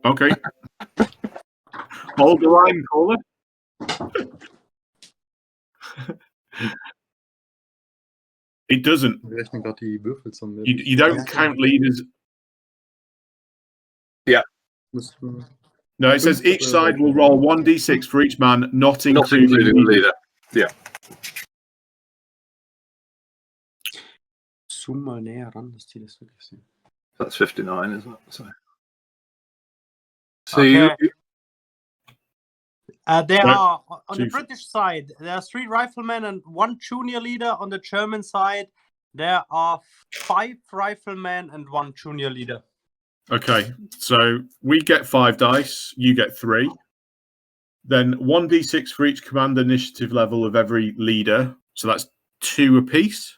Okay. Hold the line, caller. It doesn't. You don't count leaders. Yeah. No, it says each side will roll 1d6 for each man, not including the leader. Yeah. Zoom mal näher ran, dass die das wirklich sehen. That's 59, isn't it? So okay. There No, are, on the British side, there are 3 riflemen and 1 junior leader. On the German side, there are 5 riflemen and 1 junior leader. Okay, so we get 5 dice, you get 3. Then 1d6 for each command initiative level of every leader. So that's 2 apiece.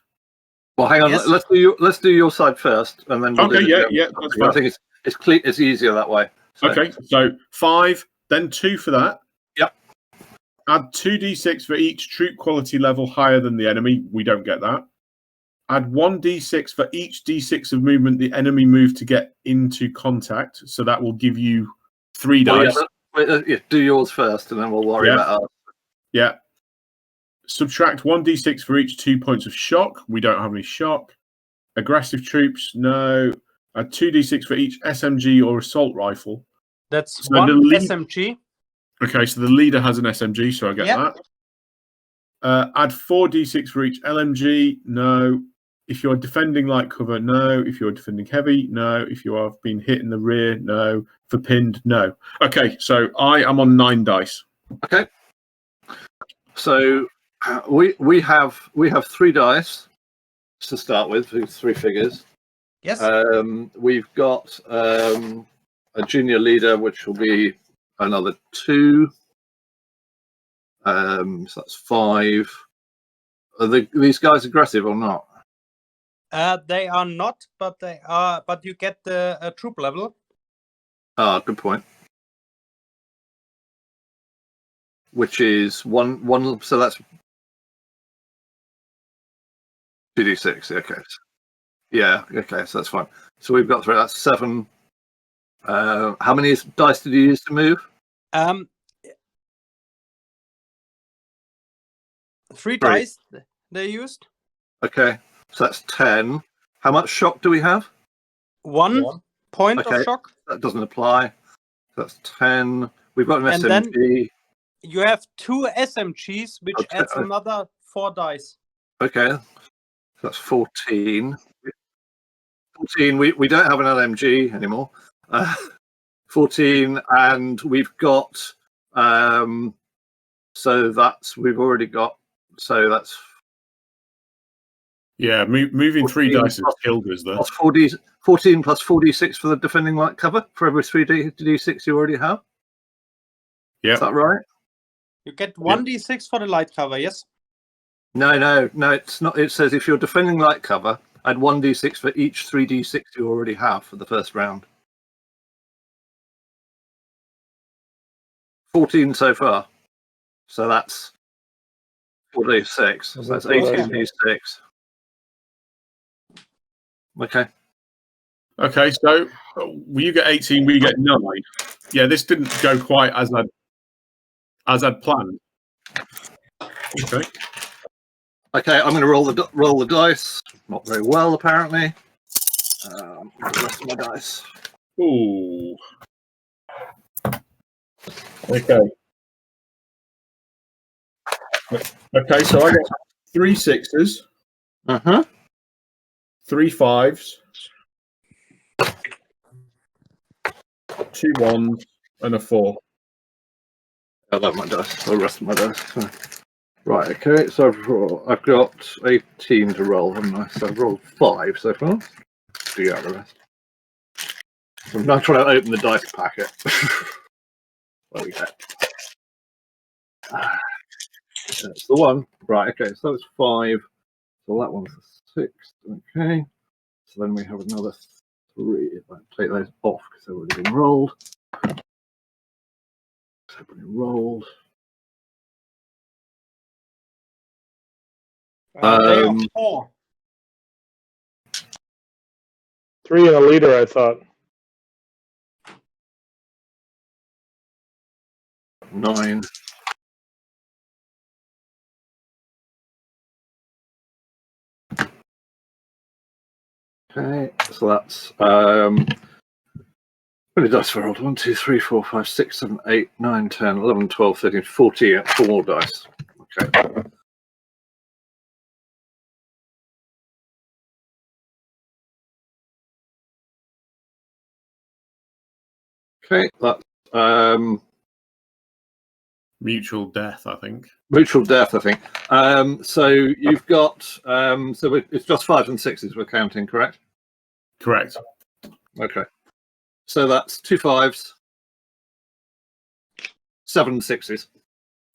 Well, hang on. Yes. Let's do your side first, and then we'll do yeah. That's fine. I think it's clean. It's easier that way. So. Okay, so 5, then 2 for that. Yep. Add 2d6 for each troop quality level higher than the enemy. We don't get that. Add 1d6 for each d6 of movement the enemy moved to get into contact. So that will give you 3 dice. Yeah, do yours first, and then we'll worry about ours. Yeah. Subtract 1d6 for each 2 points of shock. We don't have any shock. Aggressive troops, no. Add 2d6 for each SMG or assault rifle. That's so 1 SMG. Okay, so the leader has an SMG, so I get that. Add 4d6 for each LMG, no. If you're defending light cover, no. If you're defending heavy, no. If you have been hit in the rear, no. For pinned, no. Okay, so I am on 9 dice. Okay. So we have 3 dice to start with, 3 figures. Yes. We've got a junior leader, which will be another 2. So that's 5. these guys aggressive or not? They are not, but they are. But you get the troop level. Ah, good point. Which is one. So that's 2d6. Okay. Yeah. Okay. So that's fine. So we've got 3. That's 7. How many dice did you use to move? 3 dice they used. Okay. So that's 10. How much shock do we have? 1 point Okay. of shock. That doesn't apply. That's 10. We've got an And SMG. then you have 2 SMGs, which Okay. adds another 4 dice. Okay. That's 14. 14. We don't have an LMG anymore. 14, and we've got. So we've already got. So that's. Yeah, moving 3 dice plus- has killed us there. Plus 14 plus 4d6 for the defending light cover for every 3d6 you already have. Yeah. Is that right? You get 1d6 for the light cover. Yes. No, it's not. It says if you're defending light cover, add 1d6 for each 3d6 you already have for the first round. 14 so far. So that's 4d6. So that's 18d6. Okay. Okay, so you get 18, we get 9. Yeah, this didn't go quite as I'd planned. Okay. Okay, I'm going to roll the dice. Not very well, apparently. The rest of my dice. Ooh. Okay. Okay, so I got 3 6s, 3 5s, 2 1s, and a 4. I love my dice. The rest of my dice. Right. Okay. So I've got 18 to roll, haven't I? So I've rolled 5 so far. Do out the rest. I'm now trying to open the dice packet. What we get? That's the one. Right. Okay. So it's 5. So that one's a 6. Okay. So then we have another 3. If I take those off because they've already been rolled. Rolled. They are 4. 3 and a leader, I thought. 9. Okay, so that's how many dice for rolled? 1, 2, 3, 4, 5, 6, 7, 8, 9, 10, 11, 12, 13, 14. 4 more dice. Okay. Okay, that's Mutual death, I think. mutual death, I think. So you've got so it's just 5s and 6s we're counting, correct? Correct. Okay. So that's 2 5s, 7 6s.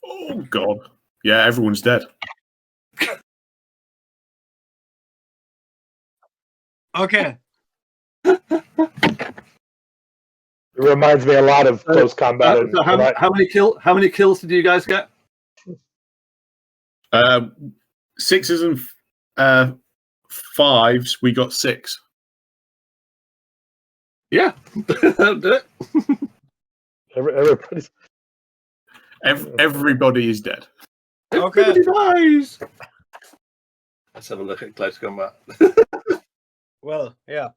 Oh, God. Yeah, everyone's dead. Okay. It reminds me a lot of close combat. So how many kills did you guys get? 6s and 5s, we got 6. Yeah, that'll do it. Everybody's. Everybody is dead. Okay. Everybody dies. Let's have a look at close combat. Well, yeah.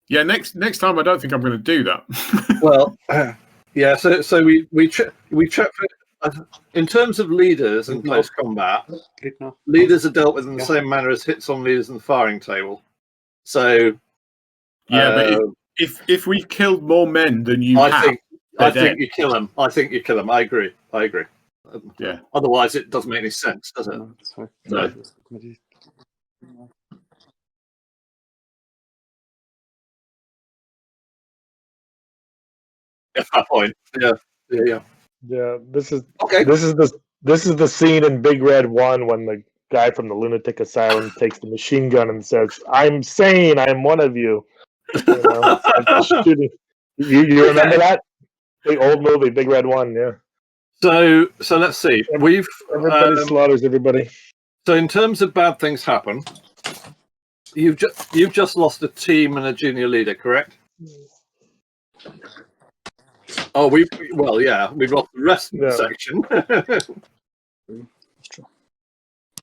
Yeah, next time I don't think I'm going to do that. Well, yeah. So we check for, in terms of leaders and close combat. Leaders are dealt with in the same manner as hits on leaders in the firing table. So yeah, but if we've killed more men than you I have, think you kill them. I think you kill them. I agree. Yeah. Otherwise, it doesn't make any sense, does it? No. At that point, yeah. Yeah, this is Okay. this is the scene in Big Red 1 when the guy from the lunatic asylum takes the machine gun and says, "I'm sane. I'm one of you." You know, it's like shooting. You remember that? The old movie, Big Red 1. Yeah. So let's see. We've Everybody slaughters everybody. so in terms of bad things happen, you've just lost a team and a junior leader, correct? Oh, we've lost the rest of the section.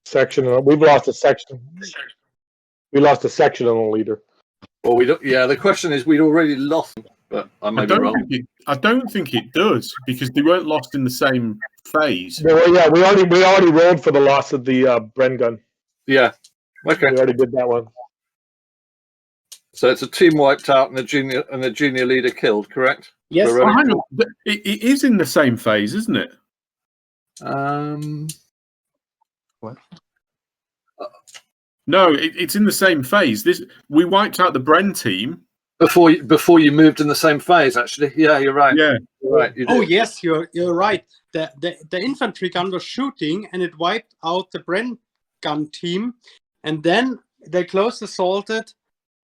Section. We've lost a section. We lost a section on the leader. Well, we don't. Yeah, the question is, we'd already lost, but I may be wrong. I don't think it does because they weren't lost in the same phase. Well, yeah, we already rolled for the loss of the Bren gun. Yeah. Okay. We already did that one. So it's a team wiped out and a junior leader killed, correct? Yes. Oh, hang on. It is in the same phase, isn't it? What? No, it's in the same phase. We wiped out the Bren team before you moved in the same phase. Actually, yeah, you're right. Yeah, you're right. You Oh did. yes, you're right. The infantry gun was shooting and it wiped out the Bren gun team, and then they close assaulted,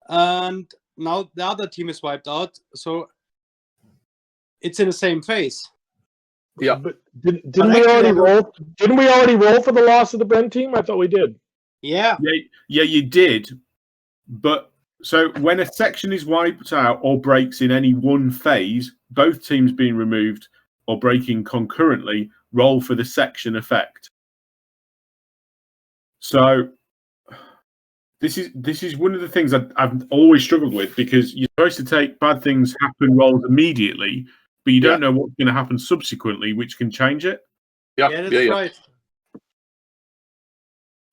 and now the other team is wiped out. So it's in the same phase. Yeah. But didn't we already roll? Didn't we already roll for the loss of the Bren team? I thought we did. Yeah. Yeah, you did. But so when a section is wiped out or breaks in any one phase, both teams being removed or breaking concurrently roll for the section effect. So this is one of the things I've always struggled with, because you're supposed to take bad things happen rolls immediately, but you don't know what's going to happen subsequently, which can change it. Yeah, That's right.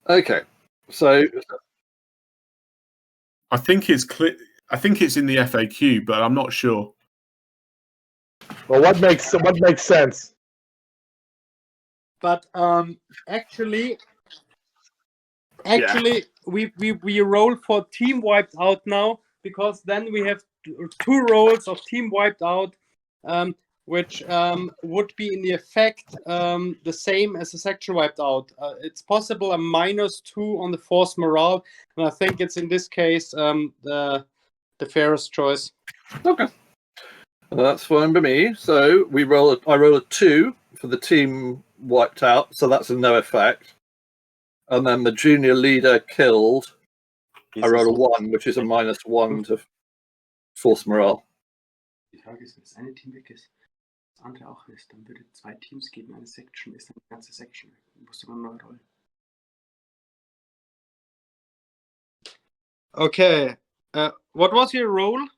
Okay. So I think it's clear. I think it's in the FAQ, but I'm not sure. Well, what makes sense? But actually, we roll for team wiped out now, because then we have two rolls of team wiped out, which would be in the effect the same as a section wiped out. It's possible a -2 on the force morale, and I think it's in this case the fairest choice. okay, well, that's fine by me. So I roll a 2 for the team wiped out, so that's a no effect. And then the junior leader killed. I roll a 1, which is a -1 to force morale. Die Frage ist, wenn das eine Team weg ist, das andere auch ist, dann würde 2 Teams geben, eine Section ist dann die ganze Section. Dann musst du mal neu rollen. Okay. What was your roll?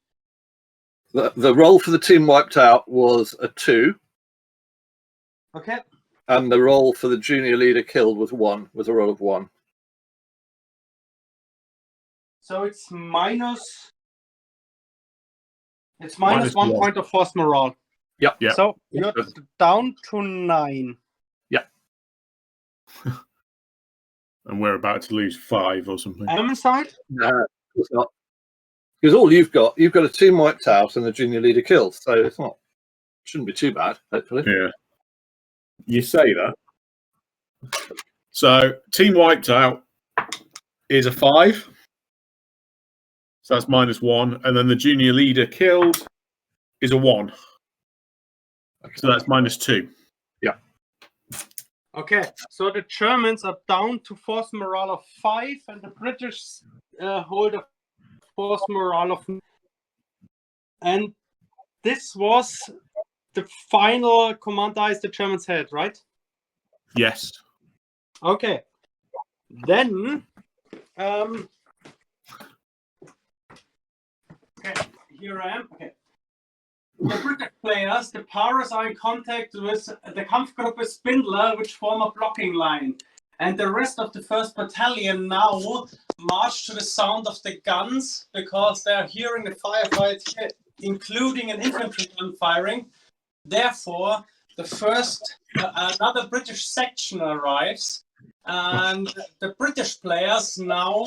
The roll for the team wiped out was a 2, Okay. and the roll for the junior leader killed was a roll of 1. So it's minus Minus 1 1. point of force morale. Yep. Yeah. So you're down to 9. And we're about to lose 5 or something. Enemy side? No, it's not. Because all you've got a team wiped out and the junior leader killed, so shouldn't be too bad, hopefully. Yeah. You say that. So team wiped out is a 5. So that's -1. And then the junior leader killed is a 1. So that's -2. Yeah. Okay, so the Germans are down to force morale of 5, and the British hold a force morale of. And this was the final command dice the Germans had, right? Yes. Okay. Then, okay, here I am. Okay. The British players, the powers, are in contact with the Kampfgruppe Spindler, which form a blocking line. And the rest of the 1st Battalion now march to the sound of the guns, because they are hearing the firefights, including an infantry gun firing. Therefore, another British section arrives, and the British players now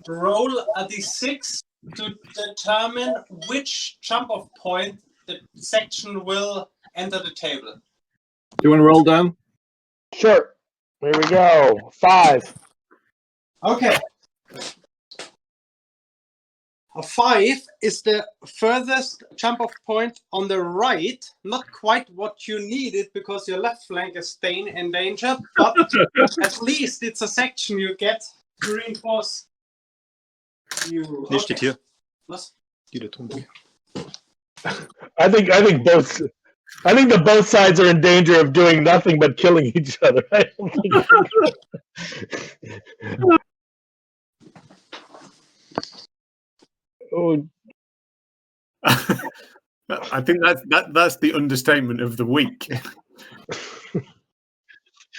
roll a d6 to determine which jump-off point the section will enter the table. Do you want to roll down? Sure. Here we go. 5. Okay. A 5 is the furthest jump-off point on the right. Not quite what you needed because your left flank is staying endangered, but at least it's a section you get to reinforce you. Nee, steht hier. Was? Die der Tonbank. I think that both sides are in danger of doing nothing but killing each other. I don't think... Oh, I think that's the understatement of the week.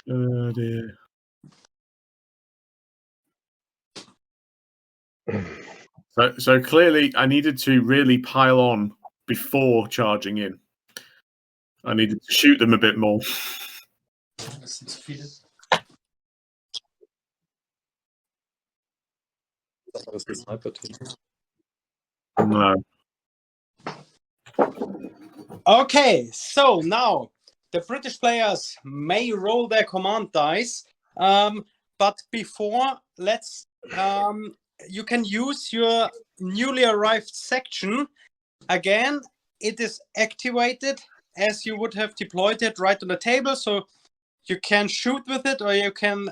Oh dear. So clearly, I needed to really pile on before charging in. I needed to shoot them a bit more. Das sind zu viele. Das ist das Sniper-Team. No. Okay, so now the British players may roll their command dice, but before, you can use your newly arrived section. Again, it is activated as you would have deployed it right on the table, so you can shoot with it or you can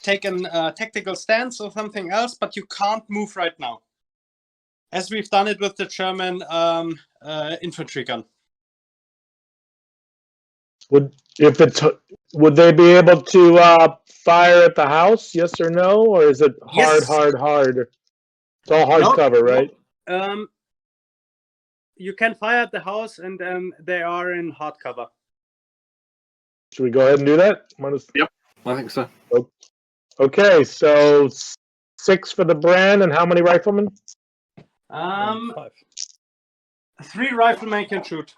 take a tactical stance or something else, but you can't move right now, as we've done it with the German infantry gun. would they be able to fire at the house? Yes or no, or is it hard, Yes. hard? It's all hard No, cover, right? You can fire at the house, and they are in hard cover. Should we go ahead and do that? Yep, I think so. Okay, so 6 for the brand, and how many riflemen? 5. 3 riflemen can shoot.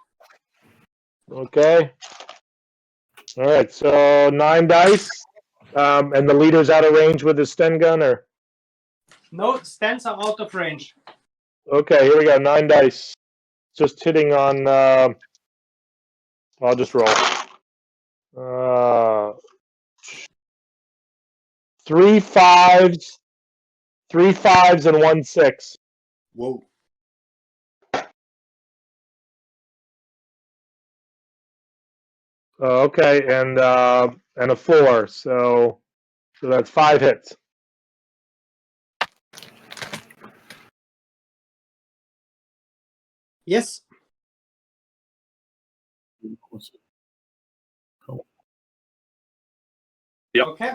Okay. All right, so 9 dice, and the leader's out of range with his Sten gun, or? No, stands are out of range. Okay, here we go, 9 dice. Just hitting on, I'll just roll. 3 5s, 3 5s, and 1 6. Whoa. Okay, and a 4, so that's 5 hits. Yes. Yep. Okay.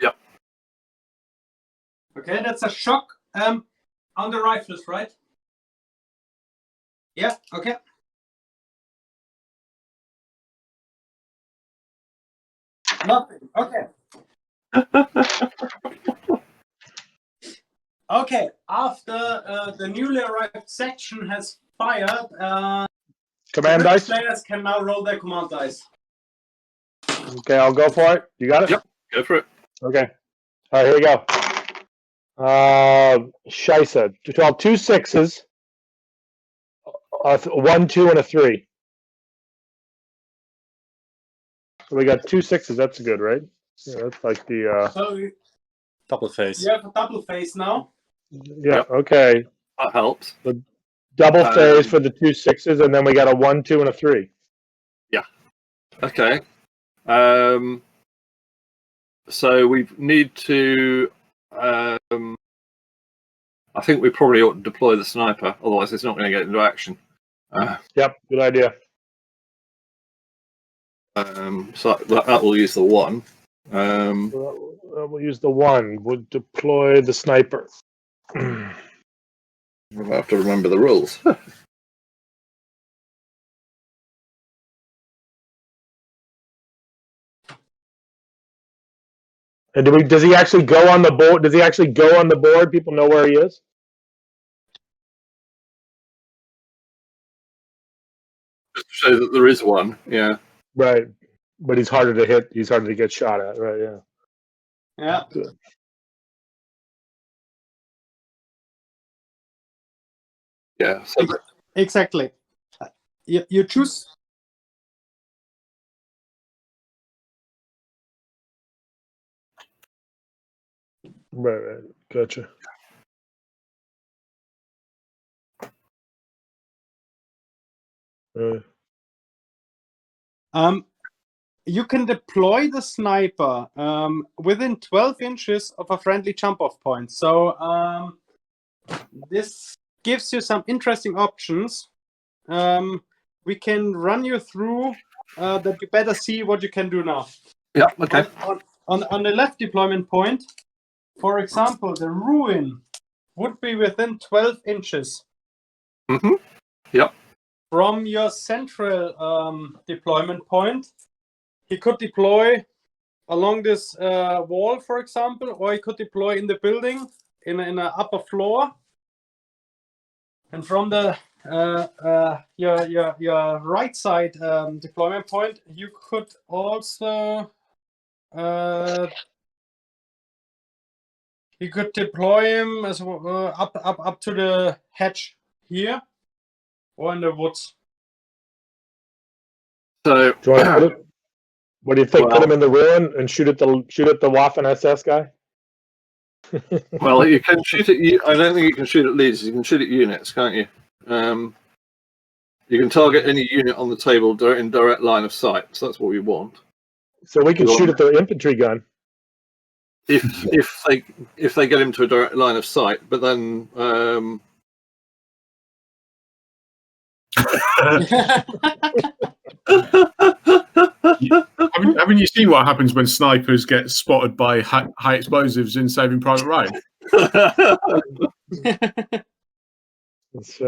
Yep. Okay, that's a shock on the rifles, right? Yeah, okay. Nothing. Okay. Okay, after the newly arrived section has fired, Command the dice? players can now roll their command dice. Okay, I'll go for it. You got it? Yep. Go for it. Okay. All right, here we go. Scheisse. 2 6s, 1 2, and a 3. So we got 2 6s. That's good, right? Yeah, that's like the. So Double face. you have a double face now. Yeah. Yep. Okay. That helps. Double phase for the 2 6s, and then we got a 1 2, and a 3. Okay. So we need to. I think we probably ought to deploy the sniper, otherwise it's not going to get into action. Yep. Good idea. So that will use the 1. We'll use the 1. We'll deploy the sniper. We'll have to remember the rules. And does he actually go on the board? Does he actually go on the board? People know where he is? Just to show that there is one, yeah. Right. But he's harder to hit. He's harder to get shot at, right? Yeah. Yeah. Good. Yeah. So Exactly. You choose. Right. Gotcha. You can deploy the sniper within 12 inches of a friendly jump-off point. So this gives you some interesting options. We can run you through that. You better see what you can do now. yeah. Okay. On the left deployment point, for example, the ruin would be within 12 inches. Mm-hmm. Yep. From your central deployment point, he could deploy along this wall, for example, or he could deploy in the building in an upper floor. And from the your right side deployment point, you could also you could deploy him as up to the hedge here, or in the woods. So Do you want to put it? What do you think? Well- Put him in the ruin and shoot at the Waffen SS guy? well, you can shoot at you. I don't think you can shoot at leaders. You can shoot at units, can't you? You can target any unit on the table in direct line of sight. So that's what we want. So we can shoot at the infantry gun. If they get him to a direct line of sight, but then Haven't you seen what happens when snipers get spotted by high explosives in Saving Private Ryan? It's,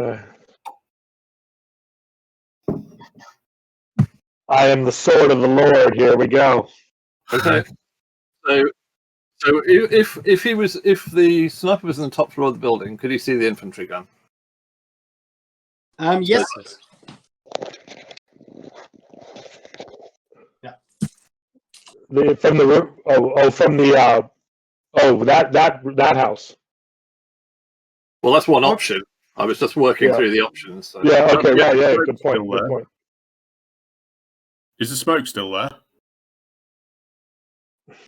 I am the sword of the Lord. Here we go. okay. So if the sniper was in the top floor of the building, could he see the infantry gun? Yes. Yeah. From the roof. From the that house. Well, that's one option. I was just working through the options. So. Yeah. Okay. Yeah, Right. Yeah. smoke's Good point. still Good there. point. Is the smoke still there?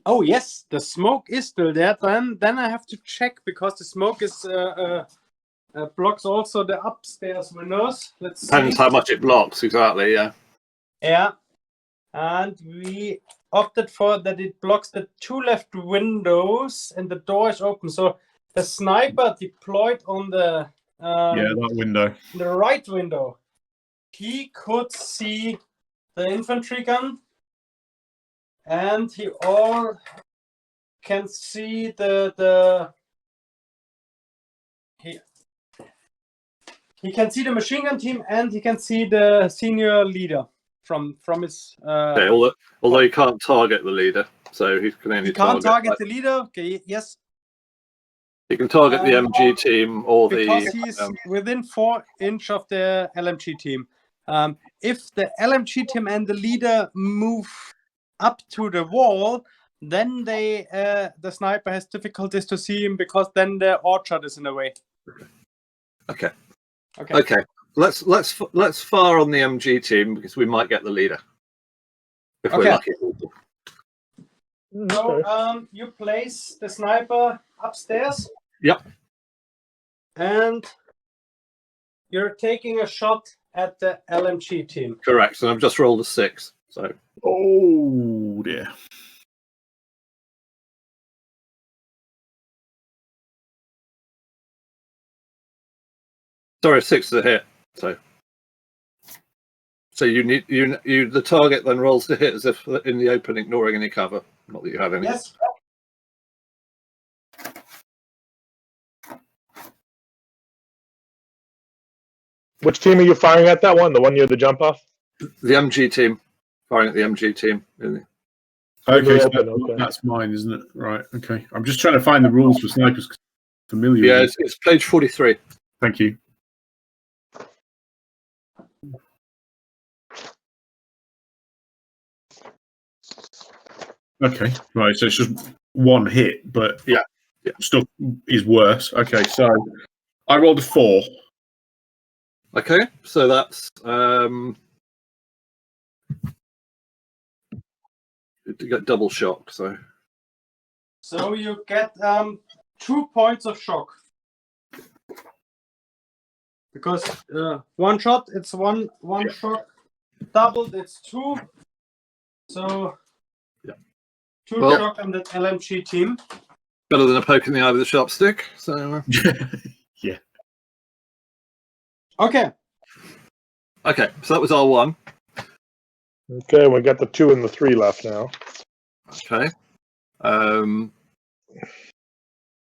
Oh yes, the smoke is still there. Then I have to check because the smoke is blocks also the upstairs windows. Let's see. Depends how much it blocks, exactly. Yeah. Yeah, and we opted for that it blocks the two left windows and the door is open. So the sniper deployed on the That window. the right window, he could see the infantry gun, and he all can see he can see the machine gun team, and he can see the senior leader from his. Okay, although he can't target the leader, so he can only He can't target like, the leader. Okay, yes. He can target the MG team or Because he's within 4 inches of the LMG team. If the LMG team and the leader move up to the wall, then the sniper has difficulties to see him because then the orchard is in the way. Okay. Okay. Okay. Let's fire on the MG team because we might get the leader if we're Okay. lucky. So you place the sniper upstairs. Yep. And you're taking a shot at the LMG team. Correct. And I've just rolled a 6. So Oh dear. sorry, 6 is a hit. So you need the target then rolls to hit as if in the open, ignoring any cover. Not that you have any. Yes. Which team are you firing at? That one, the one near the jump off. The MG team, firing at the MG team. Okay, so Okay. that's mine, isn't it? Right. Okay. I'm just trying to find the rules for snipers. 'Cause I'm familiar. Yeah, with it's page 43. Thank you. Okay, right. So it's just one hit, but Yeah. stuff is worse. Okay, so I rolled a 4. Okay, so that's you got double shock. So you get 2 points of shock. Because one shot, it's one shock. Doubled, it's 2. So Yeah. 2 Well, shock on that LMG team. better than a poke in the eye with a sharp stick. So Yeah. Okay. okay, so that was R1. Okay, we got the 2 and the 3 left now. Okay.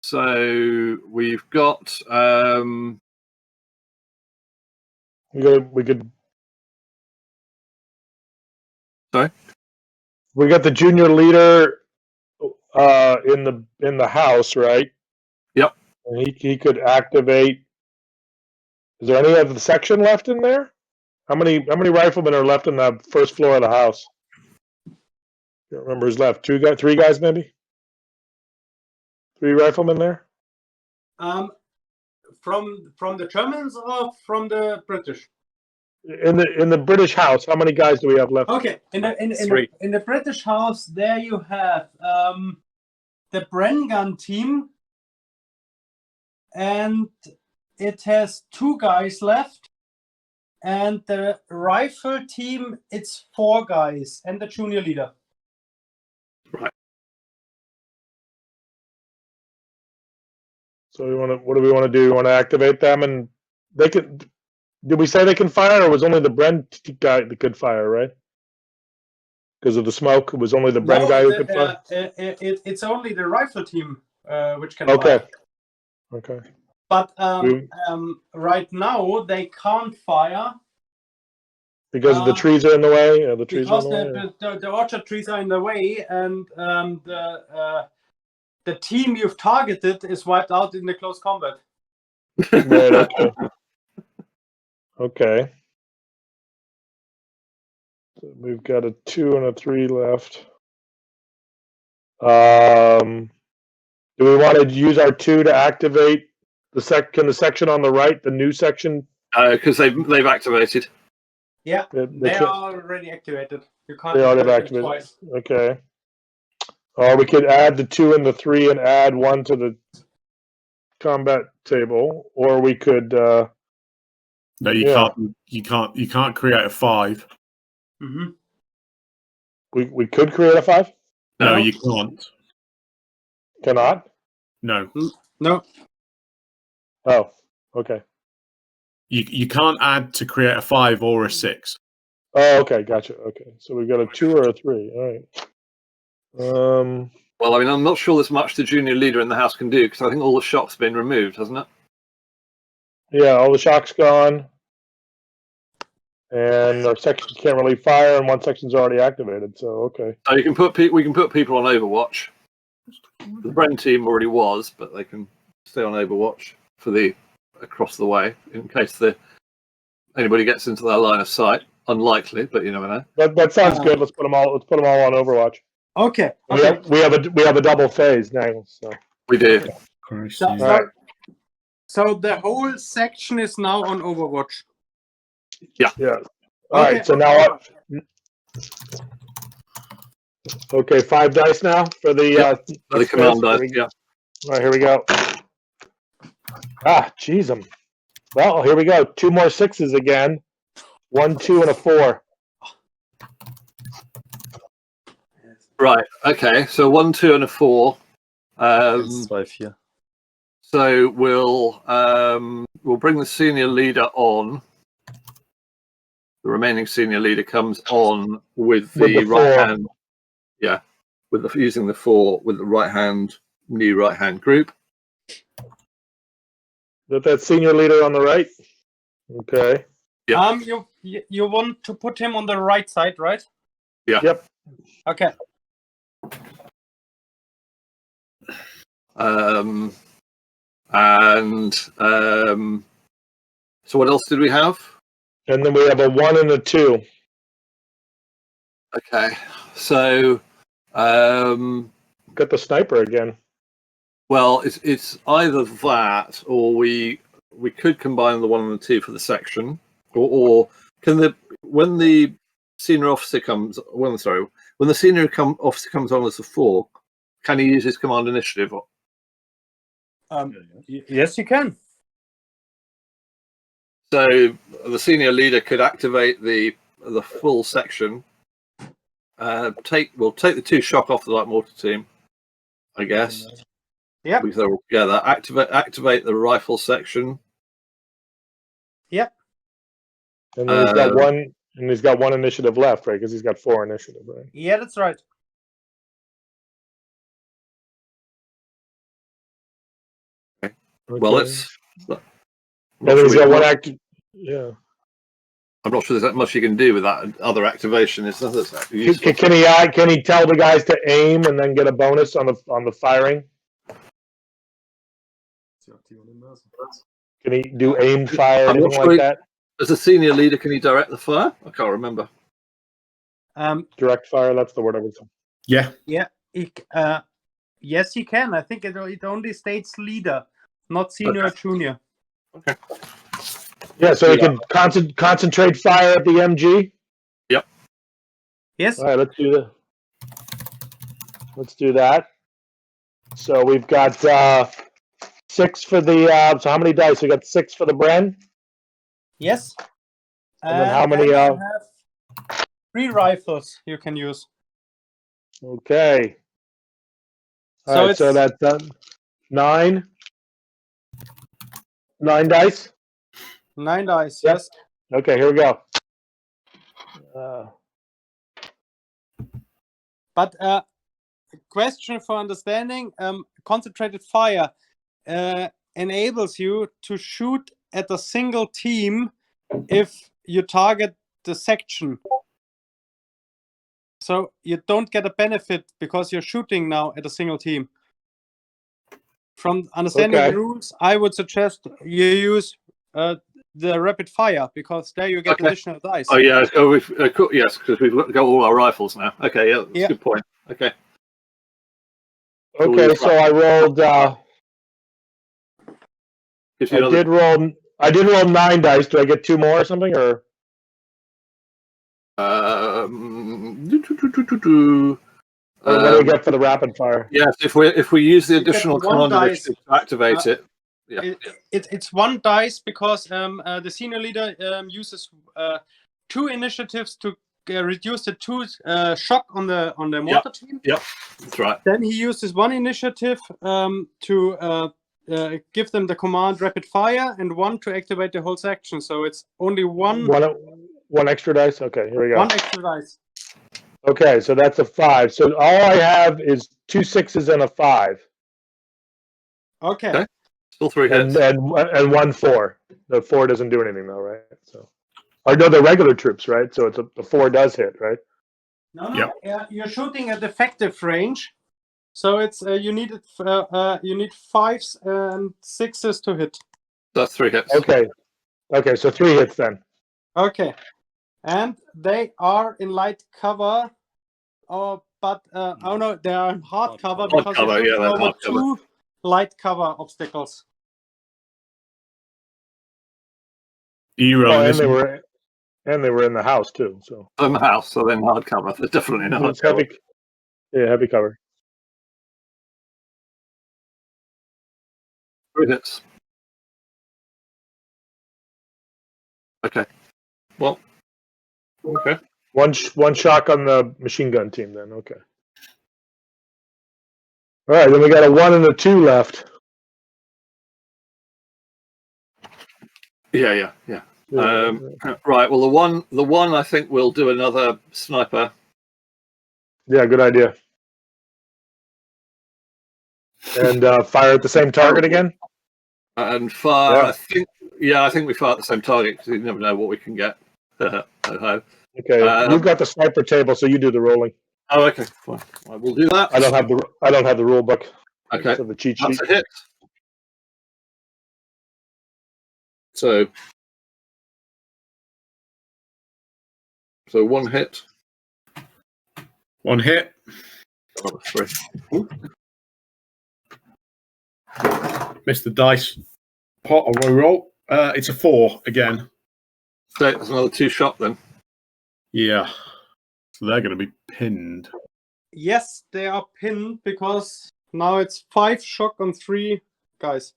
So we've got We could. Sorry? We got the junior leader in the house, right? Yep. And he could activate. Is there any other section left in there? How many riflemen are left in the first floor of the house? Can't remember who's left. 3 guys maybe. 3 riflemen there. From the Germans or from the British? In the British house, how many guys do we have left? Okay, in 3. the British house, there you have the Bren gun team, and it has 2 guys left, and the rifle team, it's 4 guys, and the junior leader. Right. So what do we want to do? We want to activate them, and they could. Did we say they can fire, or was only the Bren guy that could fire, right? Because of the smoke, it was only the Bren guy who could fire? It's only the rifle team which can Okay. fire. Okay. But right now, they can't fire. Because the trees are in the way? The trees Because are in the way? the orchard trees are in the way, and the team you've targeted is wiped out in the close combat. Right, okay. Okay. So we've got a 2 and a 3 left. Do we want to use our 2 to activate the section on the right, the new section? Because they've activated. Yeah, they can't- are already activated. You can't They already activate them activated. twice. Okay. Or we could add the 2 and the 3 and add 1 to the combat table, or we could. No, you Yeah. can't. You can't create a 5. Mm-hmm. We could create a 5. No, No. you can't. Cannot. No, No. Oh. Okay. you can't add to create a 5 or a 6. Oh, okay. Gotcha. Okay. So we got a 2 or a 3. All right. Well, I mean, I'm not sure there's much the junior leader in the house can do because I think all the shock's been removed, hasn't it? Yeah. All the shock's gone, and our section can't really fire, and one section's already activated. So okay. So we can put people on Overwatch. The Bren team already was, but they can stay on Overwatch for the across the way in case anybody gets into their line of sight. Unlikely, but you never know. That sounds good. Let's put them all. Let's put them all on Overwatch. Okay. We have a double phase now. So We do. Christ, So, yeah. Right. so the whole section is now on Overwatch. yeah. All Okay. right. So now. Okay. 5 dice now for the. For the command dice. phase. Yeah. All right. Here we go. Ah, jeez, them. Well, here we go. 2 more 6s again. 1, 2, and a 4. Right. Okay. So 1, 2, and a 4. 2, 4. So we'll bring the senior leader on. The remaining senior leader comes on with the right 4. hand. Yeah, using the 4 with the right hand, new right hand group. That senior leader on the right. Okay. Yeah. You want to put him on the right side, right? Yeah. Yep. Okay. So what else did we have? And then we have a 1 and a 2. Okay, so Got the sniper again. Well, it's either that, or we could combine the 1 and the 2 for the section, or can when the senior officer comes when the senior officer comes on as a 4, can he use his command initiative? Yes, you can. So the senior leader could activate the full section. Take the 2 shock off the light mortar team, I guess. Yeah. Because they're all together. Activate the rifle section. Yeah. And then he's got one initiative left, right? Because he's got 4 initiative, right? Yeah, that's right. Okay. Well, let's. And he's got one act. Yeah. I'm not sure there's that much you can do with that other activation. Is that Can he tell the guys to aim and then get a bonus on the firing? Can he do aim fire or anything like that? As a senior leader, can he direct the fire? I can't remember. Direct fire. That's the word I was. Yeah. Yeah. Yes, he can. I think it only states leader, not senior or junior. Okay. Yeah, so he can concentrate fire at the MG. Yep. Yes. All right, let's do that. Let's do that. So we've got 6 for the. So how many dice? We got 6 for the Bren. Yes. And then how many? You have 3 rifles you can use. Okay. All So right, so that's 9. 9 dice. 9 dice. Yep. Yes. Okay, here we go. But question for understanding: concentrated fire enables you to shoot at a single team if you target the section. So you don't get a benefit because you're shooting now at a single team. From understanding the rules, I would suggest you use the rapid fire because there you get additional dice. Oh yeah, yes, because we've got all our rifles now. Okay, yeah, that's a good point. Okay. Okay, so I rolled. I did roll 9 dice. Do I get 2 more or something, or? What do we get for the rapid fire? Yes, if we use the additional command initiative to activate it. Yeah. It's 1 dice because the senior leader uses 2 initiatives to reduce the 2 shock on the mortar team. Yep, that's right. Then he uses 1 initiative to give them the command rapid fire and 1 to activate the whole section. So it's only one extra dice. Okay, here we go. 1 extra dice. Okay, so that's a 5. So all I have is 2 6s and a 5. Okay. Still 3 hits. And 1 4. The 4 doesn't do anything though, right? So, or no, they're regular troops, right? So the 4 does hit, right? No. You're shooting at effective range, so it's you need 5s and 6s to hit. That's 3 hits. Okay, so 3 hits then. Okay, and they are in light cover, but oh no, they are in hard cover because they're over 2 light cover obstacles. And they were in the house too. So in the house, so they're in hard cover. They're definitely in hard cover. Heavy cover. 3 hits. Okay. Well. Okay. One shock on the machine gun team then. Okay. All right, then we got a 1 and a 2 left. Yeah. Right. Well, the one I think we'll do another sniper. Yeah, good idea. And fire at the same target again. And fire. I think we fire at the same target because you never know what we can get. Okay, you've got the sniper table, so you do the rolling. Oh, okay, fine. I will do that. I don't have the rule book. Okay, so the cheat sheet. That's a hit. So 1 hit. 1 hit. Roll a 3. Missed the dice pot or roll. It's a 4 again. So it's another 2 shot then. Yeah. So they're going to be pinned. Yes, they are pinned because now it's 5 shock on 3 guys.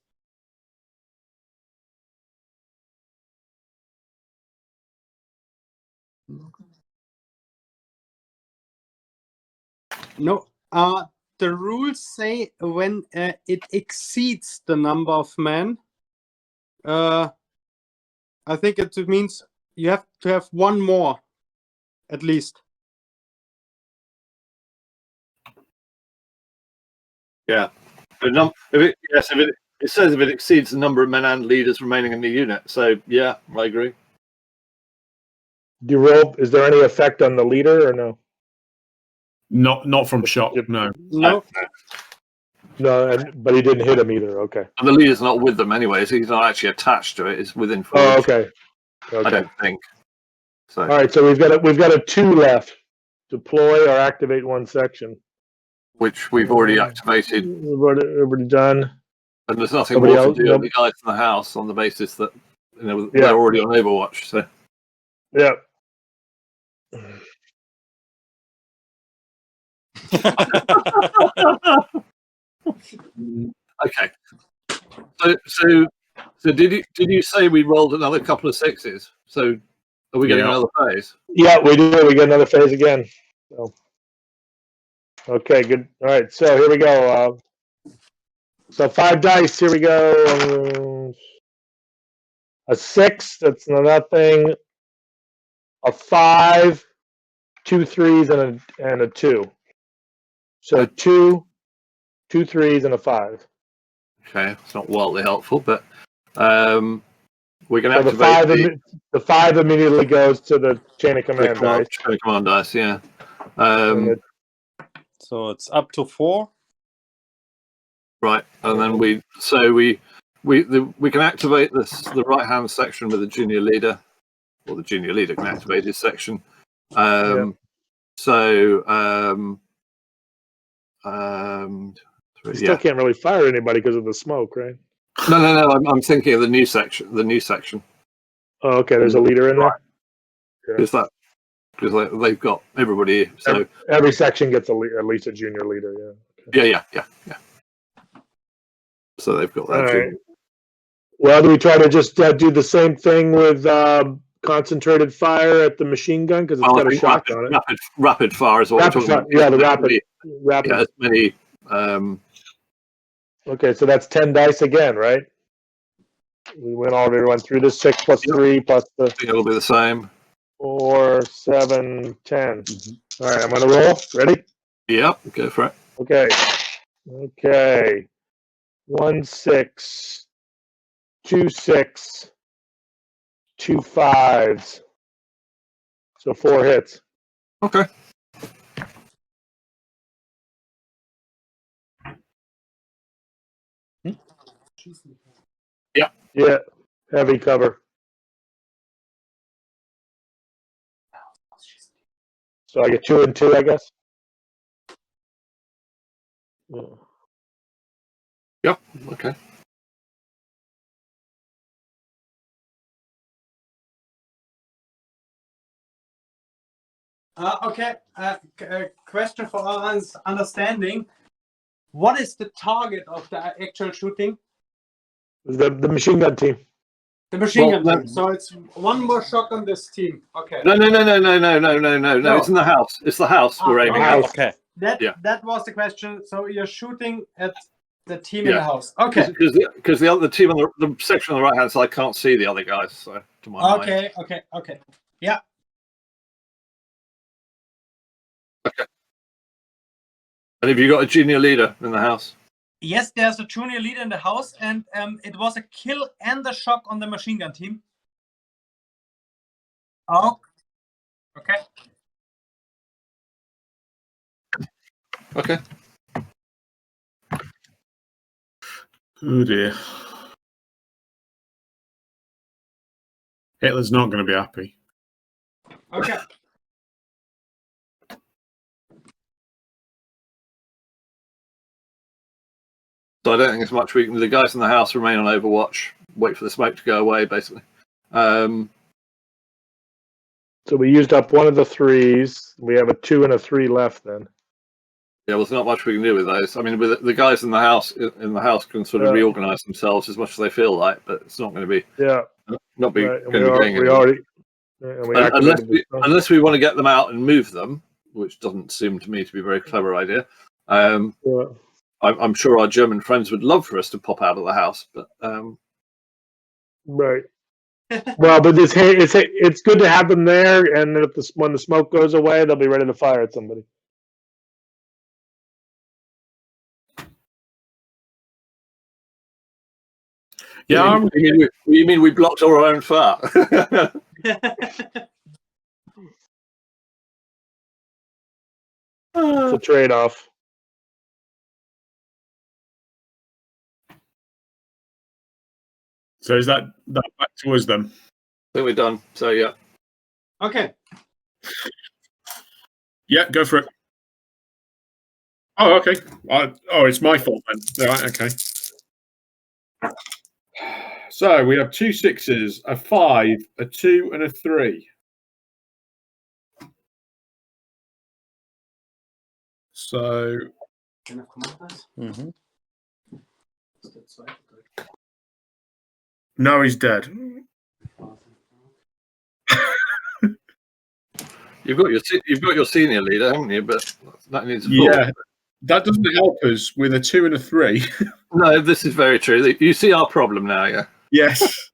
No, the rules say when it exceeds the number of men, I think it means you have to have one more, at least. Yeah. It says if it exceeds the number of men and leaders remaining in the unit. So yeah, I agree. Do you roll? Is there any effect on the leader or no? Not from shock, no. No. No, but he didn't hit him either. Okay. And the leader's not with them anyway, so he's not actually attached to it. It's within 4 Oh, inches, okay. I Okay. don't think. So All right. So we've got a 2 left. Deploy or activate one section. which we've already activated, We've already done. and there's nothing Nobody more else? to do with Nope. the guys in the house on the basis that Yeah. they're already on Overwatch. So Yeah. okay. So did you say we rolled another couple of 6s? So are we getting Yeah. another phase? Yeah, we do. We get another phase again. So. Okay, good. All right, so here we go. So 5 dice. Here we go. A 6. That's nothing. A 5, 2 3s, and a 2. So 2 3s, and a 5. Okay, it's not wildly helpful, but we can So activate the 5 immediately goes to the chain of command dice. chain of command dice. Yeah. And So it's up to 4. Right, and then we can activate the right hand section with the junior leader, or the junior leader can activate his section. you still can't really fire anybody because of the smoke, right? No. I'm thinking of the new section. The new section. Oh, okay. There's a leader in there. Because they've got everybody. So every section gets at least a junior leader. Yeah. Okay. yeah. So they've got that. All right. Well, do we try to just do the same thing with concentrated fire at the machine gun because it's got a shock on it? Rapid fire is what we're talking about. Yeah, the rapid. Yeah, as many. Okay, so that's 10 dice again, right? We already went through this 6 plus 3 plus the. I think it'll be the same. 4, 7, 10. All right, I'm gonna roll. Ready? Yep, go for it. Okay. 1 6, 2 6, 2 5s. So 4 hits. Okay. Yeah, heavy cover. So I get 2 and 2, I guess. Yep. Okay. Okay. Question for our understanding. What is the target of the actual shooting? The machine gun team. The machine gun team. So it's one more shock on this team. Okay. No. It's in the house. It's the house we're aiming at. Okay. That was the question. So you're shooting at the team in the house. Okay. Because the team on the section on the right hand side can't see the other guys. So to my mind. Okay. Yeah. Okay. And have you got a junior leader in the house? Yes, there's a junior leader in the house, and it was a kill and a shock on the machine gun team. Oh. Okay. Okay. Oh dear. Hitler's not going to be happy. Okay. So I don't think there's much we can do. The guys in the house remain on overwatch, wait for the smoke to go away, basically. So we used up one of the 3s. We have a 2 and a 3 left then. Yeah, well, there's not much we can do with those. I mean, with the guys in the house can sort of reorganize themselves as much as they feel like, but it's not going to be not be Right. going to be going anywhere. Unless we want to get them out and move them, which doesn't seem to me to be a very clever idea. I'm sure our German friends would love for us to pop out of the house, but right. Well, but it's good to have them there, and if when the smoke goes away, they'll be ready to fire at somebody. Yeah, you mean we blocked our own fire? It's a trade-off. So is that back to us then? I think we're done. So yeah. Okay. Yeah, go for it. Oh, okay. It's my fault then. Right, okay. So we have 2 6s, a 5, a 2, and a 3. So. No, he's dead. You've got your senior leader, haven't you? But that needs that doesn't help us with a 2 and a 3. No, this is very true. You see our problem now, yeah? Yes.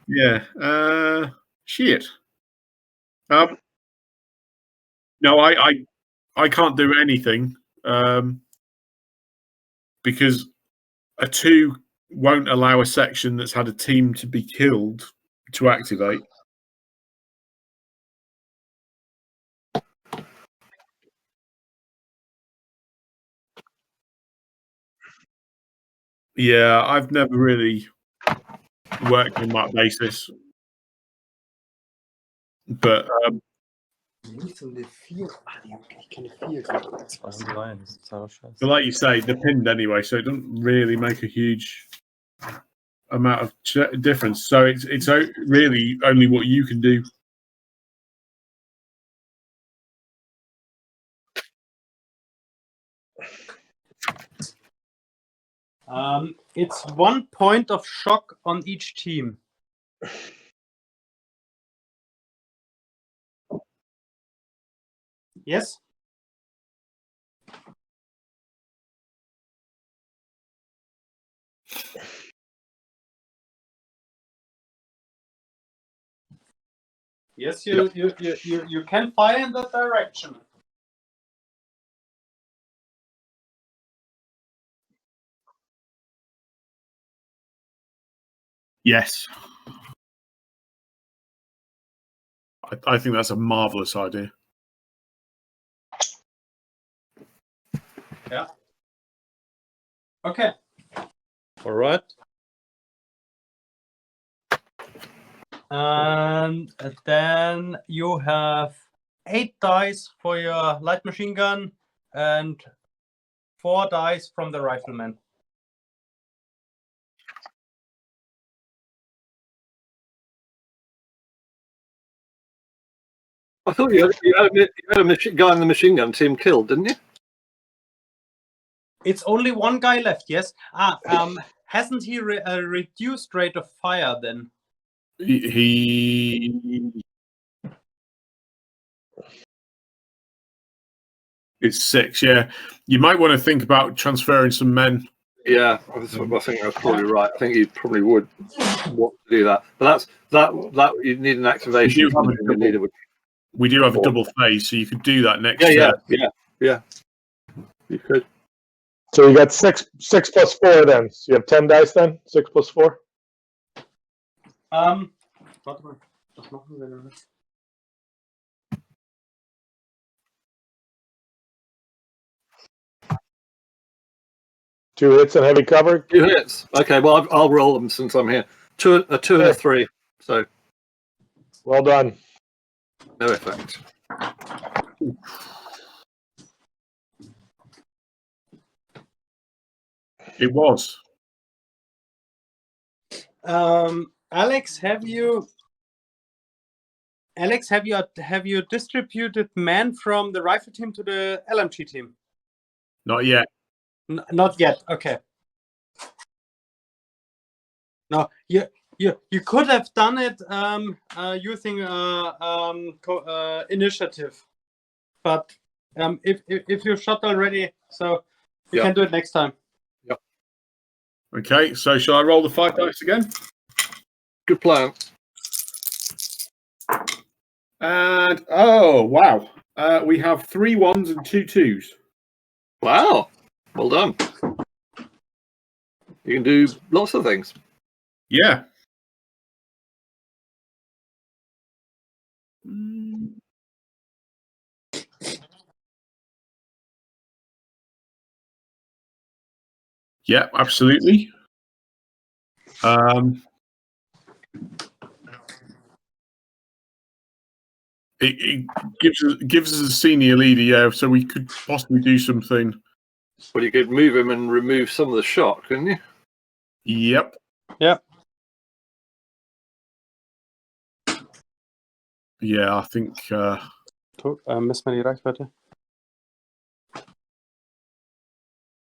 Yeah. Shit. No, I can't do anything because a 2 won't allow a section that's had a team to be killed to activate. Yeah, I've never really worked on that basis. But but like you say, they're pinned anyway, so it doesn't really make a huge amount of difference. So it's really only what you can do. It's 1 point of shock on each team. Yes? Yes, you can fire in that direction. Yes. I think that's a marvelous idea. Yeah. Okay. All right. And then you have 8 dice for your light machine gun and 4 dice from the rifleman. I thought you had a guy in the machine gun team killed, didn't you? It's only 1 guy left, yes? Hasn't he a reduced rate of fire then? It's 6, yeah. You might want to think about transferring some men. Yeah, I think that's probably right. I think you probably would want to do that. But that you need an activation. We do have a double phase, so you could do that next Yeah. You could. So you got 6 plus 4 then. So you have 10 dice then? 6 plus 4? Warte mal. Was machen wir denn? 2 hits and heavy cover? 2 hits. Okay, well, I'll roll them since I'm here. A 2 and a 3. So. Well done. No effect. It was. Alex, have you distributed men from the rifle team to the LMG team? Not yet. Not yet. Okay. No, you could have done it using initiative, but if you shot already, so you can do it next time. Yep. Okay, so shall I roll the 5 dice again? Good plan. And oh wow, we have 3 1s and 2 2s. Wow. Well done. You can do lots of things. Yeah. Yeah, absolutely. It gives us a senior leader, yeah. So we could possibly do something. Well, you could move him and remove some of the shot, couldn't you? Yep. Yep. Yeah, I think. Miss me die Reichweite.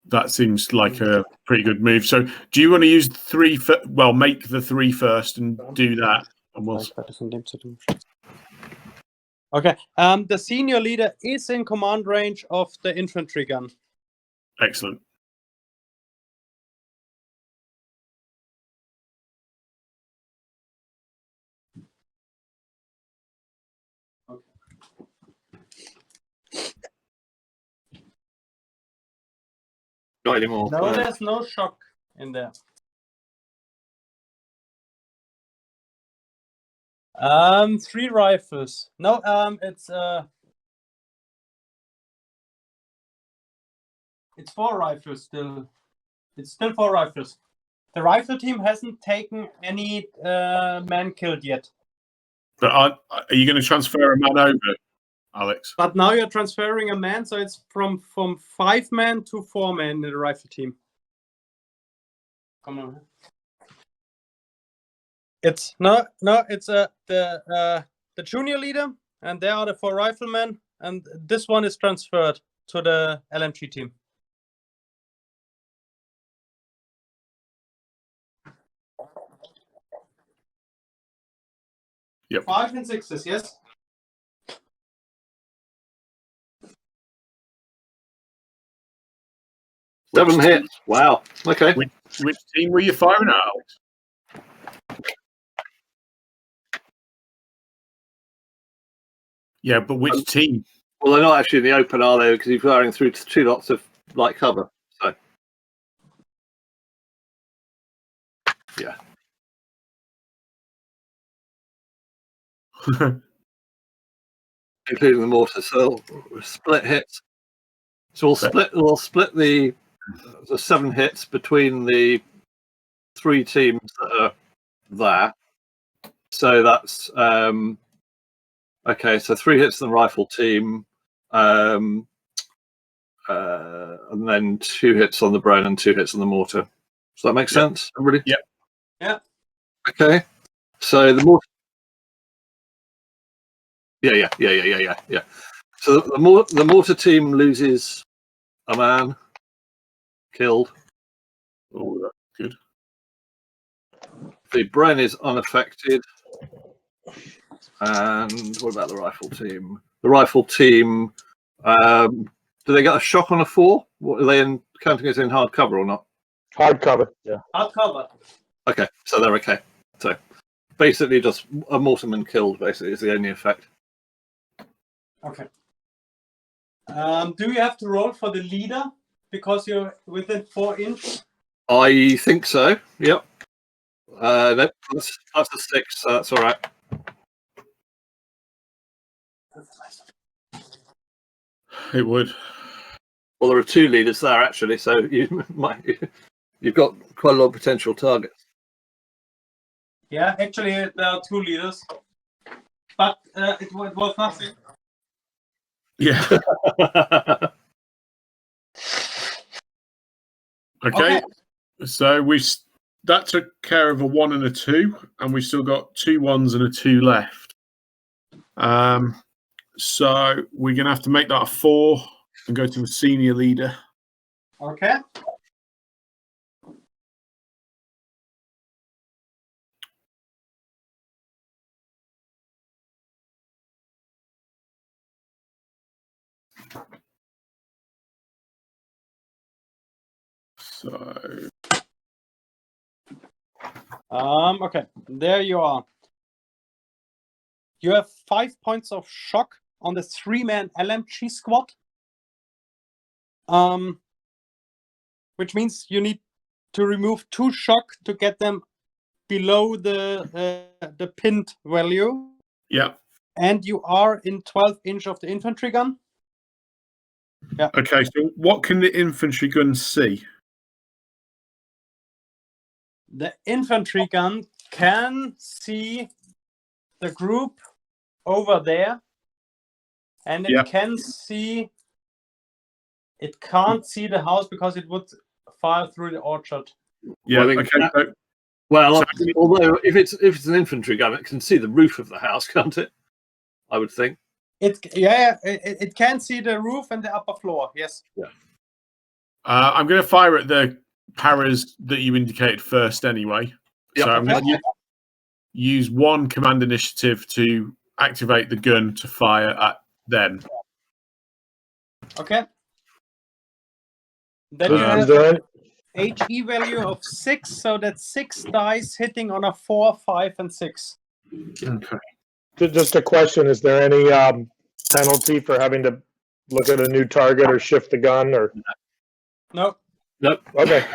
That seems like a pretty good move. So, do you want to use 3? Well, make the 3 first and do that, and we'll. Okay. The senior leader is in command range of the infantry gun. Excellent. Not anymore. No, there's no shock in there. 3 rifles. No, it's 4 rifles still. It's still 4 rifles. The rifle team hasn't taken any man killed yet. But are you going to transfer a man over, Alex? But now you're transferring a man, so it's from 5 men to 4 men in the rifle team. Come on. It's it's the junior leader, and there are the 4 riflemen, and this one is transferred to the LMG team. Yep. 5 and 6s, yes. Seven hits. Wow. Okay. Which team were you firing at, Alex? Yeah, but which team? Well, they're not actually in the open, are they? Because you're firing through 2 lots of light cover. So, yeah. Including the mortar, so split hits. So we'll split the 7 hits between the 3 teams that are there. So that's okay. So 3 hits in the rifle team, and then 2 hits on the Bren and 2 hits on the mortar. Does that make sense, everybody? Yep. Yeah. Okay. So the mortar. Yeah. So the mortar team loses a man killed. Oh, that's good. The Bren is unaffected. And what about the rifle team? The rifle team, do they get a shock on a 4? What are they counting as in hard cover or not? Hard cover. Yeah. Hard cover. Okay, so they're okay. So basically just a mortarman killed, basically, is the only effect. Okay. Do you have to roll for the leader because you're within 4 inches? I think so, yep. Nope, that's a 6, so that's all right. It would. Well, there are 2 leaders there, actually, so you've got quite a lot of potential targets. Yeah, actually, there are 2 leaders. But it was nothing. Yeah. Okay. So that took care of a 1 and a 2, and we've still got 2 1s and a 2 left. So we're going to have to make that a 4 and go to the senior leader. Okay. So Okay, there you are. You have 5 points of shock on the 3-man LMG squad. Which means you need to remove 2 shock to get them below the pinned value. yeah. And you are in 12 inch of the infantry gun. Yeah. Okay, so what can the infantry gun see? The infantry gun can see the group over there, and it Yeah. can see. It can't see the house because it would fire through the orchard. Yeah. Well, Okay. So, Well, So- although if it's an infantry gun, it can see the roof of the house, can't it? I would think. It can see the roof and the upper floor. Yes. I'm going to fire at the paras that you indicated first anyway. Yep. So I'm going to use 1 command initiative to activate the gun to fire at them. Okay. Then you Is have there HE value of 6, so that's 6 dice hitting on a 4, 5, and 6. Okay. just a question? Is there any penalty for having to look at a new target or shift the gun? Or No. Nope. okay,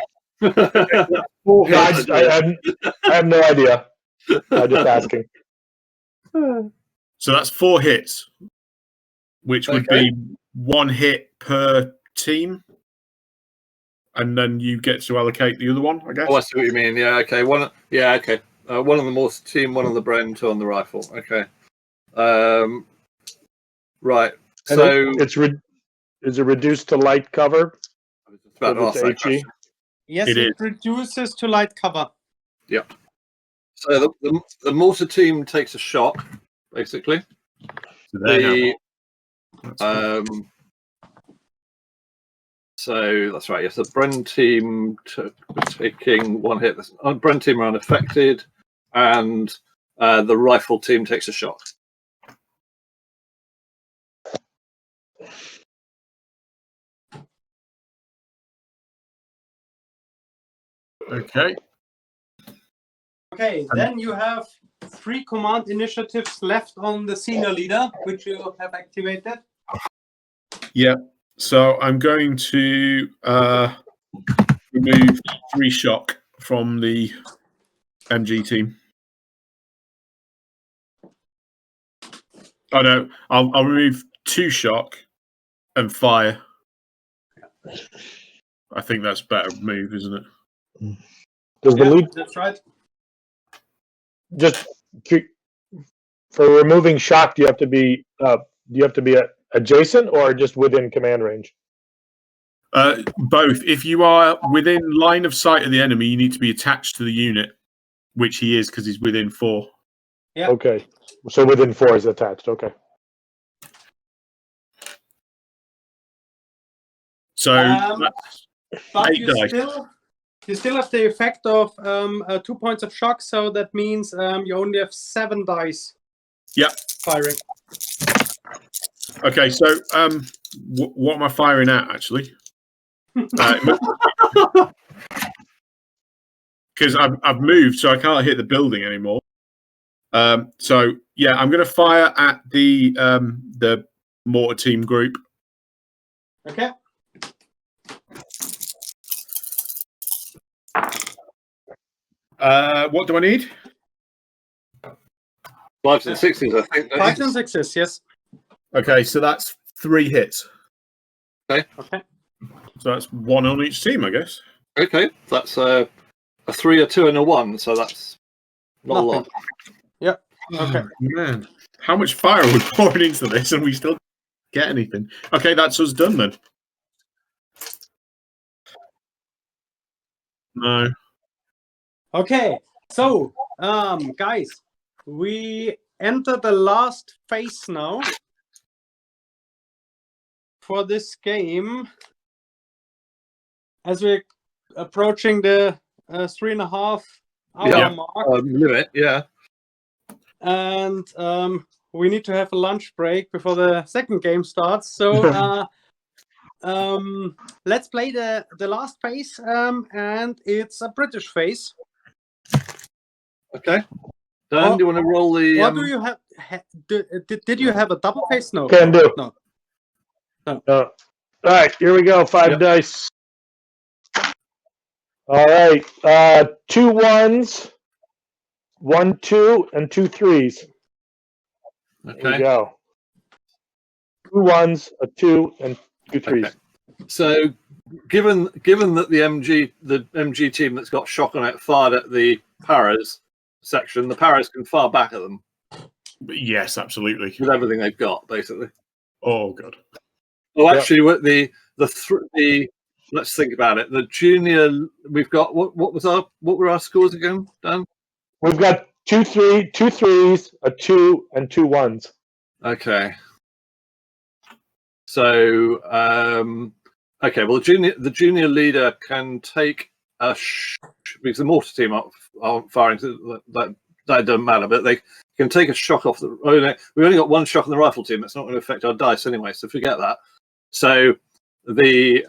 Four no, hits. I have no idea. I'm just asking. So that's 4 hits, which would Okay. be 1 hit per team. And then you get to allocate the other one, I guess. Oh, I see what you mean. Yeah. Okay. One. Yeah. Okay. 1 on the mortar team, 1 on the Bren, 2 on the rifle. Okay. Right. And So is it reduced to light cover? I was just about to with ask that its HE? question. Yes, It it is. reduces to light cover. Yep. So the mortar team takes a shock, basically. So there now. The That's fine. So that's right. Yes, the Bren team taking 1 hit. The Bren team are unaffected, and the rifle team takes a shock. Okay. Okay, then you have 3 command initiatives left on the senior leader, which you have activated. Yeah. So I'm going to remove 3 shock from the MG team. Oh no, I'll remove 2 shock and fire. I think that's a better move, isn't it? Does the Yeah, lead that's right. just for removing shock? Do you have to be adjacent or just within command range? Both. If you are within line of sight of the enemy, you need to be attached to the unit, which he is because he's within 4. Yeah. Okay, so within 4 is attached. Okay. So that's But 8 dice. you still have the effect of 2 points of shock, so that means you only have 7 dice. Yep. Firing. Okay, so what am I firing at actually? Because I've moved, so I can't hit the building anymore. So yeah, I'm going to fire at the mortar team group. Okay. What do I need? 5s and 6s, I think. 5 and 6s, yes. Okay, so that's 3 hits. Okay. So that's 1 on each team, I guess. Okay, that's a 3, a 2, and a 1. So that's not a Nothing. lot. Yeah. Okay. Oh, man, how much fire are we pouring into this, and we still get anything? Okay, that's us done then. No. Okay, so guys, we enter the last phase now for this game. As we're approaching the 3.5 hour mark, limit, yeah. and we need to have a lunch break before the second game starts. So let's play the last phase, and it's a British phase. Okay. Dan, do you want to roll the? What do you have? Did you have a double phase? No. Can do. No. All right, here we go. 5 dice. All right, 2 1s, 1 2, and 2 3s. Here we Okay. go. 2 1s, a 2, and 2 3s. Okay. So, given that the MG team that's got shock on it fired at the paras section, the paras can fire back at them Yes, absolutely. with everything they've got, basically. Oh, God. Well, actually, with the let's think about it. The junior, we've got what were our scores again, Dan? We've got 2 3s, a 2, and 2 1s. Okay. So, okay. Well, the junior leader can take because the mortar team aren't firing. So that doesn't matter, but they can take a shock off the. We only got 1 shock on the rifle team. It's not going to affect our dice anyway, so forget that. So the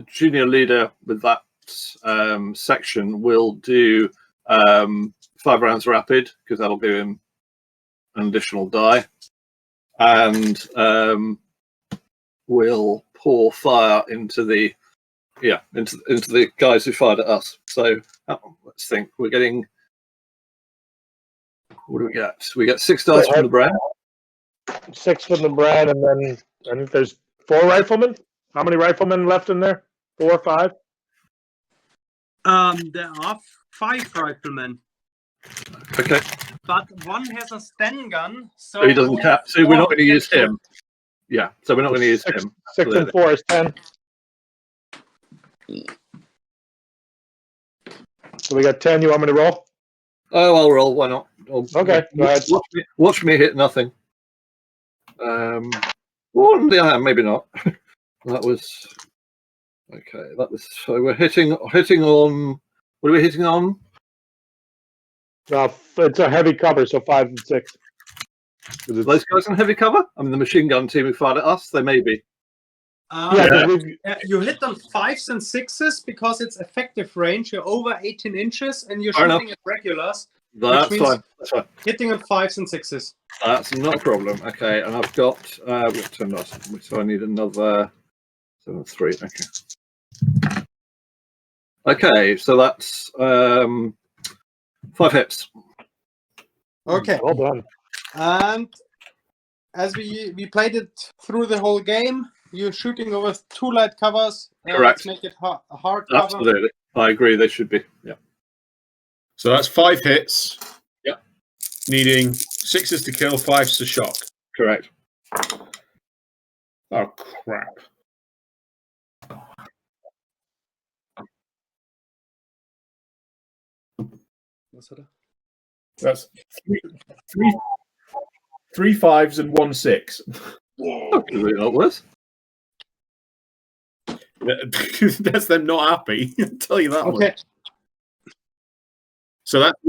junior leader with that section will do 5 rounds rapid because that'll give him an additional die, and we'll pour fire into the guys who fired at us. So let's think. We're getting, what do we get? We get 6 dice from the brand. 6 from the brand, and then I think there's 4 riflemen. How many riflemen left in there? 4 or 5? There are 5 riflemen, Okay. but 1 has a Sten gun, so So he doesn't cap. So we're not going to use him. Yeah. So we're not going to use him. 6 and 4 is 10. So we got 10. You want me to roll? Oh, I'll roll. Why not? Okay, go ahead. Watch me hit nothing. Well, yeah, maybe not. That was okay. That was so we're hitting on. What are we hitting on? It's a heavy cover, so 5 and 6. Those guys in heavy cover? I mean, the machine gun team who fired at us. They may be. You hit on 5s and 6s because it's effective range. You're over 18 inches and you're Fair shooting at regulars. That's fine. That's fine. Hitting on 5s and 6s. That's not a problem. Okay, and I've got 10 dice, so I need another 7 3. Okay. Okay, so that's 5 hits. Okay. Well done. And as we played it through the whole game, you're shooting over 2 light covers. Correct. Let's make it a hard cover. Absolutely. I agree. They should be. Yeah. So that's 5 hits. Yeah. Needing 6s to kill, 5s to shock. Correct. Oh, crap. That's three 5s and 1 6. Really not worse. That's them not happy. I'll tell you that Okay. one. So that's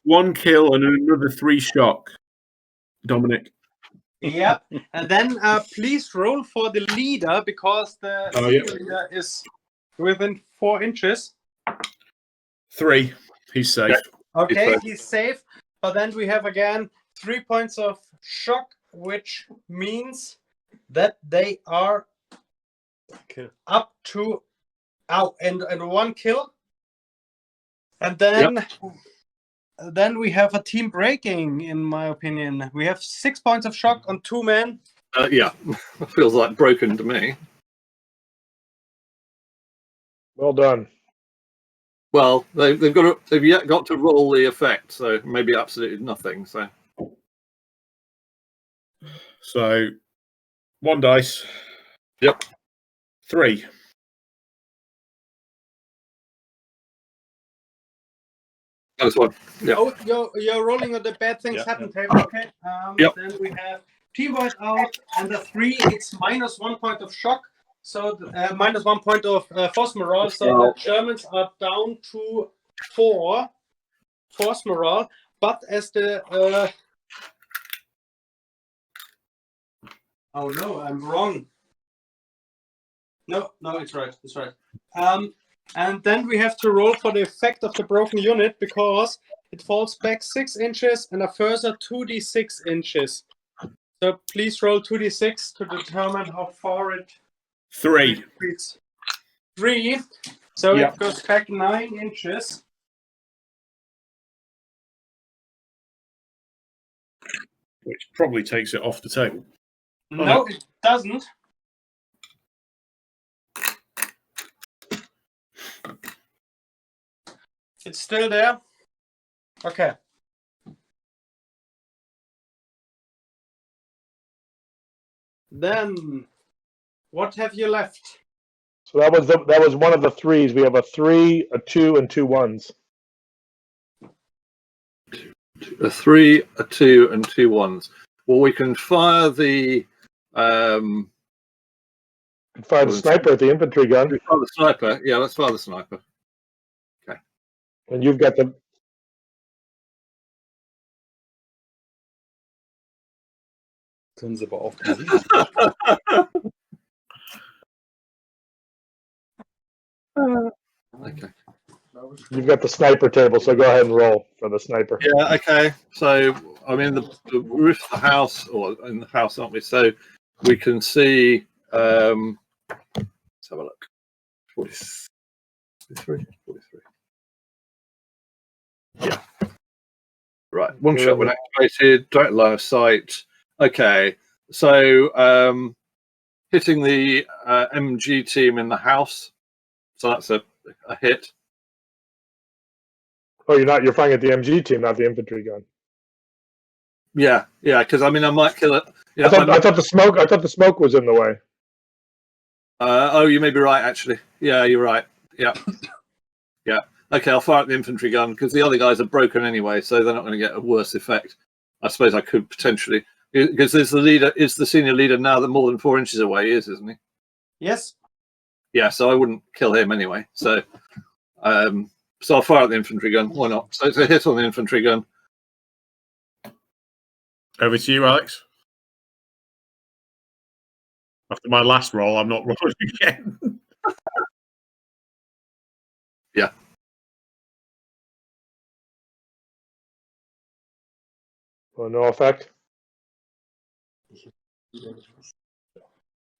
1 kill and another 3 shock. Dominic. Yep. And then please roll for the leader because the leader is within 4 inches. 3. He's safe. Okay, he's safe. But then we have again 3 points of shock, which means that they are up to and 1 kill. And then we have a team breaking, in my opinion. We have 6 points of shock on 2 men. Yeah, feels like broken to me. Well done. Well, they've yet got to roll the effect, so maybe absolutely nothing. So 1 dice. Yep. 3. That's one. Yeah. Oh, you're rolling on the bad things Yeah, happen table. Okay. Yep. Then we have team white out, and the 3, it's -1 point of shock. So -1 point of force morale. So the Germans are down to 4 force morale. But as the oh no, I'm wrong. No, it's right. It's right. And then we have to roll for the effect of the broken unit because it falls back 6 inches and a further 2d6 inches. So please roll 2d6 to determine how far it 3. retreats. 3. So Yeah. it goes back 9 inches. Which probably takes it off the table. No, it doesn't. It's still there. Okay. Then, what have you left? So that was one of the 3s. We have a 3, a 2, and 2 1s. A 3, a 2, and 2 1s. Well, we can fire the Fire the sniper at the infantry gun, fire the sniper. Yeah, let's fire the sniper. and you've got the. Können Sie aber auch Okay. You've got the sniper table, so go ahead and roll for the sniper. Yeah. Okay. So I'm in the roof of the house, or in the house, aren't we? So we can see. Let's have a look. 43. Yeah. Right. One shot when activated. Direct line of sight. Okay. So hitting the MG team in the house. So that's a hit. Oh, you're firing at the MG team, not the infantry gun. Yeah. Because I mean, I might kill it. Yeah. I thought the smoke was in the way. Oh, you may be right, actually. Yeah, you're right. Yeah. Okay, I'll fire at the infantry gun because the other guys are broken anyway, so they're not going to get a worse effect. I suppose I could potentially, because there's the leader. Is the senior leader now that more than 4 inches away? Isn't he? Yes. Yeah, so I wouldn't kill him anyway. So, so I'll fire at the infantry gun. Why not? So it's a hit on the infantry gun. Over to you, Alex. After my last roll, I'm not rolling again. Yeah. Well, no effect.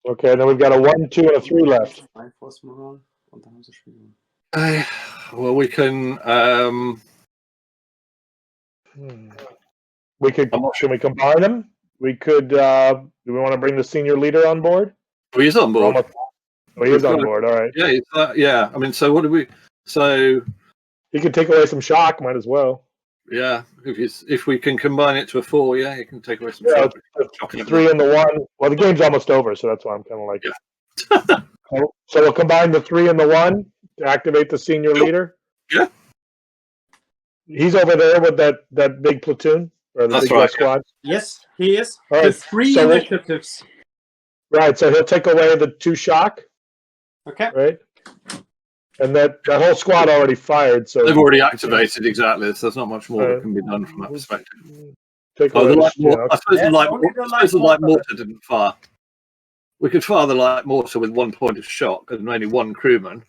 Okay, then we've got a 1, 2, and a 3 left. Well, we can. Should we combine them? We could. Do we want to bring the senior leader on board? Oh, he's on board. He is on board. All right. Yeah, yeah. I mean, so what do we? So he could take away some shock. Might as well. Yeah, if we can combine it to a 4, yeah, you can take away some shock. 3 and the 1. Well, the game's almost over, so that's why I'm kind of like. Yeah. So we'll combine the 3 and the 1 to activate the senior leader. Yeah. He's over there with that big platoon or the big squad. Yes, he is. All right. The 3 initiatives. Right, so he'll take away the 2 shock. Okay. Right. And that whole squad already fired, so they've already activated exactly. So there's not much more that can be done from that perspective. I suppose the light mortar didn't fire. We could fire the light mortar with 1 point of shock and only 1 crewman.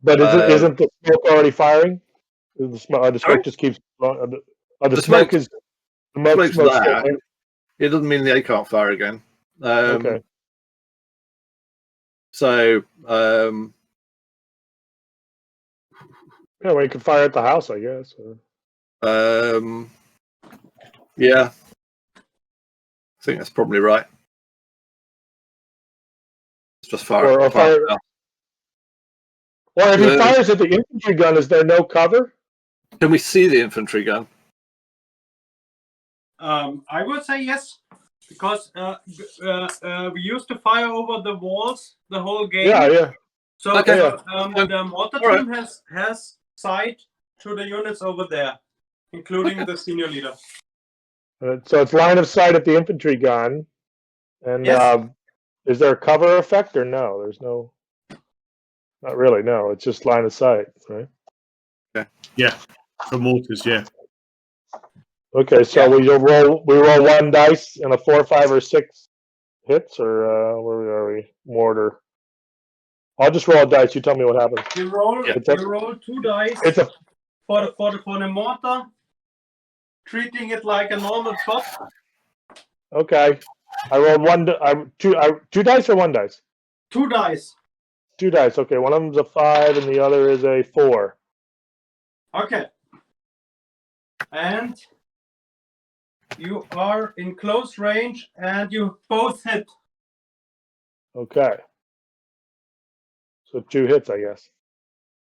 But isn't the smoke already firing? The smoke just keeps. The smoke is. The smoke's there. It doesn't mean they can't fire again. Okay. So. Yeah, well, you can fire at the house, I guess. Yeah. I think that's probably right. It's just fire. Or if he fires at the infantry gun, is there no cover? Can we see the infantry gun? I would say yes, because we used to fire over the walls the whole game. Yeah. So okay. the mortar team has sight to the units over there, including the senior leader. So it's line of sight at the infantry gun. And Yes. is there a cover effect or no? There's no. Not really. No, it's just line of sight, right? Yeah, for mortars, yeah. Okay, so we roll one dice and a 4, 5, or 6 hits, or where are we? Mortar. I'll just roll a dice. You tell me what happens. You roll 2 dice It's a for the mortar, treating it like a normal shot. okay. I rolled two dice or one dice. 2 dice. 2 dice. Okay, one of them's a 5 and the other is a 4. Okay. And you are in close range, and you both hit. Okay. So 2 hits, I guess.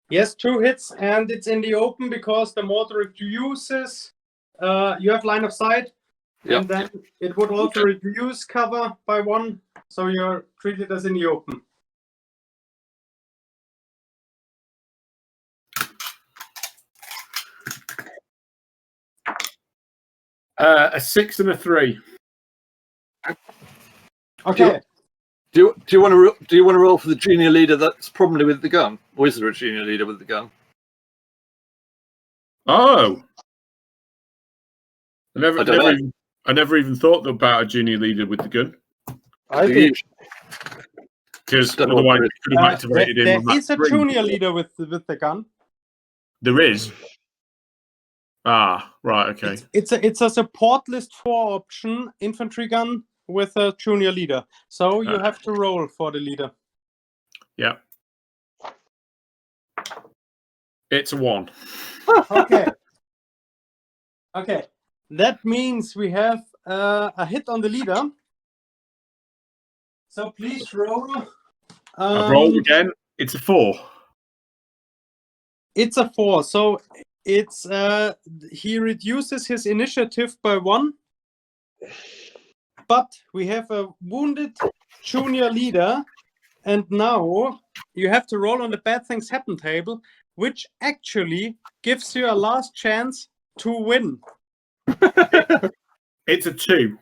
Yes, 2 hits, and it's in the open because the mortar reduces. You have line of sight, and then it would also reduce cover by 1, so you're treated as in the open. A 6 and a 3. Okay. Do you want to roll for the junior leader that's probably with the gun, or is there a junior leader with the gun? Oh, I don't never even thought about a junior leader with the gun, I think because Don't know otherwise what it could have activated there him. on is that a string. junior leader with the gun. There is. Ah, right, okay. It's a support list 4 option infantry gun with a junior leader. So you have to roll for the leader. Yeah. It's a 1. Okay. Okay. That means we have a hit on the leader. So please roll. I've rolled again. It's a 4. It's a 4. So it's he reduces his initiative by 1. But we have a wounded junior leader, and now you have to roll on the bad things happen table, which actually gives you a last chance to win. It's a 2.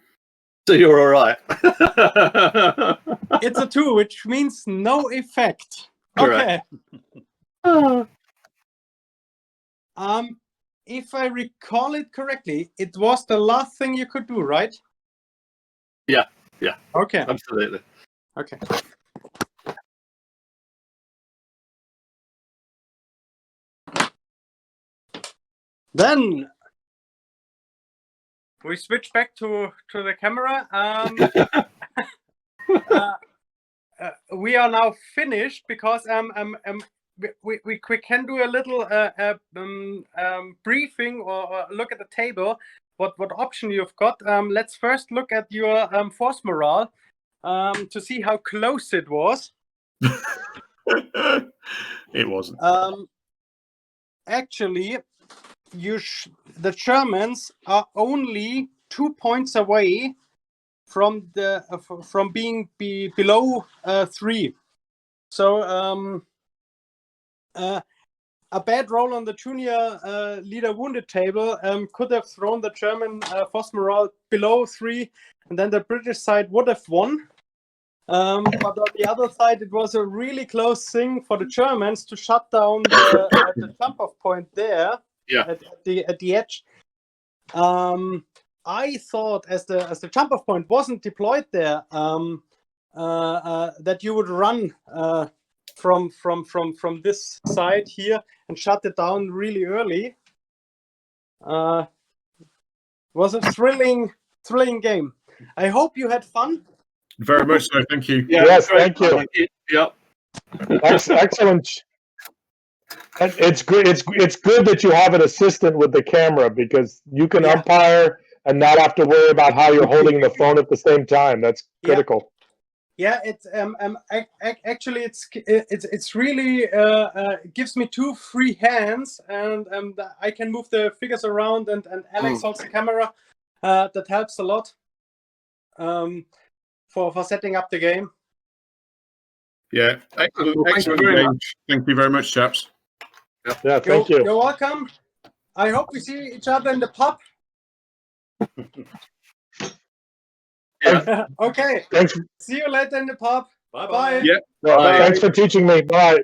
So you're all right. It's a 2, which means no effect. Correct. Okay. If I recall it correctly, it was the last thing you could do, right? Yeah. Okay. Absolutely. Okay. Then we switch back to the camera. We are now finished because we can do a little briefing or look at the table. What option you've got? Let's first look at your force morale to see how close it was. It wasn't. Actually, the Germans are only 2 points away from the from being below 3. So a bad roll on the junior leader wounded table could have thrown the German force morale below 3, and then the British side would have won. But on the other side, it was a really close thing for the Germans to shut down the jump-off point there at the edge. I thought as the jump-off point wasn't deployed there, that you would run from this side here and shut it down really early. Was a thrilling game. I hope you had fun. Very much so. Thank you. Yeah, Yes, great. thank you. Yep. Excellent. And it's good. It's good that you have an assistant with the camera because you can umpire and not have to worry about how you're holding the phone at the same time. That's critical. Yeah, it's actually it's really gives me 2 free hands, and I can move the figures around, and Alex holds the camera. That helps a lot for setting up the game. Yeah, excellent game. Thank you very much, chaps. Yeah, thank you. You're welcome. I hope we see each other in the pub. Yeah. Okay. Thanks. See you later in the pub. Bye Bye. Yeah. No, Bye. thanks for teaching me. Bye.